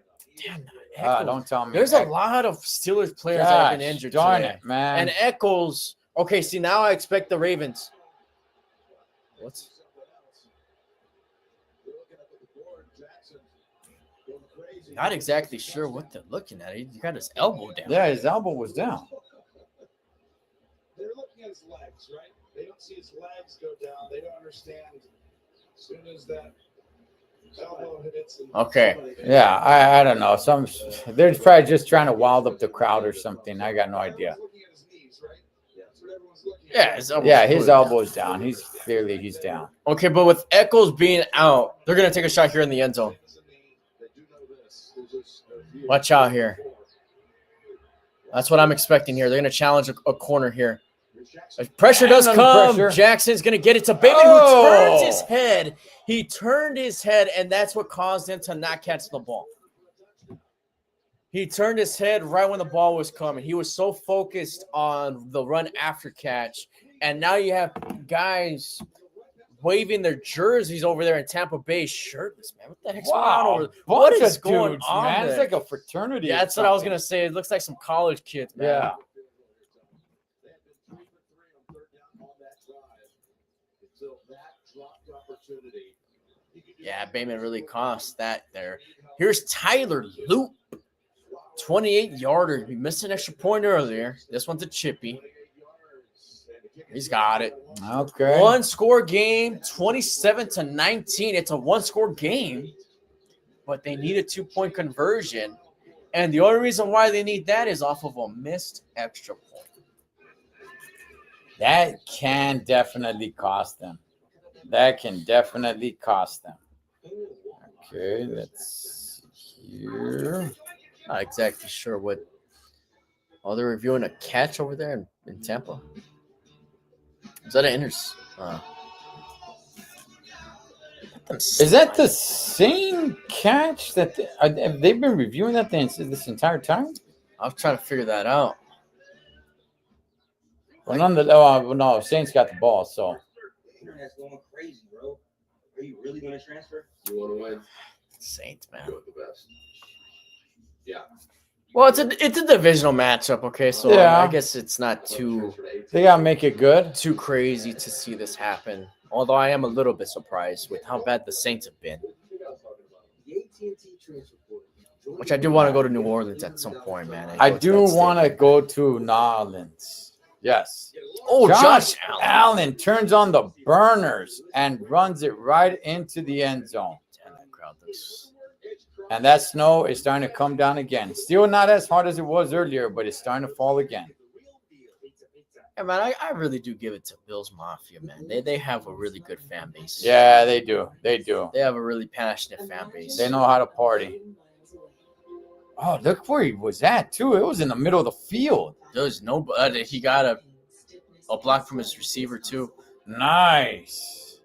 Damn, don't tell me. There's a lot of Steelers players that have been injured darn today. it, man. And Eccles. Okay, see, now I expect the Ravens. What? Not exactly sure what they're looking at. He got his elbow down. Yeah, his elbow was down. They're looking at his legs, right? They don't see his legs go down. They don't understand as soon as that elbow hits. Okay. Yeah, I don't know. They're probably just trying to wild up the crowd or something. I got no idea. Yeah, his elbow is down. He's down. Okay, but with Eccles being out, they're gonna take a shot here in the end zone. Watch out here. That's what I'm expecting here. They're going to challenge a corner here. Pressure does come. Pressure. Jackson's going to get it to Bateman, who turns his head. He turned his head, and that's what caused him to not catch the ball. He turned his head right when the ball was coming. He was so focused on the run after catch. And now you have guys waving their jerseys over there in Tampa Bay shirtless, man. What the heck's going on over there? What is going on, man? there? It's like a fraternity. Yeah, that's what I was going to say. It looks like some college kids, man. Yeah. Yeah, Bateman really cost that there. Here's Tyler Loop. 28-yarder. He missed an extra point earlier. This one's a chippy. He's got it. Okay. One-score game, 27-19. It's a one-score game, but they need a two-point conversion. And the only reason why they need that is off of a missed extra point. That can definitely cost them. Okay, let's see here. Not exactly sure what. Oh, they're reviewing a catch over there in Tampa. Is that an interception? Is that the same catch that have they been reviewing that this entire time? I was trying to figure that out. Well, no, Saints got the ball, so. Internet's going crazy, bro. Are you really going to transfer? You want to win? Saints, man. Go with the best. Yeah. Well, it's a divisional matchup, okay? So yeah. I guess it's not too. They gotta make it good. Too crazy to see this happen. Although I am a little bit surprised with how bad the Saints have been. Which I do want to go to New Orleans at some point, man. I do want to go to New Orleans. Yes. Oh, Josh Allen turns on the burners and runs it right into the end zone. Damn, that crowd looks... And that snow is starting to come down again. Still not as hard as it was earlier, but it's starting to fall again. Yeah, man, I really do give it to Bills Mafia, man. They have a really good fan base. Yeah, they do. They do. They have a really passionate fan base. They know how to party. Oh, look where he was at, too. It was in the middle of the field. There's no, he got a block from his receiver too. Nice.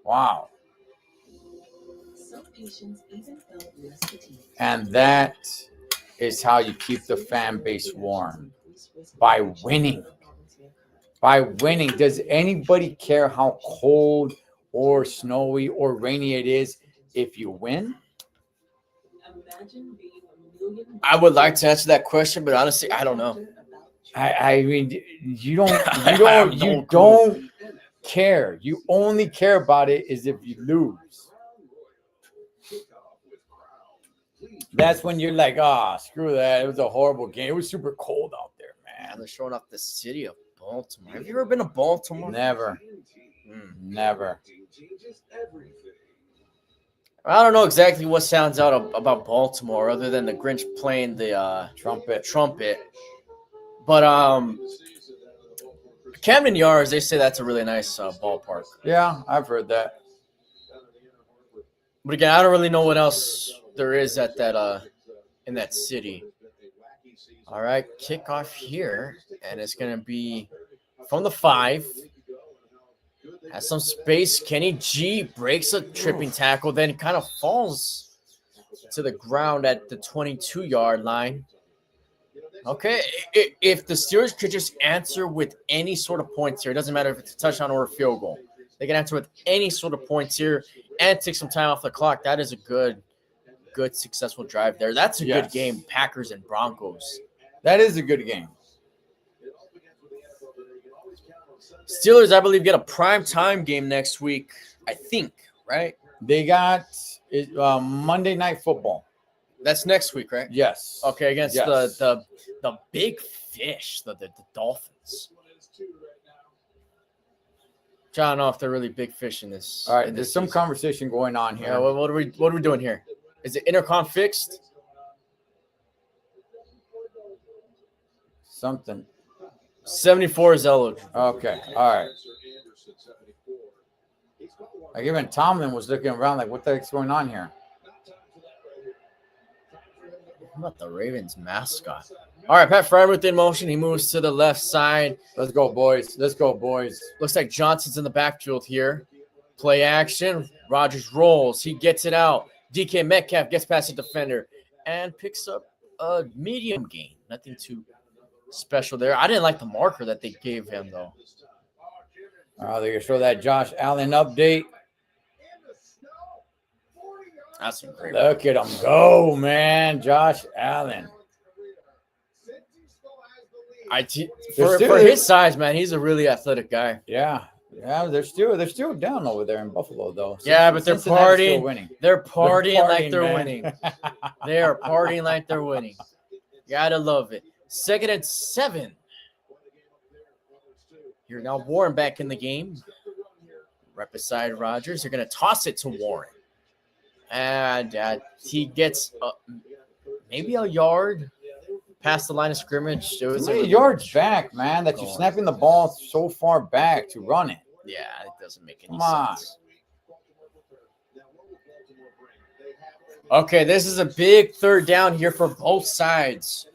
Wow. And that is how you keep the fan base warm. By winning. By winning. Does anybody care how cold or snowy or rainy it is if you win? I would like to answer that question, but honestly, I don't know. I mean, you don't care. You only care about it is if you lose. That's when you're like, screw that. It was a horrible game. It was super cold out there, Man, man. they're showing off the city of Baltimore. Have you ever been to Baltimore? Never. Never. I don't know exactly what sounds out about Baltimore other than the Grinch playing the trumpet. But Camden Yards, they say that's a really nice ballpark. Yeah, I've heard that. But again, I don't really know what else there is at that in that city. All right, kickoff here, and it's gonna be from the 5. Has some space. Kenny G breaks a tripping tackle, then kind of falls to the ground at the 22-yard line. Okay, if the Steelers could just answer with any sort of points here, it doesn't matter if it's a touchdown or a field goal. They can answer with any sort of points here and take some time off the clock. That is a good, successful drive there. That's a good game, Packers and Broncos. That is a good game. Steelers, I believe, get a prime time game next week, I think, right? They got Monday Night Football. That's next week, right? Yes. Okay, against Yes. the big fish, the Dolphins. I don't know if they're really big fish in this. All right, there's some conversation going on here. Yeah, what are we doing here? Is it intercom fixed? Something. 74 is eligible. Okay. All right. Like even Tomlin was looking around like, what the heck's going on here? How about the Ravens mascot? All right, Pat Fryermuth in motion. He moves to the left side. Let's go, boys. Let's go, boys. Looks like Johnson's in the backfield here. Play action. Rodgers rolls. He gets it out. DK Metcalf gets past the defender and picks up a medium gain. Nothing too special there. I didn't like the marker that they gave him, though. They're going to show that Josh Allen update. That's a great. Look at him go, man. Josh Allen. For his size, man, he's a really athletic guy. Yeah. Yeah, they're still down over there in Buffalo, though. Yeah, but they're partying. Winning. They're partying like they're man. winning. They are partying like they're winning. Gotta love it. 2nd and 7. Here now, Warren back in the game. Right beside Rodgers. They're gonna toss it to Warren, and he gets maybe a yard past the line of scrimmage. It was many yards back, man, that you're snapping the ball so far back to run it. Yeah, it doesn't make any Come sense. Okay, this is a big 3rd down here for both sides.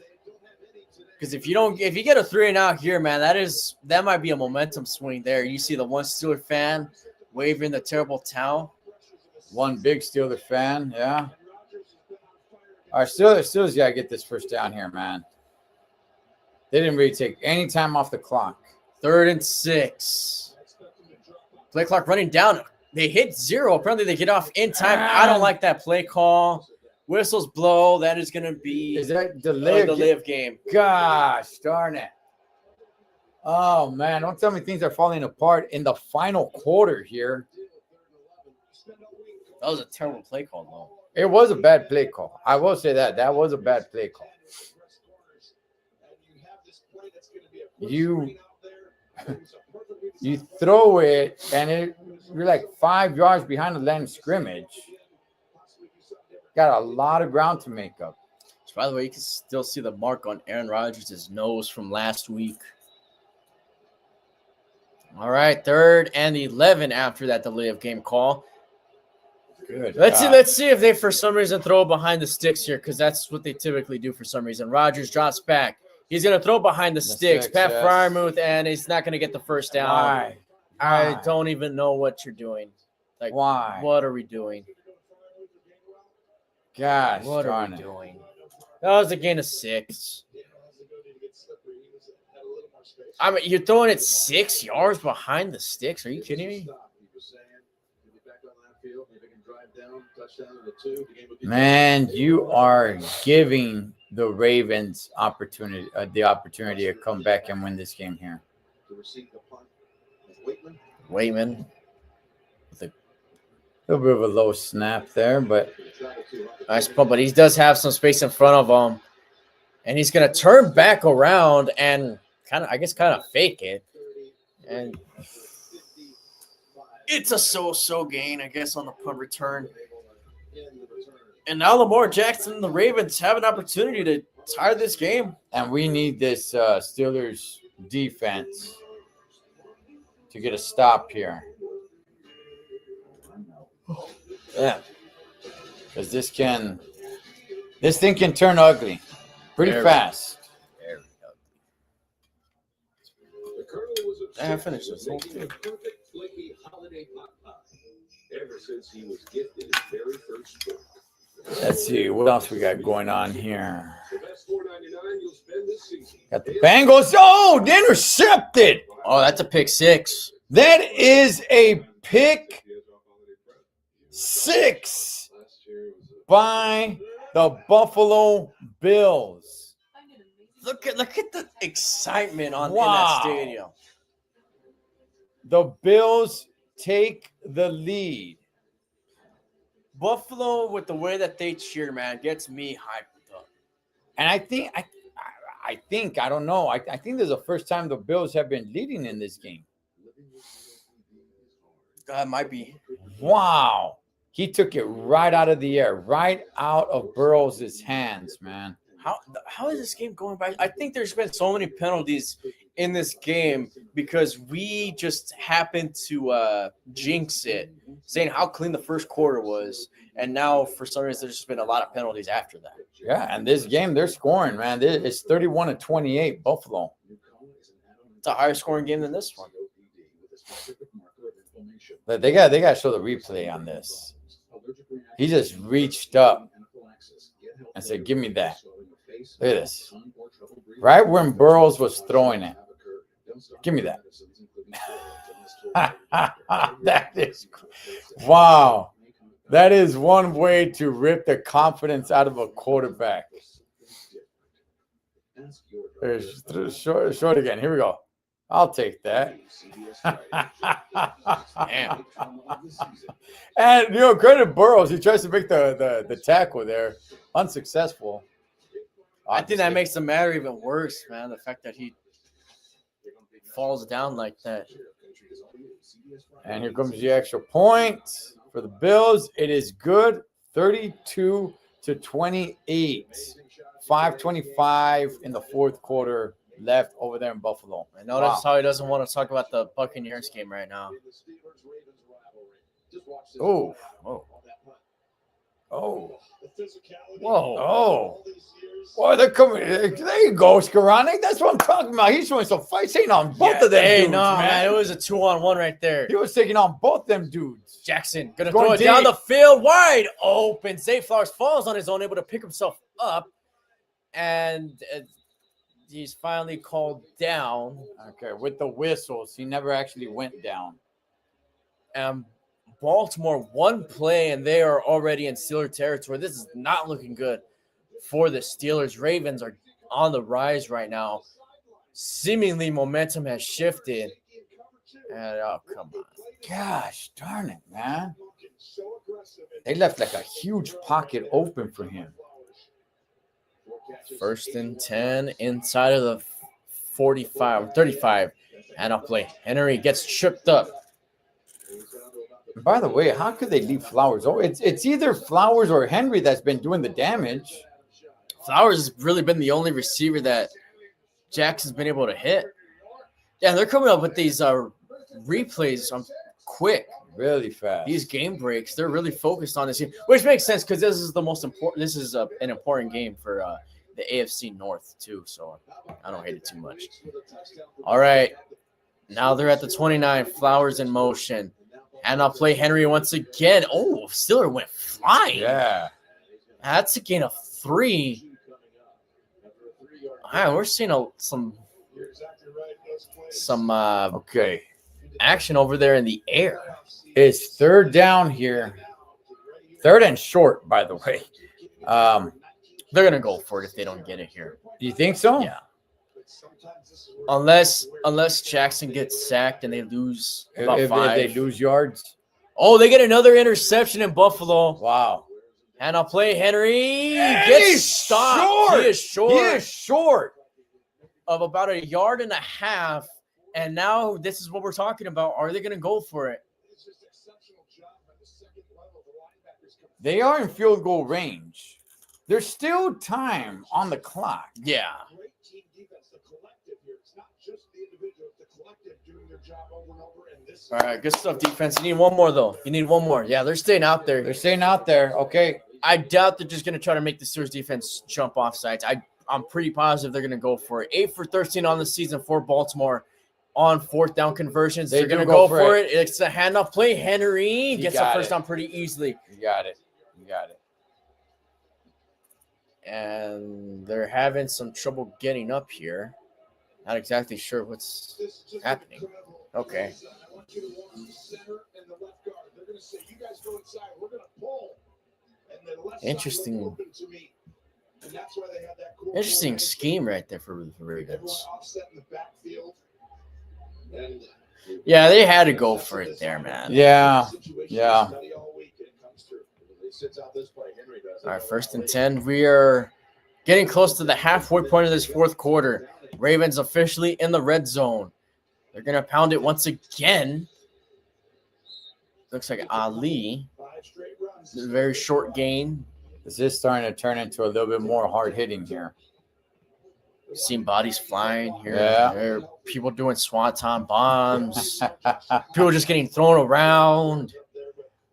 Because if you get a 3 and out here, man, that might be a momentum swing there. You see the one Steeler fan waving the terrible towel. One big Steeler fan, yeah. All right, Steelers got to get this first down here, man. They didn't really take any time off the clock. 3rd and 6. Play clock running down. They hit 0. Apparently, they get off in time. I don't like that play call. Whistles blow. That is going to be Is that delay of game. Gosh, darn it. Oh, man. Don't tell me things are falling apart in the final quarter here. That was a terrible play call, though. It was a bad play call. I will say that. That was a bad play call. You throw it, and you're like 5 yards behind the line of scrimmage. Got a lot of ground to make up. So by the way, you can still see the mark on Aaron Rodgers' nose from last week. All right, 3rd and 11 after that delay of game call. Good. Let's see if they for some reason throw behind the sticks here, because that's what they typically do for some reason. Rodgers drops back. He's gonna throw behind the sticks. Pat yes. Freiermuth, and he's not gonna get the first down. Why? I don't even know what you're doing. Like, Why? what are we doing? Gosh, What are darn we it. doing? That was a gain of 6. I mean, you're throwing it 6 yards behind the sticks. Are you kidding me? Man, you are giving the Ravens opportunity, the opportunity to come back and win this game here. Waitman. A little bit of a low snap there, but Nice punt, but he does have some space in front of him. And he's going to turn back around and kind of fake it. And it's a so-so gain, I guess, on the punt return. And now Lamar Jackson and the Ravens have an opportunity to tie this game. and we need this Steelers defense to get a stop here. Yeah. Because this thing can turn ugly pretty fast. I finished this. Ever since he was gifted his very first book. Let's see what else we got going on here. The best $4.99 you'll spend this season. Got the Bengals. Oh, they intercepted. Oh, that's a pick 6. That is a pick 6 by the Buffalo Bills. Look at the excitement in Wow. that stadium. The Bills take the lead. Buffalo, with the way that they cheer, man, gets me hyped up. And I think I don't know. I think this is the first time the Bills have been leading in this game. That might be. Wow. He took it right out of the air, right out of Burrows' hands, man. How is this game going by? I think there's been so many penalties in this game because we just happened to jinx it, saying how clean the first quarter was. And now, for some reason, there's just been a lot of penalties after that. Yeah, and this game, they're scoring, man. It's 31-28, Buffalo. It's a higher scoring game than this one. But they got to show the replay on this. He just reached up and said, give me that. Look at this. Right when Burrows was throwing it. Give me that. That is wow. That is one way to rip the confidence out of a quarterback. There's short again. Here we go. I'll take that. Damn. And credit Burrows. He tries to make the tackle there. Unsuccessful. I think that makes the matter even worse, man. The fact that he falls down like that. And here comes the extra point for the Bills. It is good. 32-28. 5:25 in the fourth quarter left over there in Buffalo. I notice how he doesn't want to talk about the Buccaneers game right now. Oh. Whoa. Boy, they're coming. There you go, Skoranek. That's what I'm talking about. He's showing some fight. He's taking on both of them dudes, man. It was a 2-on-1 right there. He was taking on both them dudes. Jackson gonna Going throw it deep. down the field, wide open. Zay Flowers falls on his own, able to pick himself up, and he's finally called down. Okay, with the whistles, he never actually went down. Baltimore one play, and they are already in Steeler territory. This is not looking good for the Steelers. Ravens are on the rise right now. Seemingly momentum has shifted. And oh, come on. Gosh darn it, man. They left like a huge pocket open for him. 1st and 10 inside of the 35. And I'll play. Henry gets tripped up. By the way, how could they leave Flowers? Oh, it's either Flowers or Henry that's been doing the damage. Flowers has really been the only receiver that Jackson's been able to hit. Yeah, they're coming up with these replays quick. Really fast. These game breaks, they're really focused on this game, which makes sense because this is the most important. This is an important game for the AFC North too. So I don't hate it too much. All right, now they're at the 29. Flowers in motion, and I'll play Henry once again. Oh, Steeler went flying. Yeah. That's a gain of 3. All right, we're seeing some Okay. action over there in the air. It's third down here. Third and short, by the way. They're gonna go for it if they don't get it here. You think so? Yeah. Unless Jackson gets sacked and they lose about If 5. they lose yards. Oh, they get another interception in Buffalo. Wow. And I'll play Henry. And Gets he's stopped. short. He is short. He is short. Of about 1.5 yards. And now this is what we're talking about. Are they going to go for it? They are in field goal range. There's still time on the clock. Yeah. Great team defense, the collective here. It's not just the individual, it's the collective doing their job over and over. And this All right. Good stuff, defense. You need one more, though. You need one more. Yeah, they're staying out there. They're staying out there. Okay. I doubt they're just going to try to make the Steelers defense jump off sides. I'm pretty positive they're going to go for it. 8 for 13 on the season for Baltimore on 4th down conversions. They're going to go for it. It's a handoff play. Henry gets the first down pretty easily. You got it. You got it. And they're having some trouble getting up here. Not exactly sure what's happening. Okay. I want you to watch the center and the left guard. They're going to say, you guys go inside. We're going to pull. And the left side Interesting. will open to me. And that's why they have that cool Interesting scheme right there for the Everyone Ravens. offset in the backfield. And Yeah, they had to go for it there, man. Yeah. Yeah. All right, 1st and 10. We are getting close to the halfway point of this 4th quarter. Ravens officially in the red zone. They're going to pound it once again. Looks like Ali. Very short gain. This is starting to turn into a little bit more hard hitting here. Seen bodies flying here. Yeah. There are people doing swanton bombs. People just getting thrown around.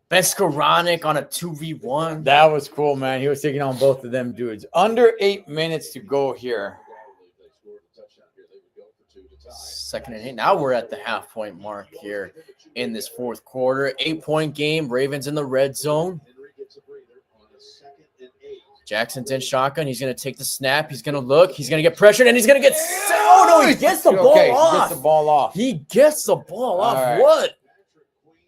Ben Skoranek on a 2v1. That was cool, man. He was taking on both of them dudes. Under 8 minutes to go here. 2nd and 8. Now we're at the half-point mark here in this 4th quarter. 8-point game. Ravens in the red zone. Jackson's in shotgun. He's going to take the snap. He's going to look. He's going to get pressured, and he's going to get – oh, no, he gets the ball off. He gets the ball off. He gets the ball off. All right. What?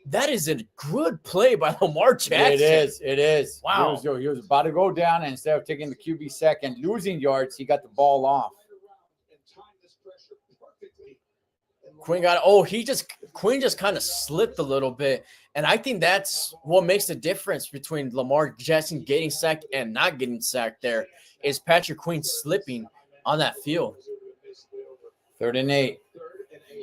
That is a good play by Lamar Jackson. It is. It is. Wow. He was about to go down, and instead of taking the QB sack and losing yards, he got the ball off. Quinn just kind of slipped a little bit. And I think that's what makes the difference between Lamar Jackson getting sacked and not getting sacked there is Patrick Queen slipping on that field. 3rd and 8.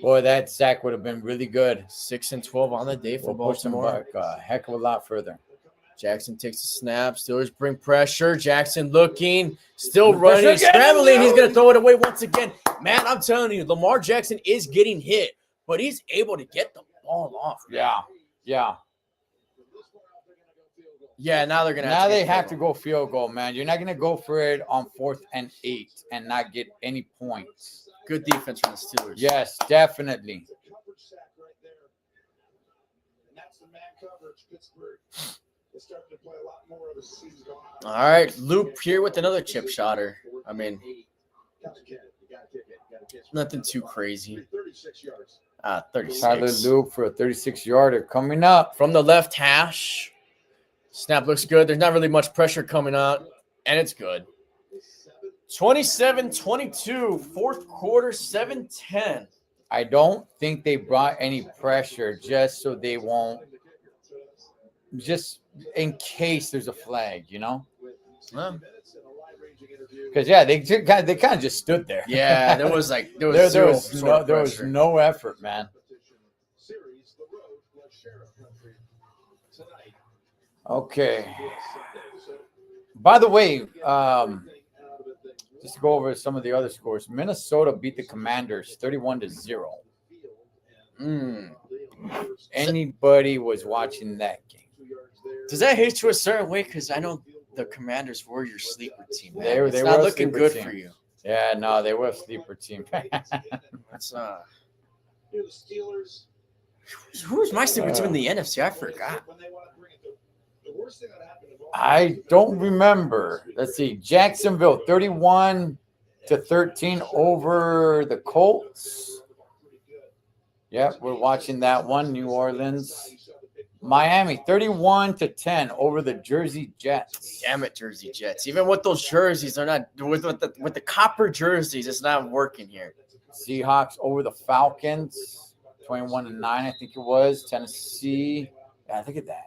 Boy, that sack would have been really good. 6 and 12 on the day for We'll push them Baltimore. back a heck of a lot further. Jackson takes the snap. Steelers bring pressure. Jackson looking, still running, scrambling. He's going to throw it away once again. Man, I'm telling you, Lamar Jackson is getting hit, but he's able to get the ball off. Yeah. Yeah. Yeah, now they're going to Now they have to go field goal, man. You're not going to go for it on 4th and 8 and not get any points. Good defense from the Steelers. Yes, definitely. All right, Loop here with another chip shotter. I mean, nothing too crazy. 36. Tyler Loop for a 36-yarder coming up. From the left hash. Snap looks good. There's not really much pressure coming out, and it's good. 27-22, 4th quarter, 7-10. I don't think they brought any pressure just so they won't, just in case there's a flag, you know? Because, yeah, they kind of just stood there. Yeah, there was no effort, man. Okay. By the way, just to go over some of the other scores. Minnesota beat the Commanders 31-0. anybody was watching that game. Does that hit you a certain way? Because I know the Commanders were your sleeper team. Man. They were It's not a looking sleeper good team. for you. Yeah, no, they were a sleeper team. That's who's my sleeper team in the NFC? I forgot. I don't remember. Let's see. Jacksonville 31-13 over the Colts. Yep, we're watching that one. New Orleans. Miami 31-10 over the Jersey Jets. Damn it, Jersey Jets. Even with those jerseys, they're not with the copper jerseys, it's not working here. Seahawks over the Falcons. 21-9, I think it was. Tennessee. Yeah, look at that.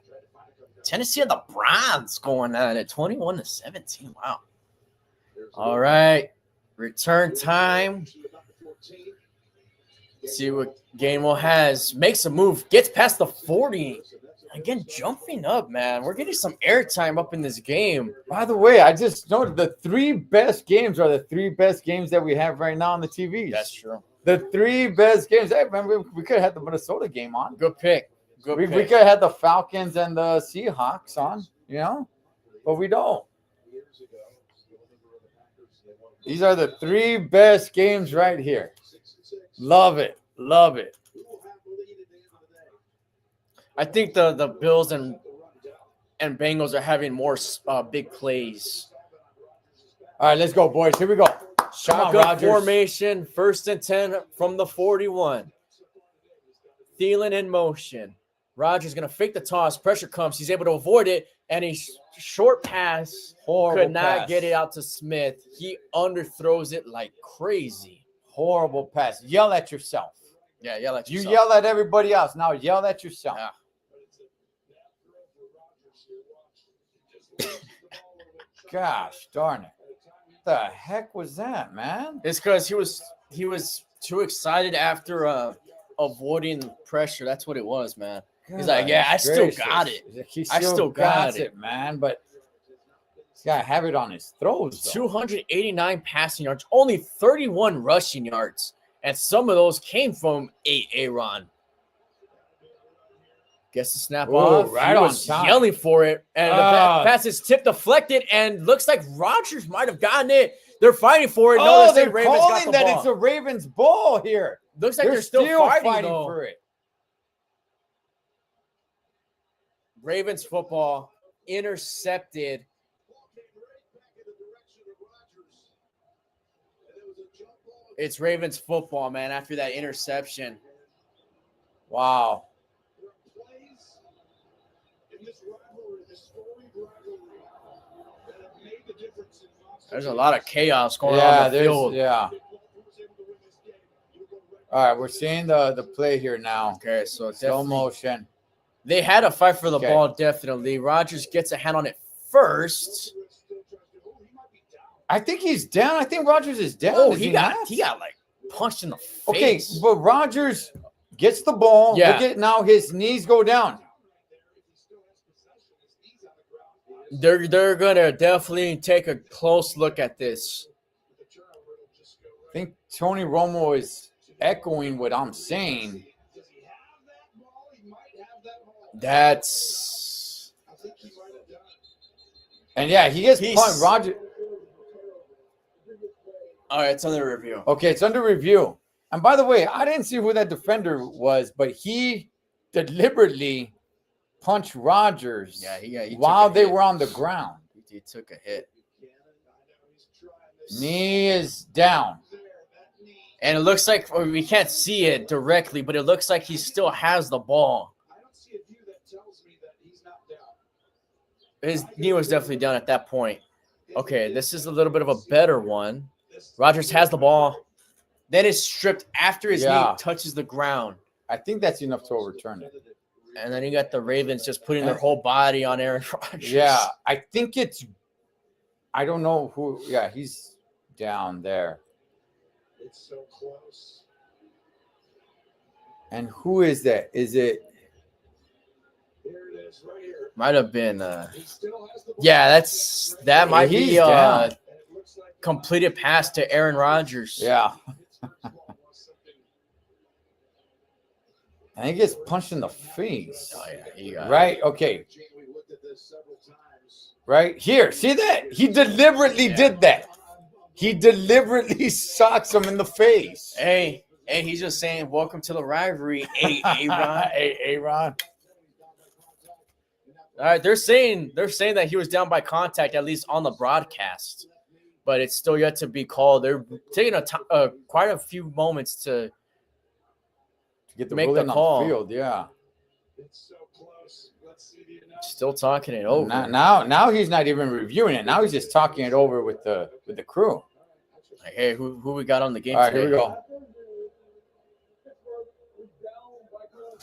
Tennessee and the Browns going at it 21-17. Wow. All right. Return time. Let's see what Gainwell has. Makes a move. Gets past the 40. Again, jumping up, man. We're getting some airtime up in this game. By the way, I just noted the 3 best games are the 3 best games that we have right now on the TV. That's true. The 3 best games. Hey, man, we could have had the Minnesota game on. Good pick. We could have had the Falcons and the Seahawks on, but we don't. These are the 3 best games right here. Love it. Love it. I think the Bills and Bengals are having more big plays. All right, let's go, boys. Here we go. Shotgun formation, 1st and 10 from the 41. Thielen in motion. Rodgers going to fake the toss. Pressure comes. He's able to avoid it. And a short pass could not get it out to Smith. He underthrows it like crazy. Horrible pass. Yell at yourself. Yeah, yell at yourself. You yell at everybody else. Now yell at yourself. Yeah. Gosh darn it. What the heck was that, man? It's because he was too excited after avoiding pressure. That's what it was, man. He's like, yeah, I still got it. I still got it, man. But he's got to have it on his throws. 289 passing yards, only 31 rushing yards. And some of those came from Aaron. Gets the snap off. Right he on was time. Yelling for it. And the pass is tip deflected. And looks like Rodgers might have gotten it. They're fighting for it. Oh, No, they're Ravens calling got the that ball. it's a Ravens ball here. Looks like they're still fighting for it. Ravens football intercepted. It's Ravens football, man, after that interception. Wow. There's a lot of chaos going on in the field. Yeah. All right, we're seeing the play here now. Okay, so Slow motion. They had a fight for the ball, definitely. Rodgers gets a hand on it first. I think he's down. I think Rodgers is down. Oh, he got like punched in the face. Okay, but Rodgers gets the ball. Yeah. Look at now his knees go down. They're gonna definitely take a close look at this. I think Tony Romo is echoing what I'm saying. And yeah, he gets punched. Roger. All right, it's under review. Okay, it's under review. And by the way, I didn't see who that defender was, but he deliberately punched Rodgers while they were on the ground. He took a hit. Knee is down. And it looks like we can't see it directly, but it looks like he still has the ball. His knee was definitely down at that point. Okay, this is a little bit of a better one. Rodgers has the ball. Then it's stripped after his knee touches the ground. I think that's enough to overturn it. And then you got the Ravens just putting their whole body on Aaron Rodgers. Yeah, I think it's – I don't know who – yeah, he's down there. It's so close. And who is that? Is it – Here it is, right here. Might have been that might be a completed pass to Aaron Rodgers. Yeah. And he gets punched in the face. Oh yeah, he got Right? Okay. Right here. See that? He deliberately did that. He deliberately socks him in the face. Hey, he's just saying, "Welcome to the rivalry, Aaron." Hey, Aaron. All right, they're saying that he was down by contact, at least on the broadcast, but it's still yet to be called. They're taking quite a few moments to Get the make the ruling call. on field, yeah. Still talking it over. Now he's not even reviewing it. Now he's just talking it over with the crew. Like, hey, who we got on the game All right, today? here we go.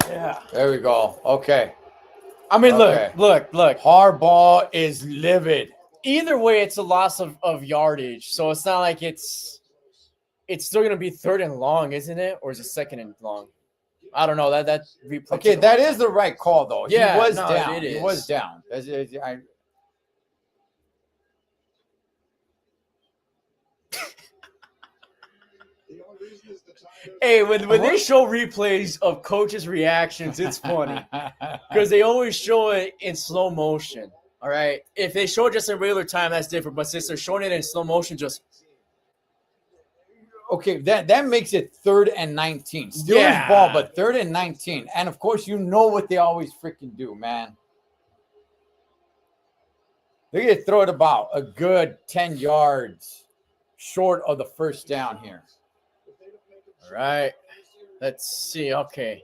Yeah. There we go. Okay. I mean, Okay. look. Harbaugh is livid. Either way, it's a loss of yardage, so it's not like it's still gonna be 3rd and long, isn't it? Or is it 2nd and long? I don't know. That replay. Okay, that is the right call, though. Yeah, he was no, down. it He is. was down. Hey, when they show replays of coaches' reactions, it's funny because they always show it in slow motion. All right, if they show it just in regular time, that's different. But since they're showing it in slow motion, just Okay, that makes it 3rd and 19. Steelers Yeah. ball, but 3rd and 19. And of course, you know what they always freaking do, man. They're going to throw it about a good 10 yards short of the first down here. all right. Let's see. Okay,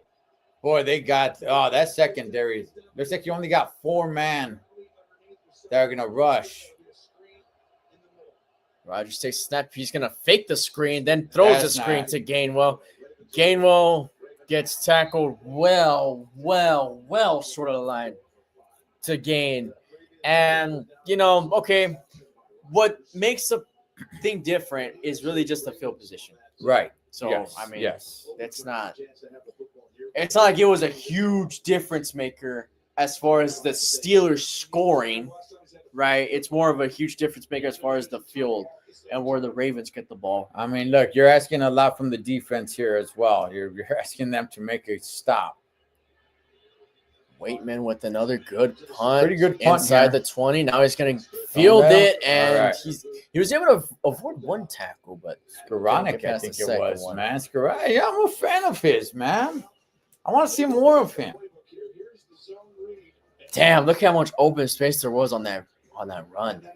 Boy, they got that secondary. Looks like you only got 4 men that are going to rush. Rodgers takes a snap. He's gonna fake the screen, then throws the That's screen not- to Gainwell. Gainwell gets tackled well short of the line to gain. And, okay, what makes the thing different is really just the field position. Right. So, Yes, I mean, yes. it's not like it was a huge difference maker as far as the Steelers scoring, right? It's more of a huge difference maker as far as the field and where the Ravens get the ball. I mean, look, you're asking a lot from the defense here as well. You're asking them to make a stop. Waitman with another good punt. Pretty good punt inside here. the 20. Now he's going to field down. it, and All right. he was able to avoid one tackle, but Skowronek, Get I past think the it second was, one. man. Skowronek. Yeah, I'm a fan of his, man. I want to see more of him. damn, look how much open space there was on that run.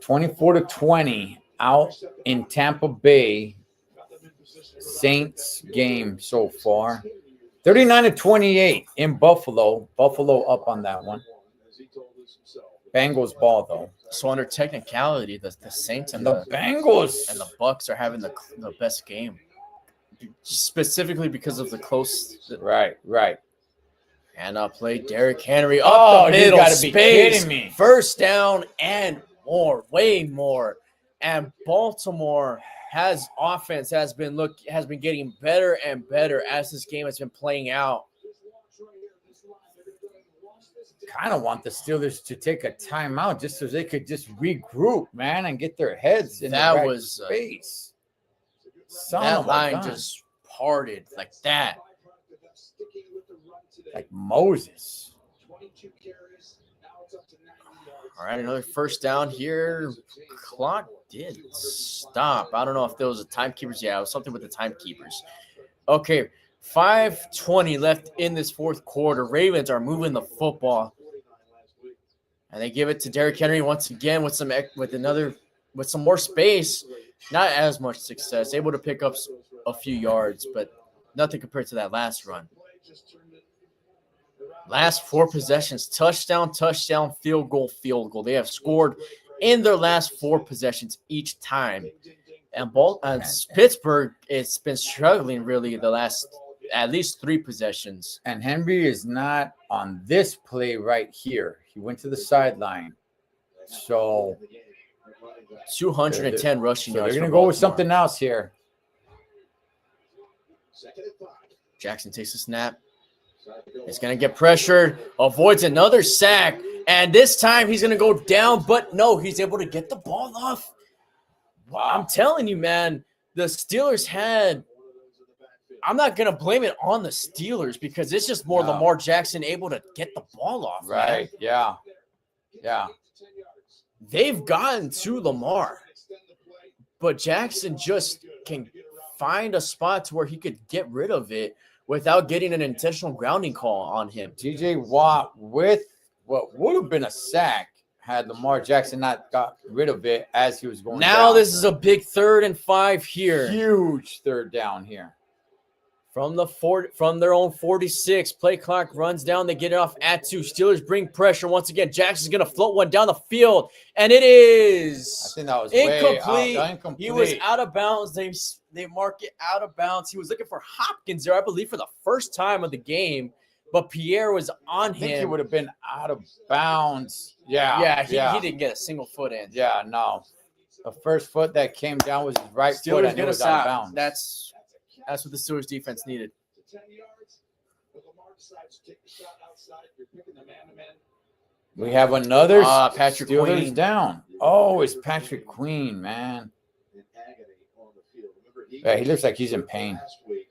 24-20 out in Tampa Bay. Saints game so far. 39-28 in Buffalo. Buffalo up on that one. Bengals ball though. So under technicality, the Saints and The the Bengals. Bucks are having the best game, specifically because of the close Right. and play. Derrick Henry up Oh, the you middle, gotta be space, kidding me. first down and more, way more. And Baltimore has been getting better and better as this game has been playing out. Kind of want the Steelers to take a timeout just so they could just regroup, man, and get their heads in That the right was, space. Son That of a line gun. just parted like that. Like Moses. All right, another first down here. Clock did stop. I don't know if there was a timekeepers. Yeah, it was something with the timekeepers. Okay, 5:20 left in this fourth quarter. Ravens are moving the football, and they give it to Derrick Henry once again with some more space. Not as much success, able to pick up a few yards, but nothing compared to that last run. Last 4 possessions, touchdown, field goal. They have scored in their last 4 possessions each time. And Pittsburgh, it's been struggling really the last at least 3 possessions. And Henry is not on this play right here. He went to the sideline. So 210 rushing they're yards. going to for go with Baltimore. something else here. Jackson takes a snap. He's going to get pressured, avoids another sack, and this time he's going to go down, but no, he's able to get the ball off. Wow. I'm telling you, man, the Steelers had. I'm not gonna blame it on the Steelers because it's just more No. Lamar Jackson able to get the ball off. Right. Man. Yeah. Yeah. They've gotten to Lamar, but Jackson just can find a spot to where he could get rid of it without getting an intentional grounding call on him. TJ Watt with what would have been a sack had Lamar Jackson not got rid of it as he was going Now down. this is a big 3rd and 5 here. Huge third down here. From their own 46, play clock runs down. They get it off at 2. Steelers bring pressure once again. Jackson's going to float one down the field, and it I is think that was incomplete. Way out, incomplete. He was out of bounds. They mark it out of bounds. He was looking for Hopkins there, I believe, for the first time of the game, but Pierre was on I think he him. would have been out of bounds. Yeah. He didn't get a single foot in. Yeah, no. The first foot that came down was his right foot, Steelers and it get was us out of out. bounds. That's what the Steelers defense needed. 10 yards, but Lamar decides to take the shot outside. You're picking the man-to-man. We have another Patrick Steelers Queen. down. Oh, it's Patrick Queen, man. In agony on the field. Remember, Yeah, he looks like he's in pain. last week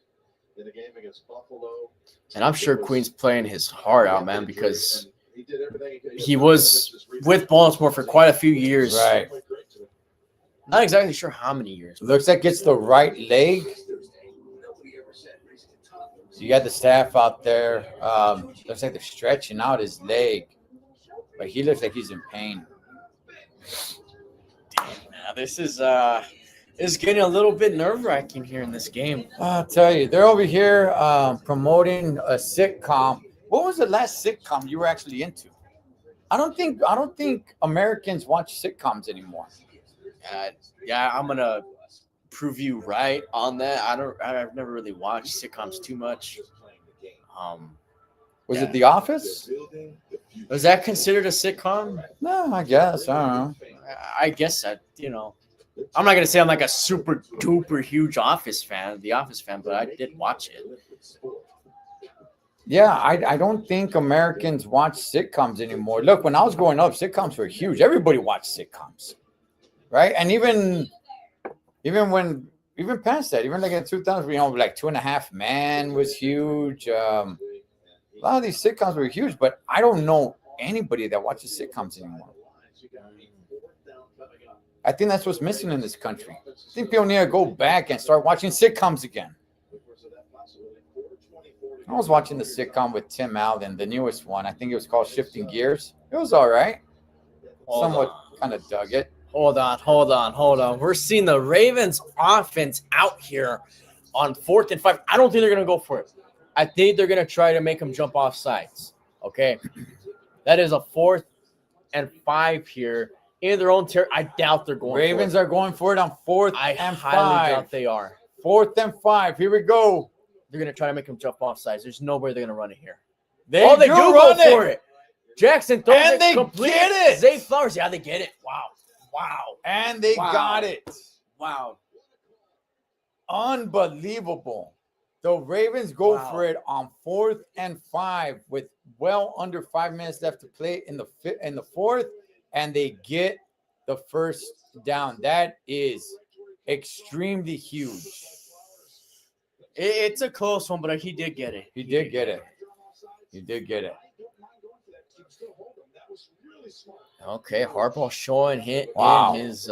in the game against Buffalo. And I'm sure Queen's playing his heart out, man, because He did everything he was with Baltimore for quite a few years. Right. Not exactly sure how many years. Looks like it's the right leg. So you got the staff out there. Looks like they're stretching out his leg. But he looks like he's in pain. Now this is getting a little bit nerve-wracking here in this game. I'll tell you, they're over here promoting a sitcom. What was the last sitcom you were actually into? I don't think Americans watch sitcoms anymore. Yeah, I'm gonna prove you right on that. I've never really watched sitcoms too much. Was it The Office? Was that considered a sitcom? No, I guess. I don't know. I guess that, I'm not gonna say I'm like a super duper huge The Office fan, but I did watch it. Yeah, I don't think Americans watch sitcoms anymore. Look, when I was growing up, sitcoms were huge. Everybody watched sitcoms, right? And even past that, even like in 2000, like 2.5 Men was huge. A lot of these sitcoms were huge, but I don't know anybody that watches sitcoms anymore. I think that's what's missing in this country. I think people need to go back and start watching sitcoms again. I was watching the sitcom with Tim Allen, the newest one. I think it was called Shifting Gears. It was all right. Somewhat kind of dug it. Hold on. We're seeing the Ravens offense out here on 4th and 5. I don't think they're going to go for it. I think they're going to try to make them jump off sides. Okay. That is a 4th and 5 here in their own territory. I doubt they're going Ravens for it. are going for it on 4th I and highly 5. doubt they are. 4th and 5. Here we go. They're going to try to make them jump off sides. There's no way they're going to run it here. They do run go for it. Jackson throws And it they complete. get it. Zay Flowers. Yeah, they get it. Wow. And they Wow. got it. Wow. Unbelievable. The Ravens go Wow. for it on 4th and 5 with well under 5 minutes left to play in the 4th, and they get the first down. That is extremely huge. It's a close one, but he did get it. He did get it. Okay, Harbaugh showing hit Wow. in his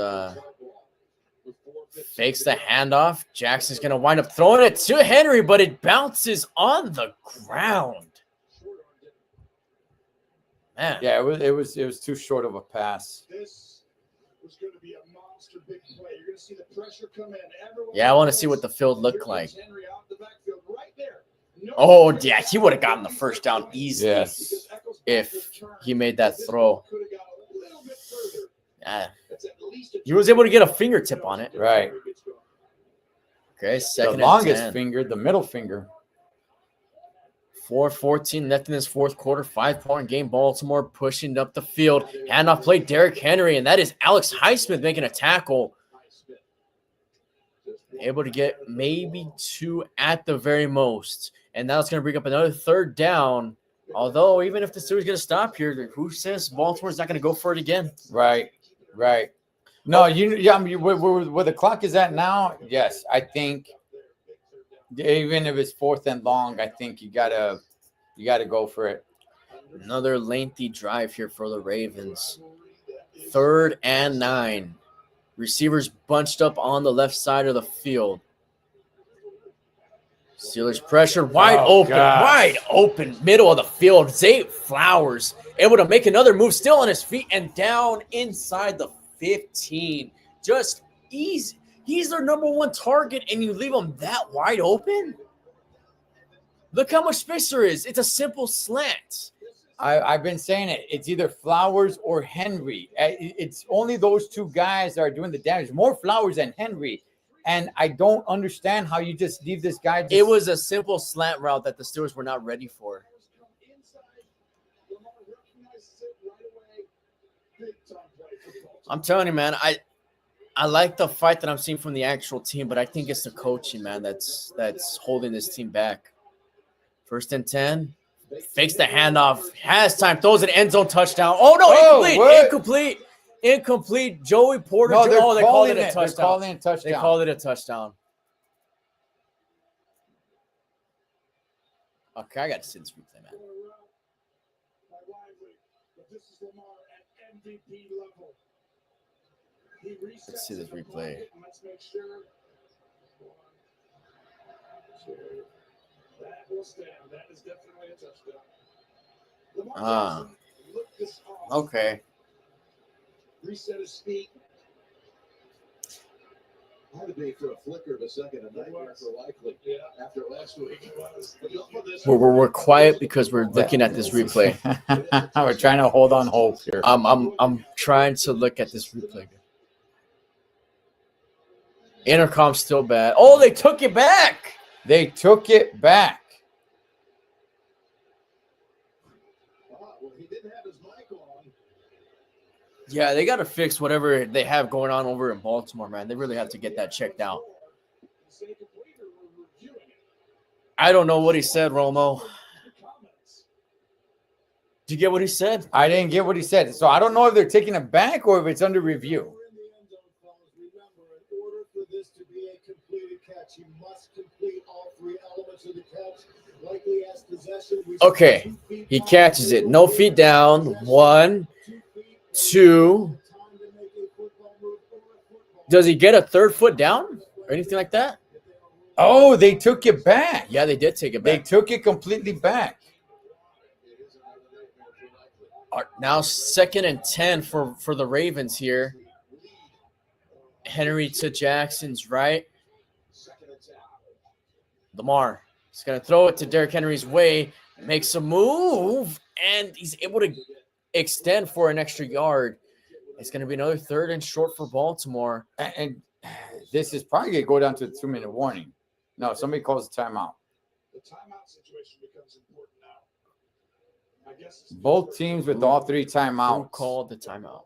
fakes the handoff. Jackson's gonna wind up throwing it to Henry, but it bounces on the ground. Man, Yeah, it was too short of a pass. This was going to be a monster big play. You're going to see the pressure come in. Everyone Yeah, I wanna see what the field looked like. Henry out the backfield right there. No Oh, yeah, he would have gotten the first down easily Yes. if he made that throw. Could have got a little bit further. Yeah, That's at least a he was able to get a fingertip on it. Right. Okay, The second and longest 10. finger, the middle finger. 4:14 left in this fourth quarter. 5-point game. Baltimore pushing up the field. Handoff play, Derrick Henry, and that is Alex Highsmith making a tackle. Able to get maybe 2 at the very most. And now it's going to bring up another third down. Although, even if the Steelers going to stop here, who says Baltimore's not going to go for it again? Right. No, I mean, where the clock is at now, yes, I think even if it's 4th and long, I think you gotta go for it. Another lengthy drive here for the Ravens. 3rd and 9. Receivers bunched up on the left side of the field. Steelers pressure wide open, middle of the field. Zay Flowers able to make another move, still on his feet and down inside the 15. Just easy. He's their number 1 target, and you leave him that wide open? Look how much space there is. It's a simple slant. I've been saying it. It's either Flowers or Henry. It's only those 2 guys that are doing the damage. More Flowers than Henry. And I don't understand how you just leave this guy. It was a simple slant route that the Steelers were not ready for. I'm telling you, man, I like the fight that I'm seeing from the actual team, but I think it's the coaching, man, that's holding this team back. 1st and 10. Fakes the handoff. Has time. Throws an end zone touchdown. Oh, no. Incomplete. Joey Porter. No, they called it a touchdown. They're calling it a touchdown. They called it a touchdown. Okay, I got to see this replay, man. Let's see this replay. That will stand. That is definitely a touchdown. Okay. Reset his feet. Had to be for a flicker of a second, a nightmare for Likely. Yeah. After last week. We're quiet because we're looking at this replay. We're trying to hold on hope here. I'm trying to look at this replay. Intercom's still bad. Oh, they took it back. They took it back. Well, he didn't have his mic on. Yeah, they got to fix whatever they have going on over in Baltimore, man. They really have to get that checked out. I don't know what he said, Romo. Did you get what he said? I didn't get what he said. So I don't know if they're taking it back or if it's under review. You must complete all 3 elements of the catch. Likely has possession. Okay, he catches it. No feet down. 1, 2. Does he get a 3rd foot down or anything like that? Oh, they took it back. Yeah, they did take it They back. took it completely back. Now 2nd and 10 for the Ravens here. Henry to Jackson's right. Lamar is going to throw it to Derrick Henry's way, makes a move, and he's able to extend for an extra yard. It's going to be another 3rd and short for Baltimore. And this is probably going to go down to the 2-minute warning. No, somebody calls a timeout. The timeout situation becomes important now. I guess Both teams with all 3 timeouts. Who called the timeout?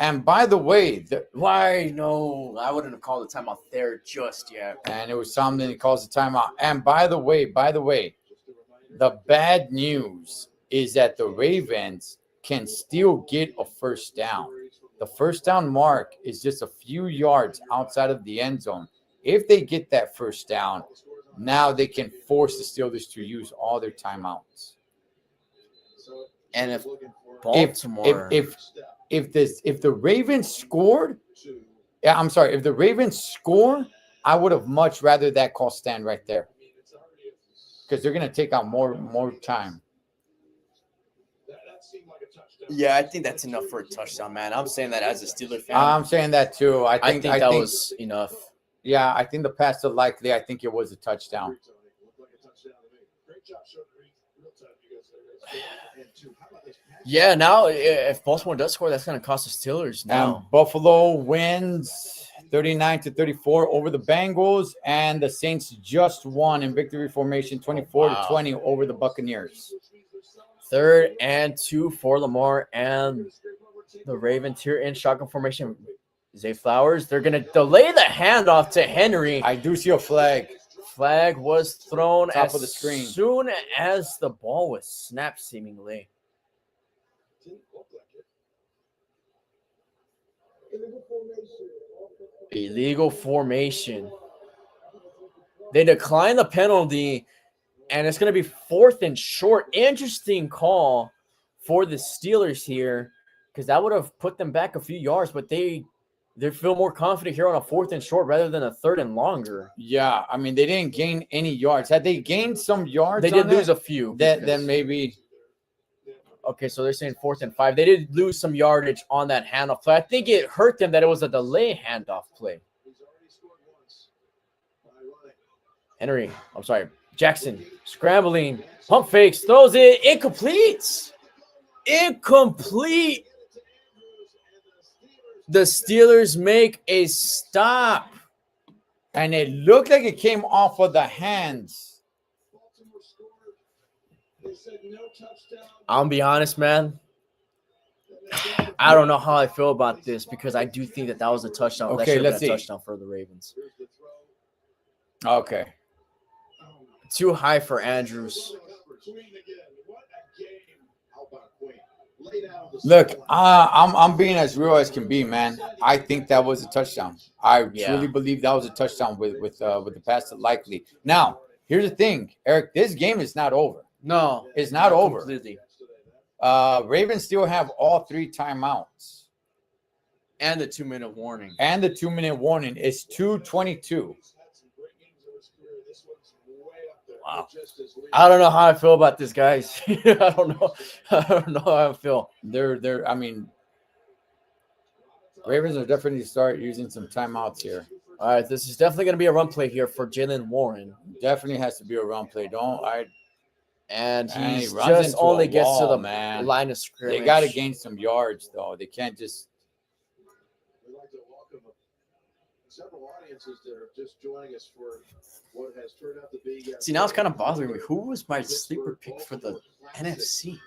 And by the way, Why? No, I wouldn't have called the timeout there just yet. and it was something that calls a timeout. And by the way, the bad news is that the Ravens can still get a 1st down. The 1st down mark is just a few yards outside of the end zone. If they get that 1st down, now they can force the Steelers to use all their timeouts. And if Baltimore, if the Ravens scored, if the Ravens score, I would have much rather that call stand right there because they're going to take out more time. yeah, I think that's enough for a touchdown, man. I'm saying that as a Steeler fan. I'm saying that too. I think that was enough. Yeah, I think the pass to Likely. I think it was a touchdown. Yeah, now if Baltimore does score, that's going to cost the Steelers now. And Buffalo wins 39-34 over the Bengals, and the Saints just won in victory formation 24-20 over the Buccaneers. 3rd and 2 for Lamar and the Ravens here in shotgun formation. Zay Flowers, they're going to delay the handoff to Henry. I do see a flag. Flag was thrown Top of the screen. As soon as the ball was snapped, seemingly. Illegal formation. They decline the penalty, and it's going to be 4th and short. Interesting call for the Steelers here, because that would have put them back a few yards, but they feel more confident here on a 4th and short rather than a 3rd and longer. Yeah, I mean, they didn't gain any yards. Had they gained some yards, They did lose a few. Then maybe. Okay, so they're saying 4th and 5. They did lose some yardage on that handoff play. I think it hurt them that it was a delay handoff play. Jackson scrambling, pump fakes, throws it, incomplete. The Steelers make a stop. And it looked like it came off of the hands. I'll be honest, man. I don't know how I feel about this because I do think that was a touchdown. Okay, that should have let's been a see. touchdown for the Ravens. Okay. Too high for Andrews. Look, I'm being as real as can be, man. I think that was a touchdown. I truly believe that was a touchdown with the pass likely. Now, here's the thing, Eric. This game is not over. No, it's not over. Completely. Ravens still have all 3 timeouts. And the 2-minute warning. And the 2-minute warning is 2:22. Wow. I don't know how I feel about this, guys. I don't know how I feel. I mean, Ravens are definitely start using some timeouts here. All right, this is definitely going to be a run play here for Jalen Warren. Definitely has to be a run play. And he runs just into only a gets wall, to the man. line of scrimmage. They got to gain some yards, though. They can't just. We'd like to welcome several audiences that are just joining us for what has turned out to be. See, now it's kind of bothering me. Who was my sleeper pick for the NFC?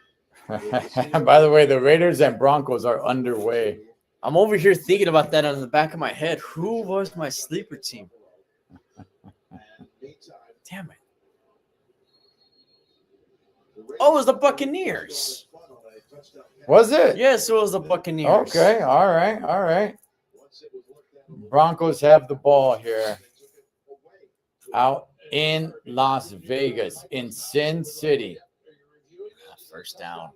By the way, the Raiders and Broncos are underway. I'm over here thinking about that on the back of my head. Who was my sleeper team? Damn it. Oh, it was the Buccaneers. Was it? Yes, it was the Buccaneers. Okay. All right. Broncos have the ball here. Out in Las Vegas, in Sin City. First down.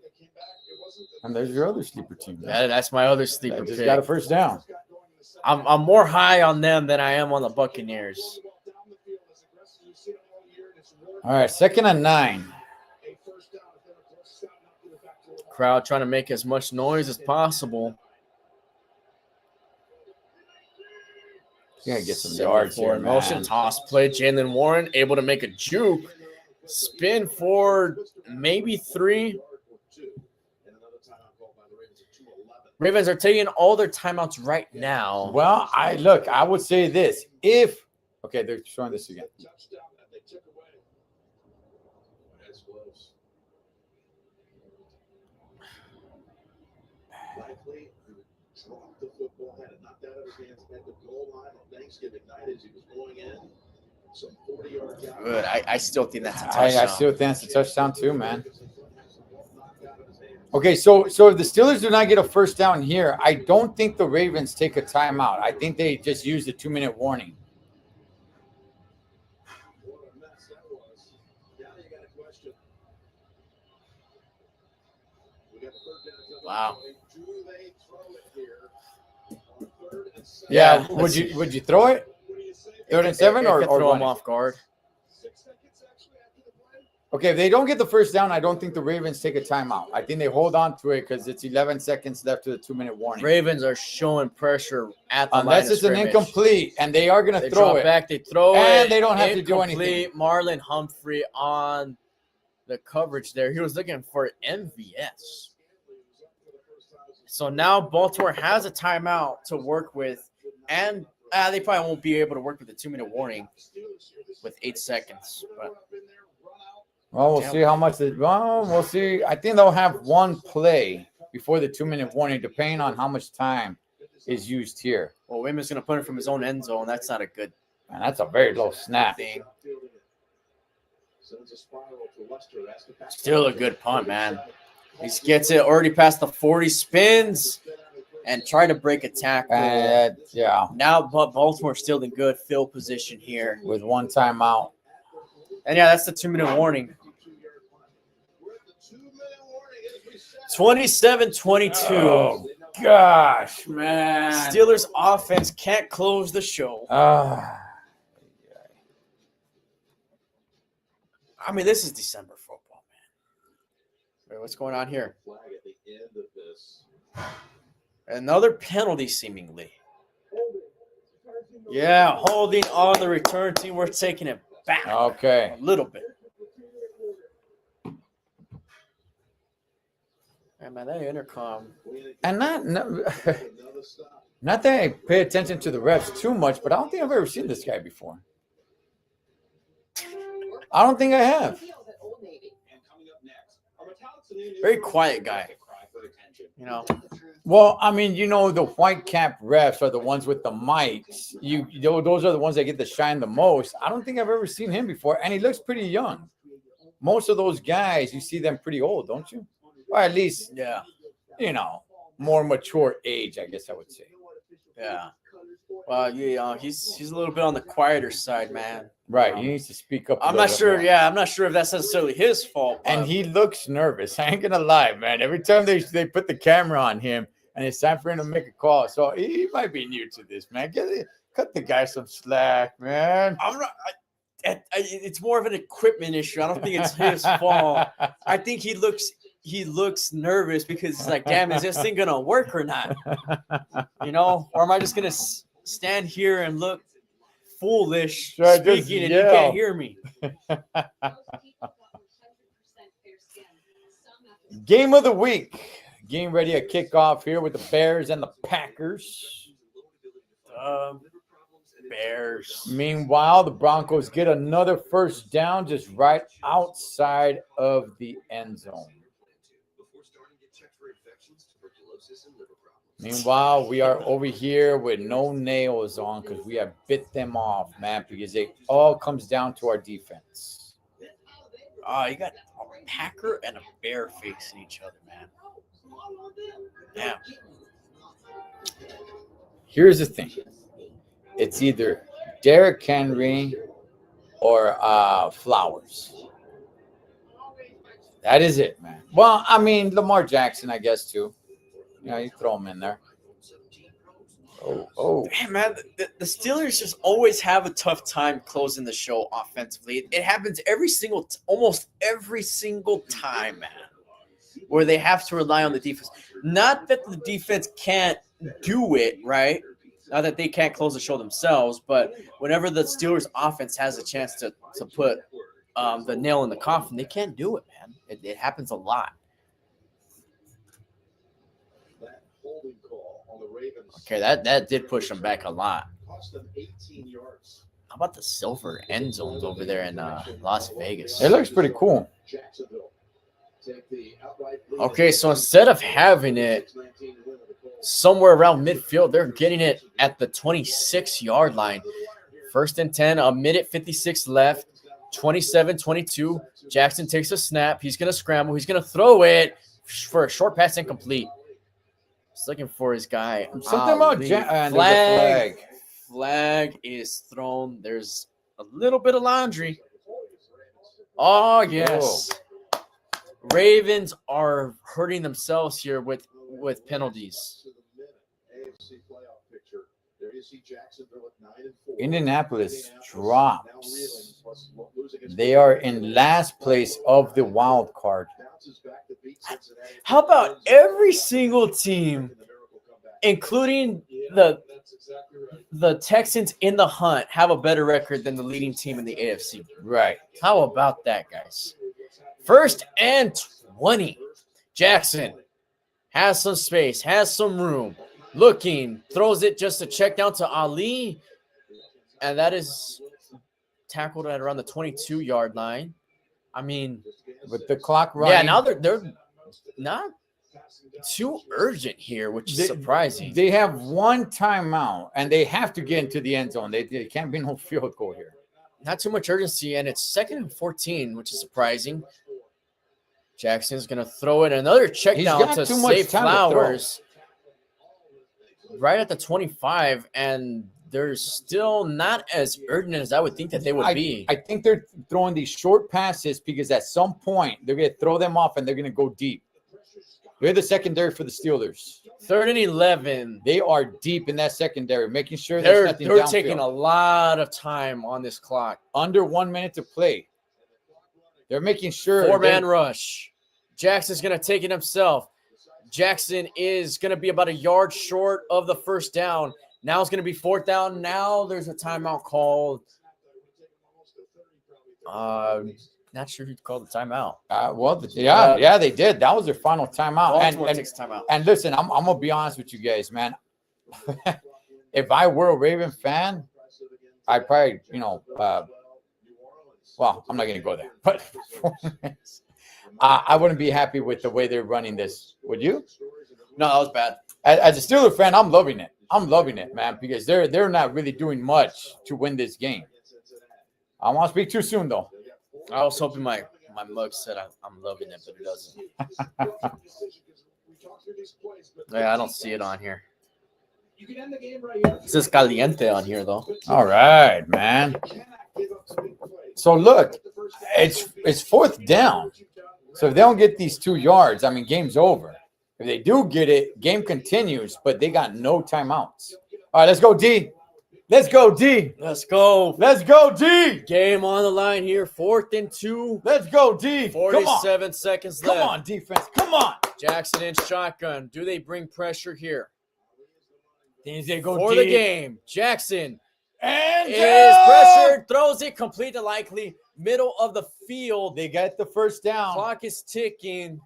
And there's your other sleeper team. That's my other sleeper Just pick. got a first down. I'm more high on them than I am on the Buccaneers. All right, 2nd and 9. Crowd trying to make as much noise as possible. You gotta get some yards here, motion man. toss play. Jalen Warren able to make a juke. Spin for maybe 3. Ravens are taking all their timeouts right now. Well, I would say this. Okay, they're showing this again. Likely dropped the football, had it knocked out of his hands at the goal line on Thanksgiving night as he was going in. Some 40-yard down. Good. I still think that's a touchdown. I still think that's a touchdown too, man. Okay, so if the Steelers do not get a first down here, I don't think the Ravens take a timeout. I think they just use the 2-minute warning. What a mess that was. Now you got a question. We got a third down. Wow. Do they throw it here on 3rd and 7? Yeah, would you throw it? 3rd and 7 or throw run them it? off guard? 6 seconds actually after the play. Okay, if they don't get the first down, I don't think the Ravens take a timeout. I think they hold on to it because it's 11 seconds left to the 2-minute warning. Ravens are showing pressure at the line Unless of it's an scrimmage. incomplete, and they are going to They throw drop it. back, they throw it, And they don't have to do Incomplete. anything. Marlon Humphrey on the coverage there. He was looking for MVS. So now Baltimore has a timeout to work with, and they probably won't be able to work with the 2-minute warning with 8 seconds. But Well, we'll see how much. We'll see. I think they'll have one play before the 2-minute warning, depending on how much time is used here. well, Wayman's going to put it from his own end zone. That's not a good And that's a very low snap. thing. Sends a spiral to Lester. That's the pass. Still a good punt, man. He gets it already past the 40, spins, and try to break a tackle. Yeah, Now, but Baltimore's still in good field position here. with one timeout. And yeah, that's the 2-minute warning. 27-22. Oh, gosh, man. Steelers offense can't close the show. Ah. I mean, this is December football, man. Wait, what's going on here? Another penalty, seemingly. Yeah, holding on the return team. We're taking it back Okay. a little bit. Hey, man, that intercom. And not that I pay attention to the refs too much, but I don't think I've ever seen this guy before. I don't think I have. Very quiet guy. You know. Well, I mean, the white cap refs are the ones with the mics. Those are the ones that get to shine the most. I don't think I've ever seen him before, and he looks pretty young. Most of those guys, you see them pretty old, don't you? Or at least, Yeah. More mature age, I guess I would say. Yeah. Well, he's a little bit on the quieter side, man. Right, he needs to speak up. I'm not sure. Yeah, I'm not sure if that's necessarily his fault. And he looks nervous. I ain't gonna lie, man. Every time they put the camera on him, and it's time for him to make a call, so he might be new to this, man. Cut the guy some slack, man. I'm not. It's more of an equipment issue. I don't think it's his fault. I think he looks nervous because he's like, damn, is this thing gonna work or not? Or am I just gonna stand here and look foolish speaking and you can't hear me? Game of the week. Game ready to kick off here with the Bears and the Packers. Bears. Meanwhile, the Broncos get another first down just right outside of the end zone. Meanwhile, we are over here with no nails on because we have bit them off, man, because it all comes down to our defense. Oh, you got a Packer and a Bear facing each other, man. Yeah. Here's the thing. It's either Derrick Henry or Flowers. That is it, man. Well, I mean, Lamar Jackson, I guess, too. You throw him in there. Oh. Hey, man, the Steelers just always have a tough time closing the show offensively. It happens almost every single time, man, where they have to rely on the defense. Not that the defense can't do it, right? Not that they can't close the show themselves, but whenever the Steelers offense has a chance to put the nail in the coffin, they can't do it, man. It happens a lot. Okay, that did push them back a lot. How about the silver end zones over there in Las Vegas? It looks pretty cool. Okay, so instead of having it somewhere around midfield, they're getting it at the 26-yard line. 1st and 10, a minute 56 left, 27-22. Jackson takes a snap. He's going to scramble. He's going to throw it for a short pass incomplete. He's looking for his guy. Something about flag. Flag is thrown. There's a little bit of laundry. Oh, yes. Whoa. Ravens are hurting themselves here with penalties. Indianapolis drops. They are in last place of the wild card. How about every single team, including the Texans in the hunt, have a better record than the leading team in the AFC? Right. How about that, guys? 1st and 20. Jackson has some space, has some room. Looking, throws it just to check down to Ali. And that is tackled at around the 22-yard line. I mean, with the clock running. Yeah, now they're not too urgent here, which is surprising. They have one timeout, and they have to get into the end zone. They can't be no field goal here. Not too much urgency, and it's 2nd and 14, which is surprising. Jackson's going to throw it. Another check down to save Flowers. right at the 25, and they're still not as urgent as I would think that they would be. I think they're throwing these short passes because at some point they're going to throw them off and they're going to go deep. They're the secondary for the Steelers. 3rd and 11. They are deep in that secondary, making sure They're there's nothing taking a lot of time on this clock. under 1 minute to play. They're making sure. 4-man rush. Jackson's going to take it himself. Jackson is going to be about a yard short of the first down. Now it's going to be 4th down. Now there's a timeout called. Not sure who called the timeout. Yeah, they did. That was their final timeout. Baltimore takes timeout. And listen, I'm going to be honest with you guys, man. If I were a Raven fan, I'd probably, well, I'm not going to go there. But I wouldn't be happy with the way they're running this. Would you? No, that was bad. As a Steeler fan, I'm loving it. I'm loving it, man, because they're not really doing much to win this game. I don't want to speak too soon, though. I was hoping my mug said I'm loving it, but it doesn't. Yeah, I don't see it on here. It says caliente on here, though. All right, man. So, look, it's 4th down. So, if they don't get these 2 yards, I mean, game's over. If they do get it, game continues, but they got no timeouts. All right, let's go, D. Let's go, D. Let's go. Let's go, D. Game on the line here. 4th and 2. Let's go, D. 47 seconds left. Come on, defense. Come on. Jackson in shotgun. Do they bring pressure here? They go For D. the game. Jackson And is pressured. Throws it complete to likely middle of the field. They got the first down. Clock is ticking.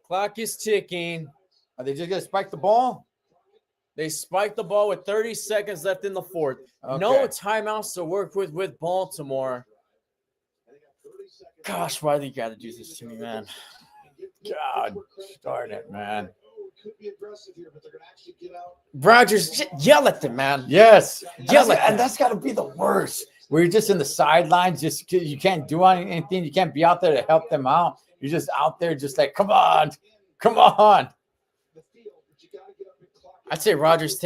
Clock is ticking. Are they just going to spike the ball? They spiked the ball with 30 seconds left in the 4th. Okay. No timeouts to work with Baltimore. Gosh, why do you got to do this to me, man? God, darn it, man. Rogers, just yell at them, man. Yes. Yell at And that's got to be the worst. Where you're just in the sidelines, just you can't do anything. You can't be out there to help them out. You're just out there just like, come on. Come on. I'd say Rogers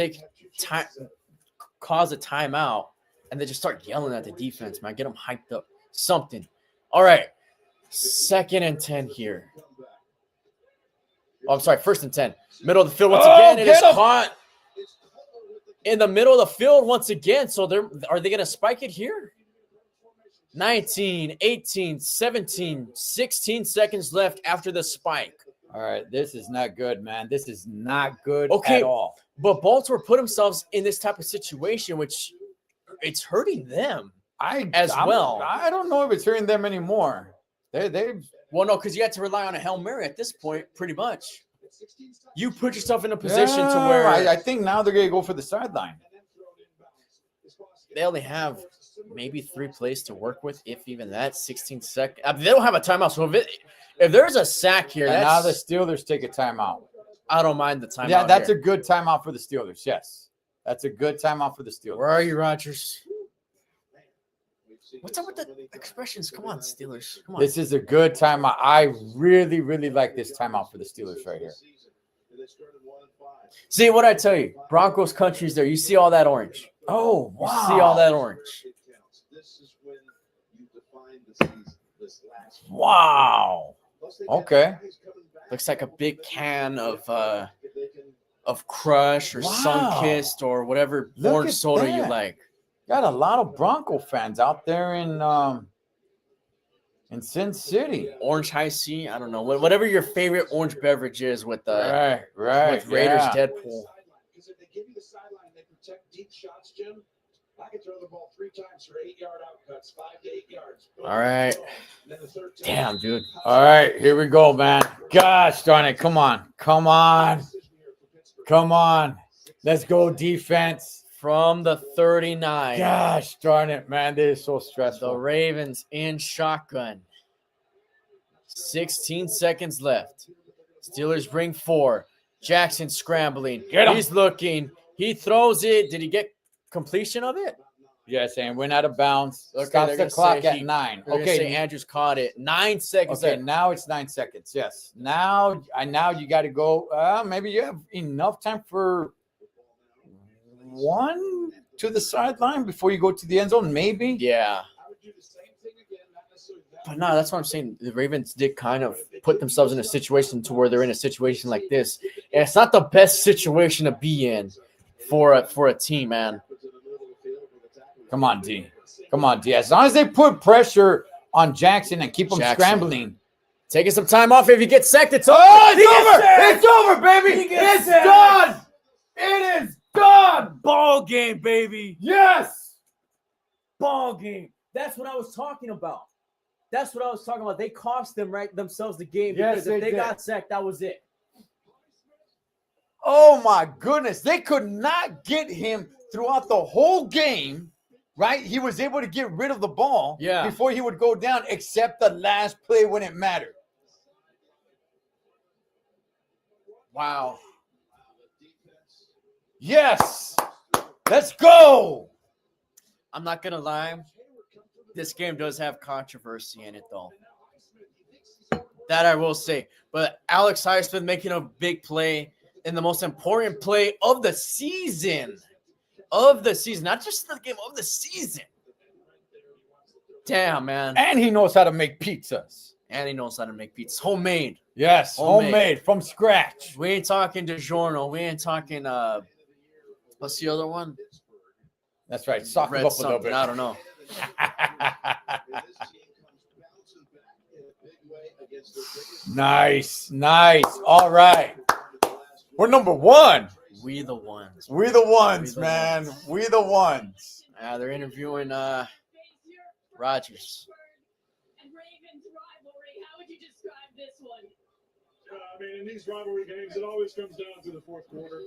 cause a timeout, and they just start yelling at the defense, man. Get them hyped up. Something. All right. 2nd and 10 here. Oh, I'm sorry. 1st and 10. Middle of the field once again. It is caught in the middle of the field once again. So are they going to spike it here? 19, 18, 17, 16 seconds left after the spike. All right, this is not good, man. This is not good at all. But Baltimore put themselves in this type of situation, which it's hurting them well. I don't know if it's hurting them anymore. Well, no, because you had to rely on a Hail Mary at this point, pretty much. You put yourself in a position to where I think now they're going to go for the sideline. They only have maybe 3 plays to work with, if even that. 16 seconds. I mean, they don't have a timeout, so if there's a sack here, and now the Steelers take a timeout. I don't mind the timeout. Yeah, that's a good timeout for the Steelers. Yes, that's a good timeout for the Steelers. Where are you, Rodgers? What's up with the expressions? Come on, Steelers. Come on. This is a good timeout. I really, really like this timeout for the Steelers right here. See what I tell you? Broncos country's there. You see all that orange. Oh, wow. You see all that orange. Wow. Okay. Looks like a big can of Crush or Sunkist or whatever orange soda you like. Got a lot of Bronco fans out there in Sin City. Orange High C. I don't know. Whatever your favorite orange beverage is with right. With Raiders Deadpool. Because if they give you the sideline, they protect deep shots, Jim. I can throw the ball 3 times for 8-yard outcuts, 5 to 8 yards. All right. Damn, dude. All right, here we go, man. Gosh darn it. Come on. Come on. Come on. Let's go, defense. From the 39. Gosh darn it, man. This is so stressful. The Ravens in shotgun. 16 seconds left. Steelers bring 4. Jackson scrambling. Get him. He's looking. He throws it. Did he get completion of it? Yes, and went out of bounds. Okay, Stops they're the gonna clock say at he- 9. We're gonna say Okay. Andrews caught it. 9 seconds. Okay, left. now it's 9 seconds. Yes. Now you got to go. Maybe you have enough time for one to the sideline before you go to the end zone. Maybe. Yeah. I would do the same thing again, not necessarily that. But no, that's what I'm saying. The Ravens did kind of put themselves in a situation to where they're in a situation like this. And it's not the best situation to be in for a team, man. Come on, D. Come on, D. As long as they put pressure on Jackson and keep him Jackson. scrambling. Taking some time off. If you get sacked, it's over. Oh, He gets sacked. It's over, baby. He gets It's sacked. done. It is done. Ball game, baby. Yes. Ball game. That's what I was talking about. That's what I was talking about. They cost themselves the game Yes, because if they they did. got sacked, that was it. Oh, my goodness. They could not get him throughout the whole game, right? He was able to get rid of the ball before he would go down, except the last play when it mattered. Wow. Yes. Let's go. I'm not gonna lie. This game does have controversy in it, though. That I will say. But Alex Highsmith making a big play in the most important play of the season. Of the season. Not just the game, of the season. Damn, man. And he knows how to make pizzas. And he knows how to make pizzas. Homemade. Yes, homemade from scratch. We ain't talking DiGiorno. We ain't talking, what's the other one? That's right. Sock him Red up a little something. bit. I don't know. Nice. All right. We're number one. We the ones. We the ones, We the man. ones. We the ones. They're interviewing Rodgers. And Ravens rivalry. How would you describe this one? I mean, in these rivalry games, it always comes down to the fourth quarter.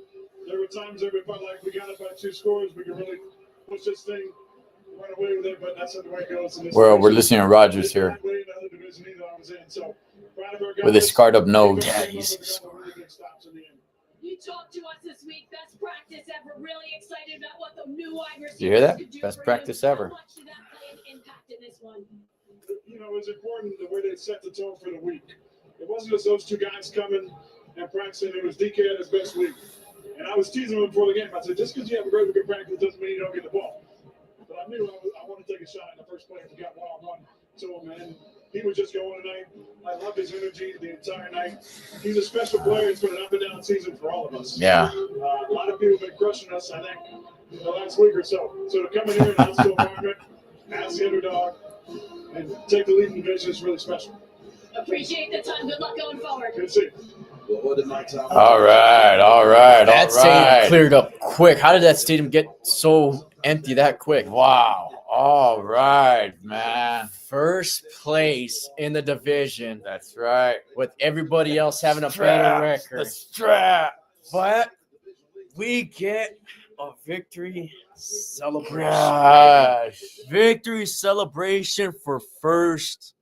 There were times where we felt like we got up by 2 scores, we could really push this thing, run away with it, but that's not the way it goes. We're listening to Rodgers here with his scarred up nose. Yeah, he's You talked to us this week. Best practice ever. Really excited about what the new wide receivers You hear that? could do Best for practice you. ever. How much did that play an impact in this one? You know, it's important the way they set the tone for the week. It wasn't just those two guys coming and practicing. It was DK at his best week. And I was teasing him before the game. I said, just because you have a great week of practice doesn't mean you don't get the ball. But I knew I wanted to take a shot in the first play if we got one-on-one to him, and he was just going tonight. I love his energy the entire night. He's a special player. It's been an up-and-down season for all of us. Yeah. A lot of people have been crushing us, I think, the last week or so. So to come in here and announce the environment, as the underdog, and take the lead in the division is really special. Appreciate the time. Good luck going forward. Good to see you. All right. That stadium cleared up quick. How did that stadium get so empty that quick? Wow. All right, man. First place in the division That's right. with everybody else having a better The record. strap. But we get a victory celebration. Gosh. Victory celebration for first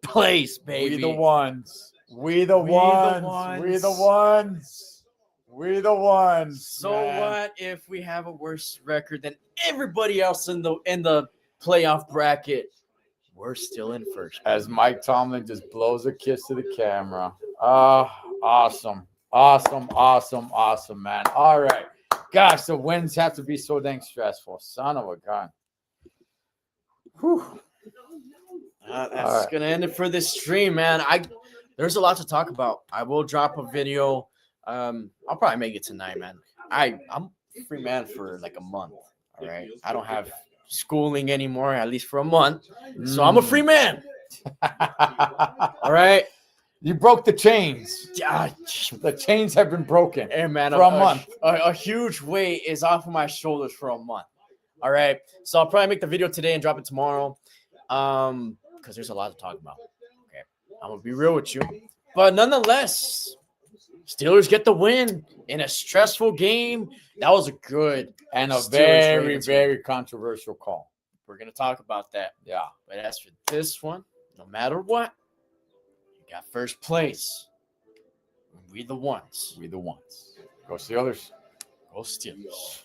place, baby. We the ones. We the ones. We the ones. We the ones. So man. what if we have a worse record than everybody else in the playoff bracket? We're still in first. As Mike Tomlin just blows a kiss to the camera. Awesome. Awesome, man. All right. Gosh, the wins have to be so dang stressful. Son of a gun. Whew. That's All right. gonna end it for this stream, man. There's a lot to talk about. I will drop a video. I'll probably make it tonight, man. I'm a free man for like a month. All right. I don't have schooling anymore, at least for a month. So I'm a free man. All right. You broke the chains. Ah, The chains have been broken. Hey, man, For a month. A huge weight is off of my shoulders for a month. All right. So I'll probably make the video today and drop it tomorrow. Because there's a lot to talk about. Okay. I'm gonna be real with you. But nonetheless, Steelers get the win in a stressful game. That was a good And a Steelers very, Ravens very controversial call. We're gonna talk about that. Yeah. But as for this one, no matter what, you got first place. We the ones. We the ones. Go Steelers. Go Steelers.